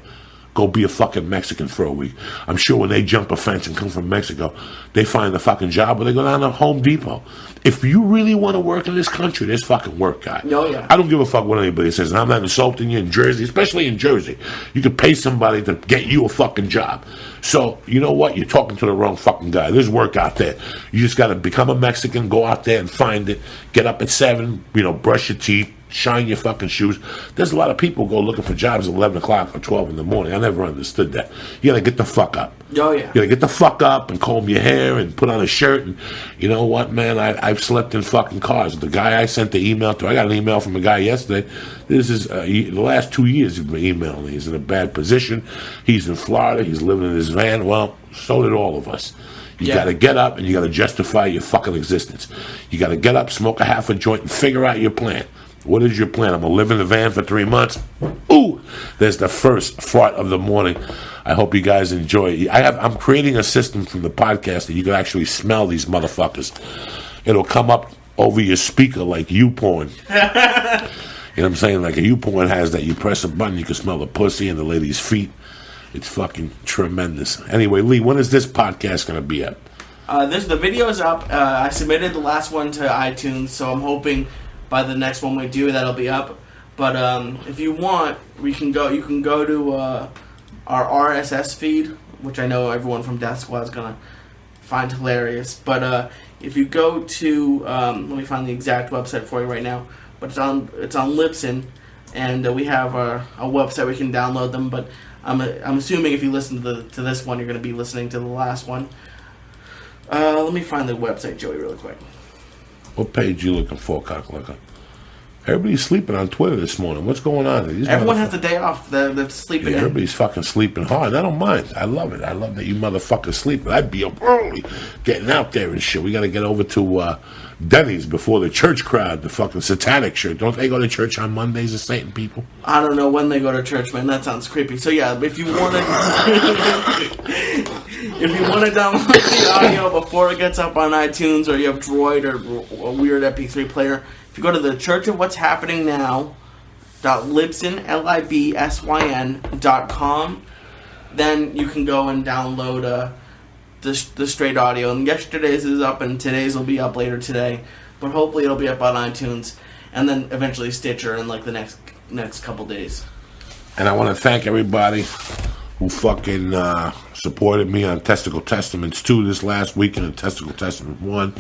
A: Go be a fucking Mexican for a week. I'm sure when they jump a fence and come from Mexico, they find a fucking job or they go down to Home Depot. If you really want to work in this country, there's fucking work, guy.
B: Oh, yeah.
A: I don't give a fuck what anybody says. And I'm not insulting you in Jersey, especially in Jersey. You could pay somebody to get you a fucking job. So, you know what? You're talking to the wrong fucking guy. There's work out there. You just got to become a Mexican, go out there and find it. Get up at 7, brush your teeth. Shine your fucking shoes. There's a lot of people go looking for jobs at 11 o'clock or 12 in the morning. I never understood that. You gotta get the fuck up.
B: Oh, yeah.
A: You gotta get the fuck up and comb your hair and put on a shirt. And you know what, man? I've slept in fucking cars. The guy I sent the email to, I got an email from a guy yesterday. This is the last 2 years he's been emailing me. He's in a bad position. He's in Florida. He's living in his van. Well, so did all of us. You got to get up and you got to justify your fucking existence. You got to get up, smoke a half a joint, and figure out your plan. What is your plan? I'm going to live in the van for 3 months. Ooh, there's the first fart of the morning. I hope you guys enjoy it. I'm creating a system from the podcast that you can actually smell these motherfuckers. It'll come up over your speaker like YouPorn. You know what I'm saying? Like a YouPorn has that. You press a button, you can smell the pussy and the lady's feet. It's fucking tremendous. Anyway, Lee, when is this podcast going to be up?
B: The video's up. I submitted the last one to iTunes, so I'm hoping by the next one we do, that'll be up. But if you want, you can go to our RSS feed, which I know everyone from Death Squad is gonna find hilarious. But if you go to, let me find the exact website for you right now. But it's on Libsyn, and we have a website where you can download them. But I'm assuming if you listen to this one, you're gonna be listening to the last one. Let me find the website, Joey, really quick.
A: What page you looking for, cocklicker? Everybody's sleeping on Twitter this morning. What's going on?
B: Everyone has the day off. They're sleeping in.
A: Everybody's fucking sleeping hard. I don't mind. I love it. I love that you motherfuckers sleep. I'd be up early getting out there and shit. We got to get over to Denny's before the church crowd, the fucking satanic church. Don't they go to church on Mondays, the Satan people?
B: I don't know when they go to church, man. That sounds creepy. So, yeah, if you want to... If you want to download the audio before it gets up on iTunes, or you have Droid or a weird MP3 player, if you go to the Church of What's Happening Now .libsyn.com, then you can go and download the straight audio. And yesterday's is up, and today's will be up later today, but hopefully it'll be up on iTunes, and then eventually Stitcher in like the next couple days.
A: And I want to thank everybody who fucking supported me on Testicle Testaments 2 this last weekend, and Testicle Testament 1,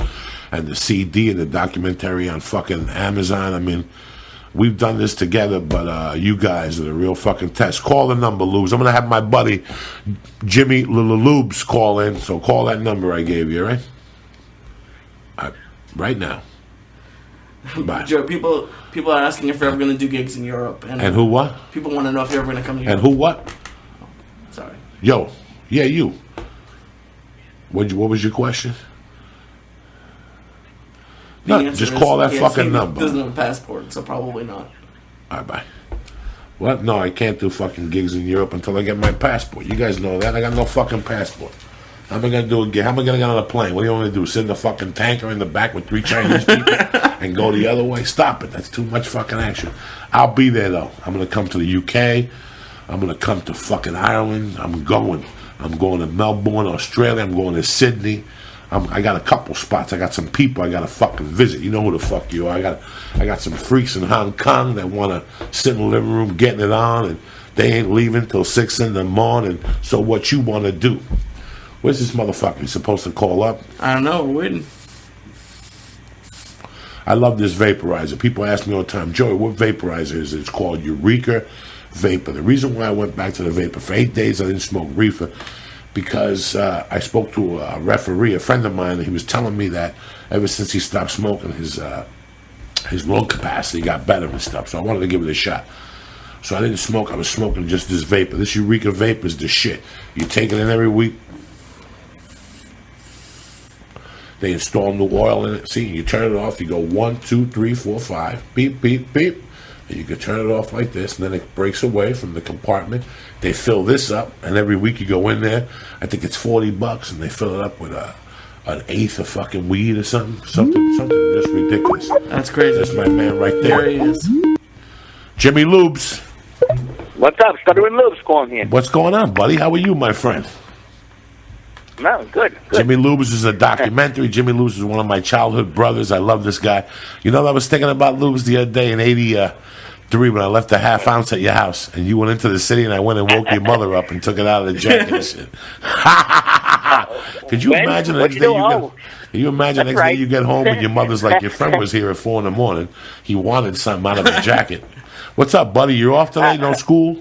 A: and the CD and the documentary on fucking Amazon. I mean, we've done this together, but you guys are the real fucking test. Call the number, Lubes. I'm going to have my buddy Jimmy Lubes call in, so call that number I gave you, right? Right now. Bye.
B: Joe, people are asking if you're ever going to do gigs in Europe. And
A: who what?
B: People want to know if you're ever going to come to Europe.
A: And who what?
B: Sorry.
A: Yo, yeah, you. What was your question? No, just call that fucking number.
B: He doesn't have a passport, so probably not.
A: All right, bye. What? No, I can't do fucking gigs in Europe until I get my passport. You guys know that. I got no fucking passport. How am I going to do a gig? How am I going to get on a plane? What do you want me to do? Sit in the fucking tanker in the back with 3 Chinese people and go the other way? Stop it. That's too much fucking action. I'll be there, though. I'm going to come to the UK. I'm going to come to fucking Ireland. I'm going to Melbourne, Australia. I'm going to Sydney. I got a couple spots. I got some people I got to fucking visit. You know who the fuck you are. I got some freaks in Hong Kong that want to sit in the living room getting it on, and they ain't leaving till 6 in the morning. So what you want to do? Where's this motherfucker? He's supposed to call up?
B: I don't know. We're waiting.
A: I love this vaporizer. People ask me all the time, Joey, what vaporizer is it? It's called Eureka Vapor. The reason why I went back to the vapor, for 8 days I didn't smoke reefer, because I spoke to a referee, a friend of mine, and he was telling me that ever since he stopped smoking, his lung capacity got better and stuff. So I wanted to give it a shot. So I didn't smoke. I was smoking just this vapor. This Eureka Vapor is the shit. You take it in every week. They install new oil in it. See, you turn it off. You go 1, 2, 3, 4, 5. Beep, beep, beep. And you can turn it off like this, and then it breaks away from the compartment. They fill this up, and every week you go in there. I think it's $40, and they fill it up with an eighth of fucking weed or something just ridiculous.
B: That's crazy.
A: That's my man right there.
B: There he is.
A: Jimmy Lubes.
C: What's up? Stuttering Lubes calling here.
A: What's going on, buddy? How are you, my friend?
C: No, good.
A: Jimmy Lubes is a documentary. Jimmy Lubes is one of my childhood brothers. I love this guy. You know, I was thinking about Lubes the other day in 83 when I left a half ounce at your house, and you went into the city, and I went and woke your mother up and took it out of the jacket and shit. Could you imagine the next day you get home and your mother's like, your friend was here at 4 in the morning. He wanted something out of the jacket. What's up, buddy? You're off today? No school?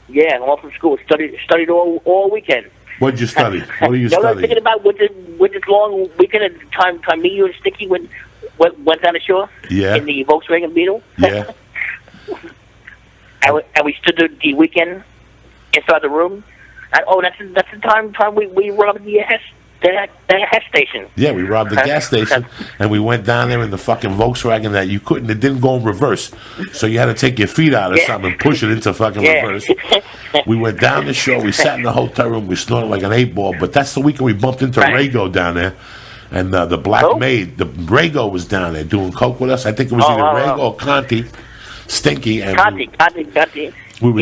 C: Yeah, I'm off from school. Studied all weekend.
A: What'd you study? What are you
C: I was
A: studying?
C: thinking about with this long weekend at time me, you and Sticky went down the shore.
A: Yeah.
C: In the Volkswagen Beetle.
A: Yeah.
C: and we stood the weekend inside the room. And, that's the time we robbed the gas station.
A: Yeah, we robbed the gas station, and we went down there in the fucking Volkswagen that you couldn't. It didn't go in reverse, so you had to take your feet out or something and push it into fucking reverse. We went down the shore. We sat in the hotel room. We snorted like an 8-ball. But that's the weekend we bumped into Rago down there, and the black maid, the Rago was down there doing coke with us. I think it was either Rago or Conti, Stinky, and
C: Conti.
A: He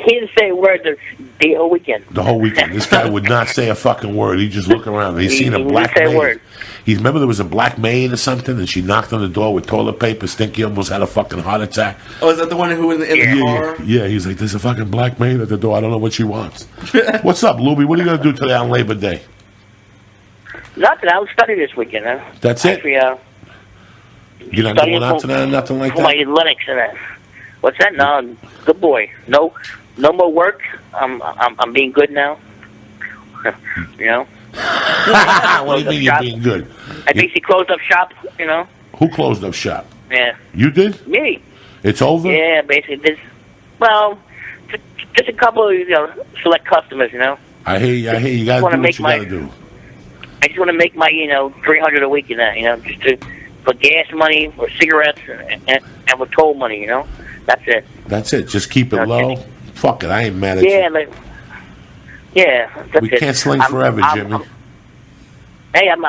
C: didn't say a word the whole weekend.
A: The whole weekend. This guy would not say a fucking word. He'd just look around. He's seen a black maid. Remember there was a black maid or something, and she knocked on the door with toilet paper. Stinky almost had a fucking heart attack.
B: Oh, is that the one who was in the car?
A: Yeah, he's like, there's a fucking black maid at the door. I don't know what she wants. What's up, Luby? What are you going to do today on Labor Day?
C: Nothing. I was studying this weekend. Huh?
A: That's it?
C: Actually,
A: you're not going out tonight or nothing like that?
C: For my Linux and that. What's that? No, good boy. No more work. I'm being good now. You know.
A: What do you mean you're being good?
C: I basically closed up shop. You know.
A: Who closed up shop?
C: Yeah.
A: You did?
C: Me.
A: It's over?
C: Yeah, basically. Just a couple of, select customers,
A: I hear you. You got to do what you got to do.
C: I just want to make my, $300 a week in that, just for gas money, or cigarettes, and for toll money, That's it.
A: That's it. Just keep it low. Fuck it. I ain't mad at
C: you.
A: That's we can't sling forever, Jimmy.
C: Hey, I'm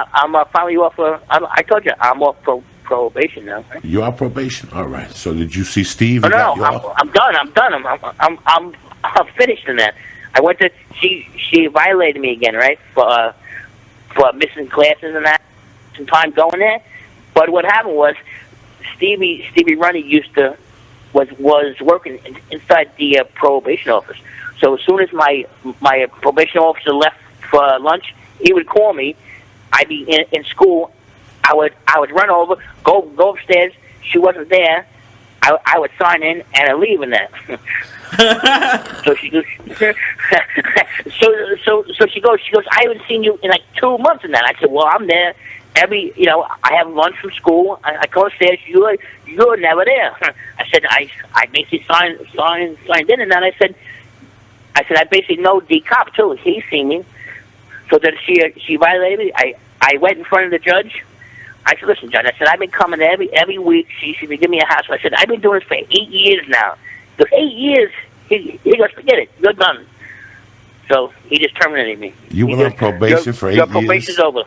C: finally off. I told you, I'm off probation now. Right?
A: You are probation. All right. So did you see Steve?
C: No, I'm done. I'm finished in that. I went to. She violated me again, right? For missing classes and that. Some time going there. But what happened was, Stevie Runny was working inside the probation office. So as soon as my probation officer left for lunch, he would call me. I'd be in school. I would run over, go upstairs. She wasn't there. I would sign in and I'd leave in that. So she goes. so she goes. I haven't seen you in like 2 months in that. I said, well, I'm there. I have lunch from school. I go upstairs. You're never there. I said, I basically signed in, and then I said, I basically know the cop too. He's seen me. So that she violated me. I went in front of the judge. I said, listen, Judge. I said, I've been coming every week. She should give me a house. I said, I've been doing this for 8 years now. For 8 years, he goes, forget it. You're done. So he just terminated me.
A: You went on probation for 8 years?
C: Your probation's over.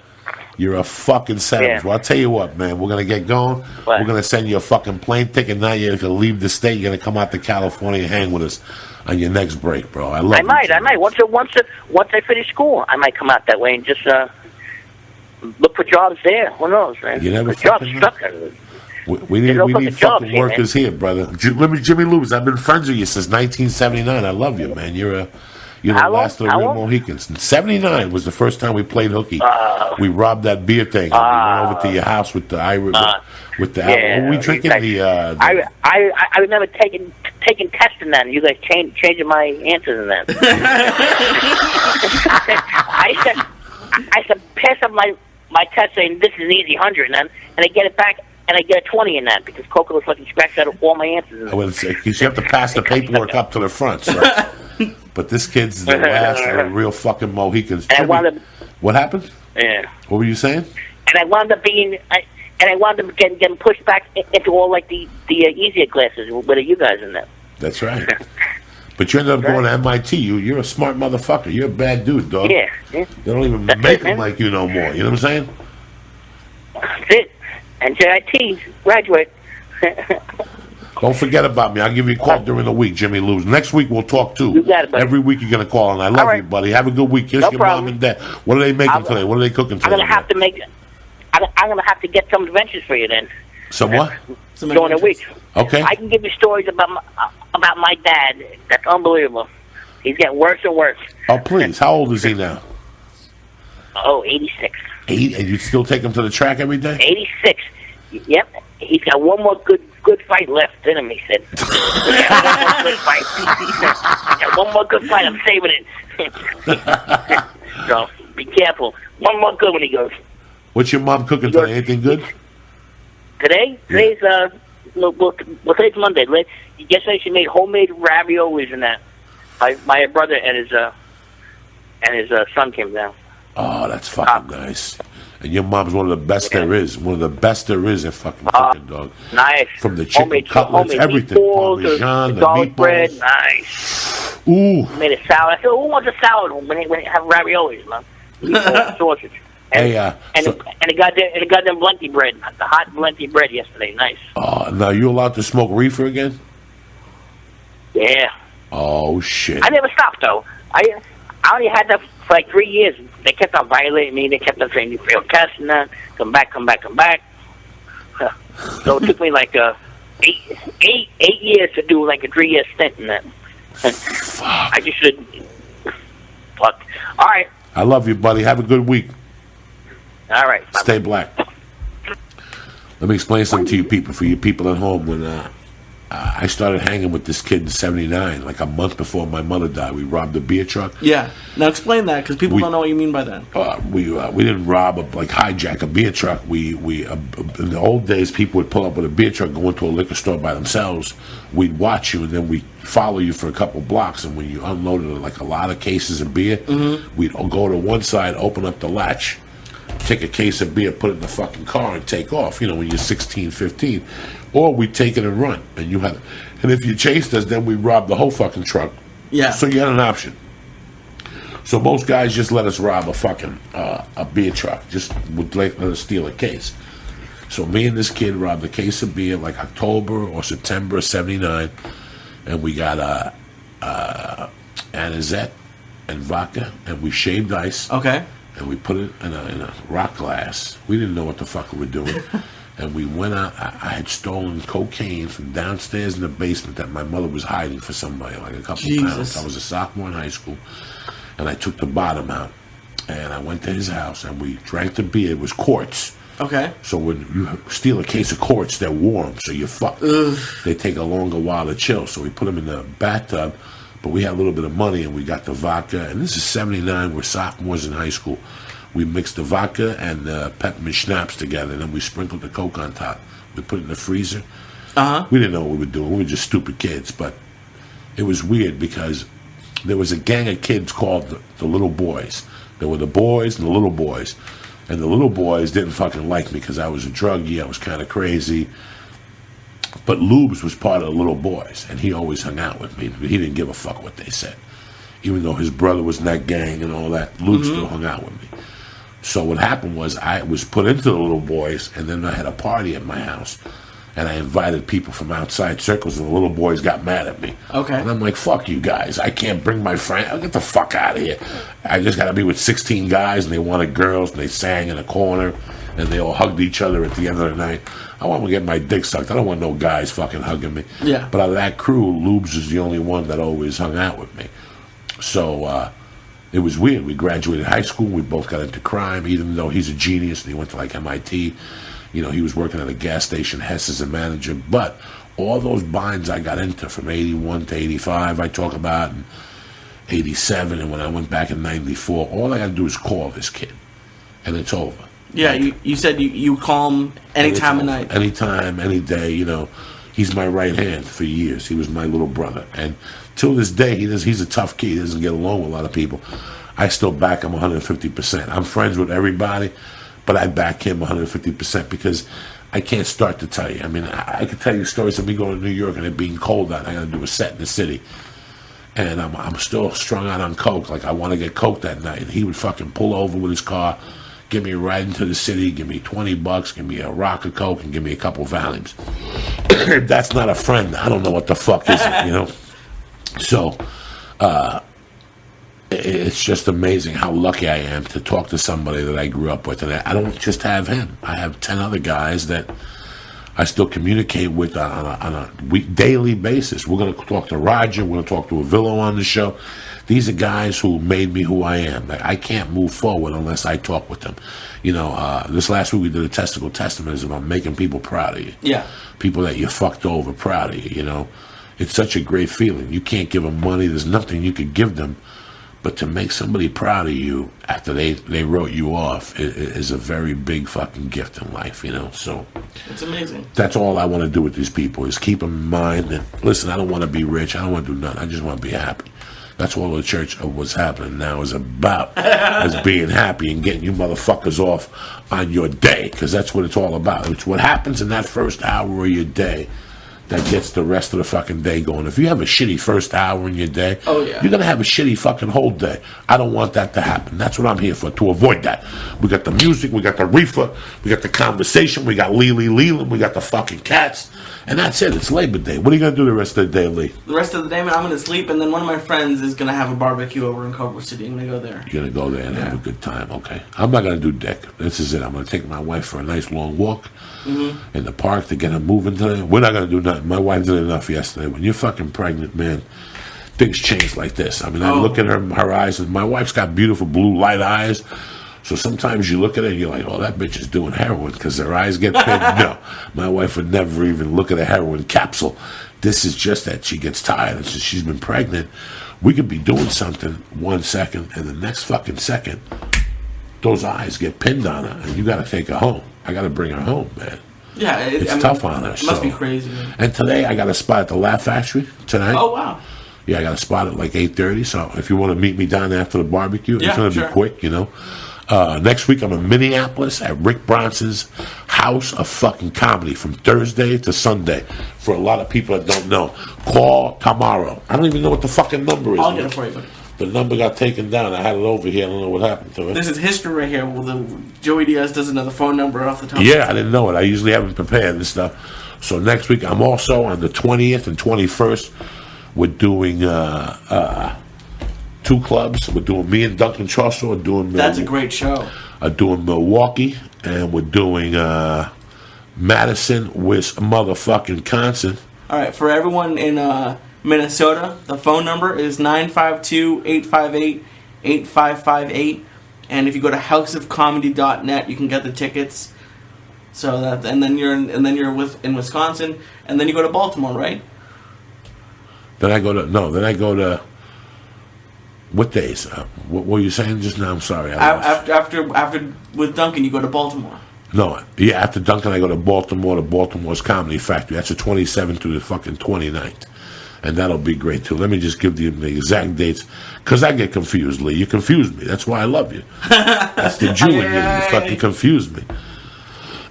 A: You're a fucking savage.
C: Yeah.
A: Well, I'll tell you what, man. We're going to get going.
C: What?
A: We're going to send you a fucking plane ticket. Now you're going to leave the state. You're going to come out to California and hang with us on your next break, bro. I might.
C: Once I finish school, I might come out that way and just look for jobs there. Who knows, man?
A: You never
C: fucking
A: jobs stuck. We need fucking workers here, brother. Jimmy Lewis, I've been friends with you since 1979. I love you, man. You're the last of the real Mohicans. 79 was the first time we played hooky. We robbed that beer thing. We went over to your house with the Irish. What were we drinking?
C: I remember taking tests in that, and you guys changing my answers in that. I said pass up my test saying this is an easy 100, and I get it back. And I get a 20 in that because Coco was fucking scratched out of all my answers.
A: I would say because you have to pass the paperwork up to the front. So. But this kid's the last of the real fucking Mohicans. What happened?
C: Yeah.
A: What were you saying?
C: And I wound up getting pushed back into all like the easier classes with you guys in that.
A: That's right. But you ended up going to MIT. You're a smart motherfucker. You're a bad dude, dog.
C: Yeah.
A: They don't even make them like you no more. You know what I'm saying?
C: That's it. And JIT, graduate.
A: Don't forget about me. I'll give you a call during the week, Jimmy Lou. Next week we'll talk too.
C: You got it, buddy.
A: Every week you're going to call, and I love you, buddy. Have a good week. Kiss your mom and dad. What are they making today? What are they cooking today?
C: I'm going to have to get some adventures for you then.
A: Some what?
C: During the week.
A: Okay.
C: I can give you stories about my dad. That's unbelievable. He's getting worse and worse.
A: Oh, please. How old is he now?
C: 86.
A: 8? And you still take him to the track every day?
C: 86. Yep. He's got one more good fight left in him, he said. One more good fight. I'm saving it. So, be careful. One more good one, he goes.
A: What's your mom cooking today? Anything good?
C: Today? Today's, today's Monday. Yesterday she made homemade raviolis and that. My brother and his son came down.
A: Oh, that's fucking nice. And your mom's one of the best there is. One of the best there is at fucking cooking, dog.
C: Nice.
A: From the chicken cutlets, everything. Parmesan, the
C: garlic
A: meatballs.
C: Bread, nice.
A: Ooh.
C: Made a salad. I said, who wants a salad when they have raviolis, man? Sausage. And,
A: Hey,
C: and the goddamn Blenti bread. The hot Blenti bread yesterday. Nice.
A: Oh, now you allowed to smoke reefer again?
C: Yeah.
A: Oh, shit.
C: I never stopped, though. I only had that for like 3 years. They kept on violating me. They kept on saying, you failed tests and that. Come back. So it took me like 8 years to do like a 3-year stint in that.
A: Fuck.
C: I just should. Fuck. All right.
A: I love you, buddy. Have a good week.
C: All right.
A: Stay black. Let me explain something to you people, for you people at home. I started hanging with this kid in '79, like a month before my mother died. We robbed a beer truck.
B: Yeah. Now explain that, because people don't know what you mean by that.
A: We didn't rob hijack a beer truck. We in the old days, people would pull up with a beer truck, go into a liquor store by themselves. We'd watch you, and then we'd follow you for a couple blocks. And when you unloaded like a lot of cases of beer, we'd go to one side, open up the latch, take a case of beer, put it in the fucking car, and take off. When you're 16, 15. Or we'd take it and run. And if you chased us, then we'd rob the whole fucking truck.
B: Yeah.
A: So you had an option. So most guys just let us rob a fucking a beer truck. Just would let us steal a case. So me and this kid robbed a case of beer like October or September of '79. And we got anisette and vodka. And we shaved ice.
B: Okay.
A: And we put it in a rock glass. We didn't know what the fuck we were doing. And we went out. I had stolen cocaine from downstairs in the basement that my mother was hiding for somebody, like a couple pounds. I was a sophomore in high school. And I took the bottom out. And I went to his house, and we drank the beer. It was quarts.
B: Okay.
A: So when you steal a case of quarts, they're warm, so you're fucked. Ugh. They take a longer while to chill. So we put them in the bathtub. But we had a little bit of money, and we got the vodka. And this is '79. We're sophomores in high school. We mixed the vodka and the peppermint schnapps together, and then we sprinkled the Coke on top. We put it in the freezer. We didn't know what we were doing. We were just stupid kids. But it was weird because there was a gang of kids called the Little Boys. There were the boys and the little boys. And the little boys didn't fucking like me because I was a druggie. I was kind of crazy. But Lubes was part of the Little Boys, and he always hung out with me. He didn't give a fuck what they said. Even though his brother was in that gang and all that, Lubes still hung out with me. So what happened was I was put into the Little Boys, and then I had a party at my house. And I invited people from outside circles, and the Little Boys got mad at me.
B: Okay.
A: And I'm like, fuck you guys. I can't bring my friend. I'll get the fuck out of here. I just got to be with 16 guys, and they wanted girls, and they sang in a corner, and they all hugged each other at the end of the night. I want to get my dick sucked. I don't want no guys fucking hugging me.
B: Yeah.
A: But out of that crew, Lubes is the only one that always hung out with me. So it was weird. We graduated high school. We both got into crime, even though he's a genius, and he went to like MIT. He was working at a gas station, Hess as a manager. But all those binds I got into from 81 to 85, I talk about, and 87, and when I went back in 94, all I got to do is call this kid, and it's over.
B: Yeah, you said you call him anytime of night.
A: Anytime, any day, He's my right hand for years. He was my little brother. And till this day, he's a tough kid. He doesn't get along with a lot of people. I still back him 150%. I'm friends with everybody, but I back him 150% because I can't start to tell you. I mean, I could tell you stories of me going to New York and it being cold out. I got to do a set in the city. And I'm still strung out on coke. Like, I want to get coke that night. And he would fucking pull over with his car, give me a ride into the city, give me $20, give me a rock of coke, and give me a couple Valiums. If that's not a friend, I don't know what the fuck is it, So, it's just amazing how lucky I am to talk to somebody that I grew up with. And I don't just have him. I have 10 other guys that I still communicate with on a daily basis. We're going to talk to Roger. We're going to talk to Avillo on the show. These are guys who made me who I am. Like, I can't move forward unless I talk with them. This last week we did a testicle testimony about making people proud of you.
B: Yeah.
A: People that you fucked over proud of you, It's such a great feeling. You can't give them money. There's nothing you could give them. But to make somebody proud of you after they wrote you off is a very big fucking gift in life, So
B: it's amazing.
A: That's all I want to do with these people is keep them in mind that, listen, I don't want to be rich. I don't want to do nothing. I just want to be happy. That's all the church of what's happening now is about, is being happy and getting you motherfuckers off on your day, because that's what it's all about. It's what happens in that first hour of your day that gets the rest of the fucking day going. If you have a shitty first hour in your day,
B: oh, yeah,
A: you're going to have a shitty fucking whole day. I don't want that to happen. That's what I'm here for, to avoid that. We got the music, we got the reefer, we got the conversation, we got Leland, we got the fucking cats, and that's it. It's Labor Day. What are you going to do the rest of the day, Lee?
B: The rest of the day, man, I'm going to sleep, and then one of my friends is going to have a barbecue over in Culver City. I'm going to go there.
A: You're going to go there and have a good time, okay. I'm not going to do dick. This is it. I'm going to take my wife for a nice long walk in the park to get her moving today. We're not going to do nothing. My wife did enough yesterday. When you're fucking pregnant, man, things change like this. I mean, I look at her eyes, and my wife's got beautiful blue light eyes. So sometimes you look at it and you're like, oh, that bitch is doing heroin because her eyes get big. No, my wife would never even look at a heroin capsule. This is just that she gets tired. And since she's been pregnant, we could be doing something 1 second, and the next fucking second, those eyes get pinned on her, and you got to take her home. I got to bring her home, man.
B: Yeah,
A: it's tough on her.
B: It must be crazy, man.
A: And today, I got a spot at the Laugh Factory tonight.
B: Oh, wow.
A: Yeah, I got a spot at like 8:30, so if you want to meet me down there after the barbecue, it's going to be quick, you know. Next week, I'm in Minneapolis at Rick Bronson's House of Fucking Comedy from Thursday to Sunday. For a lot of people that don't know, call tomorrow. I don't even know what the fucking number is.
B: I'll get it for you, buddy.
A: The number got taken down. I had it over here. I don't know what happened to it.
B: This is history right here. Well, Joey Diaz doesn't know the phone number off the top.
A: Yeah, I didn't know it. I usually haven't prepared this stuff. So next week, I'm also on the 20th and 21st. We're doing 2 clubs. We're doing me and Duncan Trussell. We're doing
B: that's a great show.
A: Doing Milwaukee, and we're doing Madison, motherfucking Wisconsin.
B: All right, for everyone in Minnesota, the phone number is 952-858-8558, and if you go to houseofcomedy.net, you can get the tickets. So that, and then you're in Wisconsin, and then you go to Baltimore, right?
A: Then I go to what days? What were you saying just now? I'm sorry.
B: After with Duncan, you go to Baltimore.
A: No, yeah, after Duncan, I go to Baltimore's Comedy Factory. That's the 27th through the fucking 29th. And that'll be great, too. Let me just give you the exact dates, because I get confused, Lee. You confuse me. That's why I love you. That's the Jew in you. You fucking confuse me.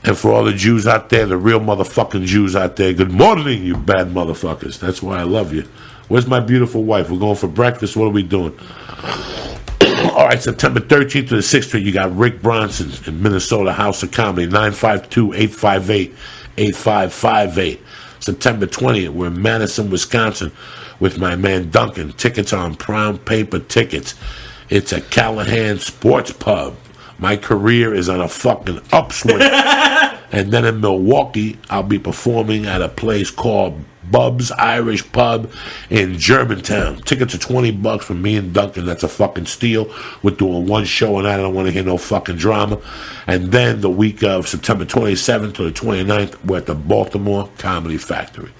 A: And for all the Jews out there, the real motherfucking Jews out there, good morning, you bad motherfuckers. That's why I love you. Where's my beautiful wife? We're going for breakfast. What are we doing? All right, September 13th to the 16th, you got Rick Bronson in Minnesota House of Comedy, 952-858-8558. September 20th, we're in Madison, Wisconsin with my man Duncan. Tickets are on Brown Paper Tickets. It's a Callahan Sports Pub. My career is on a fucking upswing. And then in Milwaukee, I'll be performing at a place called Bub's Irish Pub in Germantown. Tickets are $20 from me and Duncan. That's a fucking steal. We're doing 1 show and I don't want to hear no fucking drama. And then the week of September 27th to the 29th, we're at the Baltimore Comedy Factory.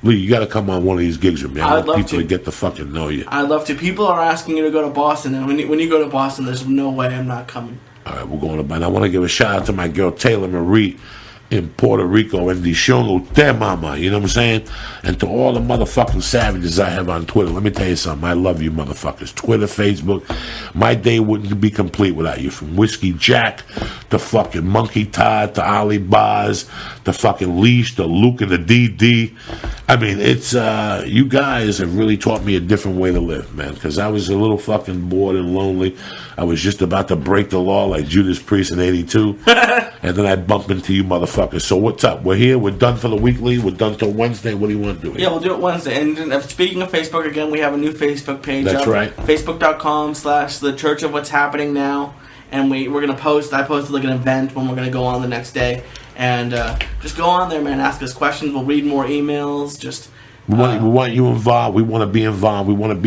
A: Lee, you got to come on one of these gigs with me. I want people to get to fucking know you.
B: I'd love to. People are asking you to go to Boston, and when you go to Boston, there's no way I'm not coming.
A: All right, we're going to. And I want to give a shout out to my girl Taylor Marie in Puerto Rico and Dishongo te mama, you know what I'm saying? And to all the motherfucking savages I have on Twitter, let me tell you something. I love you motherfuckers. Twitter, Facebook. My day wouldn't be complete without you. From Whiskey Jack to fucking Monkey Todd to Ali Baz to fucking Leash to Luke and the DD. I mean, it's you guys have really taught me a different way to live, man, because I was a little fucking bored and lonely. I was just about to break the law like Judas Priest in 82. And then I bump into you motherfuckers. So what's up? We're here. We're done for the weekly. We're done till Wednesday. What do you want to do?
B: Yeah, we'll do it Wednesday. And speaking of Facebook, again, we have a new Facebook page.
A: That's right.
B: Facebook.com/The Church of What's Happening Now. And we're going to post. I posted like an event when we're going to go on the next day. And just go on there, man. Ask us questions. We'll read more emails. Just...
A: We want you involved. We want to be involved. We want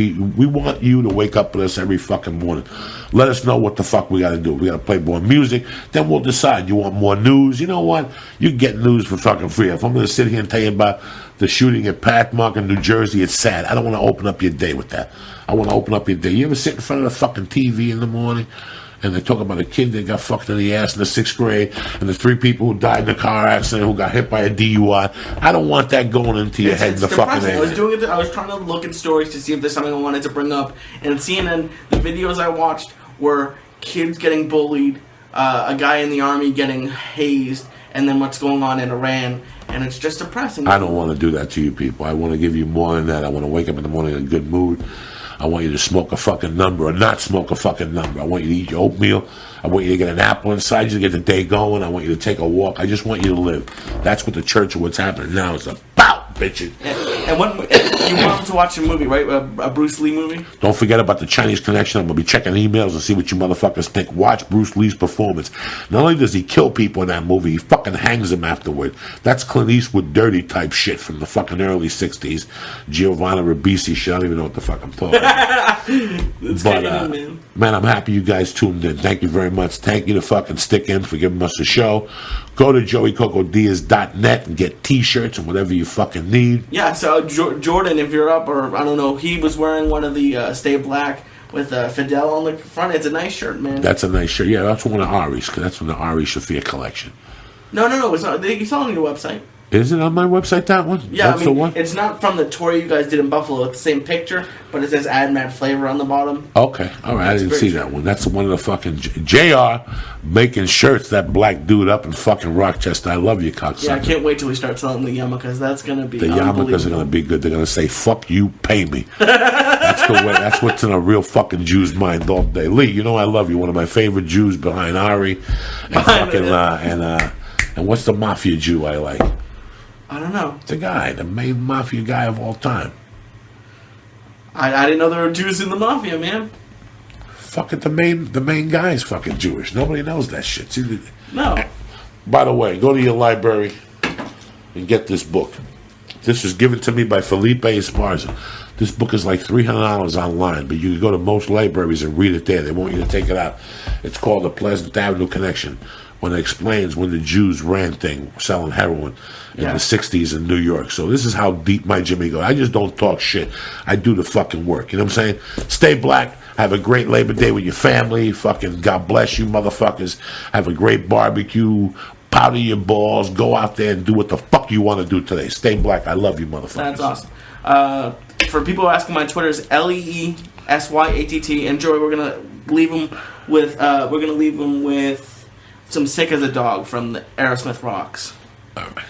A: you to wake up with us every fucking morning. Let us know what the fuck we got to do. We got to play more music. Then we'll decide. You want more news? You know what? You get news for fucking free. If I'm going to sit here and tell you about the shooting at Pathmark in New Jersey, it's sad. I don't want to open up your day with that. I want to open up your day. You ever sit in front of the fucking TV in the morning and they talk about a kid that got fucked in the ass in the 6th grade and the 3 people who died in a car accident who got hit by a DUI? I don't want that going into your head in the fucking
B: I was doing it. I was trying to look at stories to see if there's something I wanted to bring up. And CNN, the videos I watched were kids getting bullied, a guy in the army getting hazed, and then what's going on in Iran. And it's just depressing.
A: I don't want to do that to you people. I want to give you more than that. I want to wake up in the morning in a good mood. I want you to smoke a fucking number or not smoke a fucking number. I want you to eat your oatmeal. I want you to get an apple inside you to get the day going. I want you to take a walk. I just want you to live. That's what the Church of What's Happening Now is about, bitches.
B: And when you want to watch a movie, right? A Bruce Lee movie?
A: Don't forget about the Chinese Connection. I'm going to be checking emails and see what you motherfuckers think. Watch Bruce Lee's performance. Not only does he kill people in that movie, he fucking hangs them afterward. That's Clint Eastwood dirty type shit from the fucking early 60s. Giovanni Ribisi shit. I don't even know what the fuck I'm talking about. But, man, I'm happy you guys tuned in. Thank you very much. Thank you to fucking Stick In for giving us a show. Go to joeycocodiaz.net and get t-shirts and whatever you fucking need.
B: Yeah, so Jordan, if you're up, or I don't know, he was wearing one of the Stay Black with Fidel on the front. It's a nice shirt, man.
A: That's a nice shirt. Yeah, that's one of Ari's, because that's from the Ari Shafir collection.
B: No, it's not. It's on your website.
A: Is it on my website, that one?
B: Yeah,
A: that's the one?
B: It's not from the tour you guys did in Buffalo. It's the same picture, but it says Add Mad Flavor on the bottom.
A: Okay, all right. I didn't see that one. That's one of the fucking JR making shirts, that black dude up in fucking Rochester. I love you, cocksucker.
B: Yeah, I can't wait till we start selling the yarmulkes. That's going to be
A: The yarmulkes are going to be good. They're going to say, fuck you, pay me. That's the way. That's what's in a real fucking Jew's mind all day. Lee, you know I love you. One of my favorite Jews behind Ari. And fucking, and what's the mafia Jew I like?
B: I don't know.
A: The guy, the main mafia guy of all time.
B: I didn't know there were Jews in the mafia, man.
A: Fuck it, the main guy is fucking Jewish. Nobody knows that shit. See,
B: No.
A: by the way, go to your library and get this book. This was given to me by Felipe Esparza. This book is like $300 online, but you can go to most libraries and read it there. They want you to take it out. It's called The Pleasant Avenue Connection, when it explains when the Jews ran thing, selling heroin in the 60s in New York. So this is how deep my Jimmy goes. I just don't talk shit. I do the fucking work. You know what I'm saying? Stay black. Have a great Labor Day with your family. Fucking God bless you, motherfuckers. Have a great barbecue. Powder your balls. Go out there and do what the fuck you want to do today. Stay black. I love you, motherfuckers.
B: That's awesome. For people asking, my Twitter is LeeSyatt. And Joey, we're gonna leave them with some "Sick as a Dog" from the Aerosmith Rocks.
A: All right.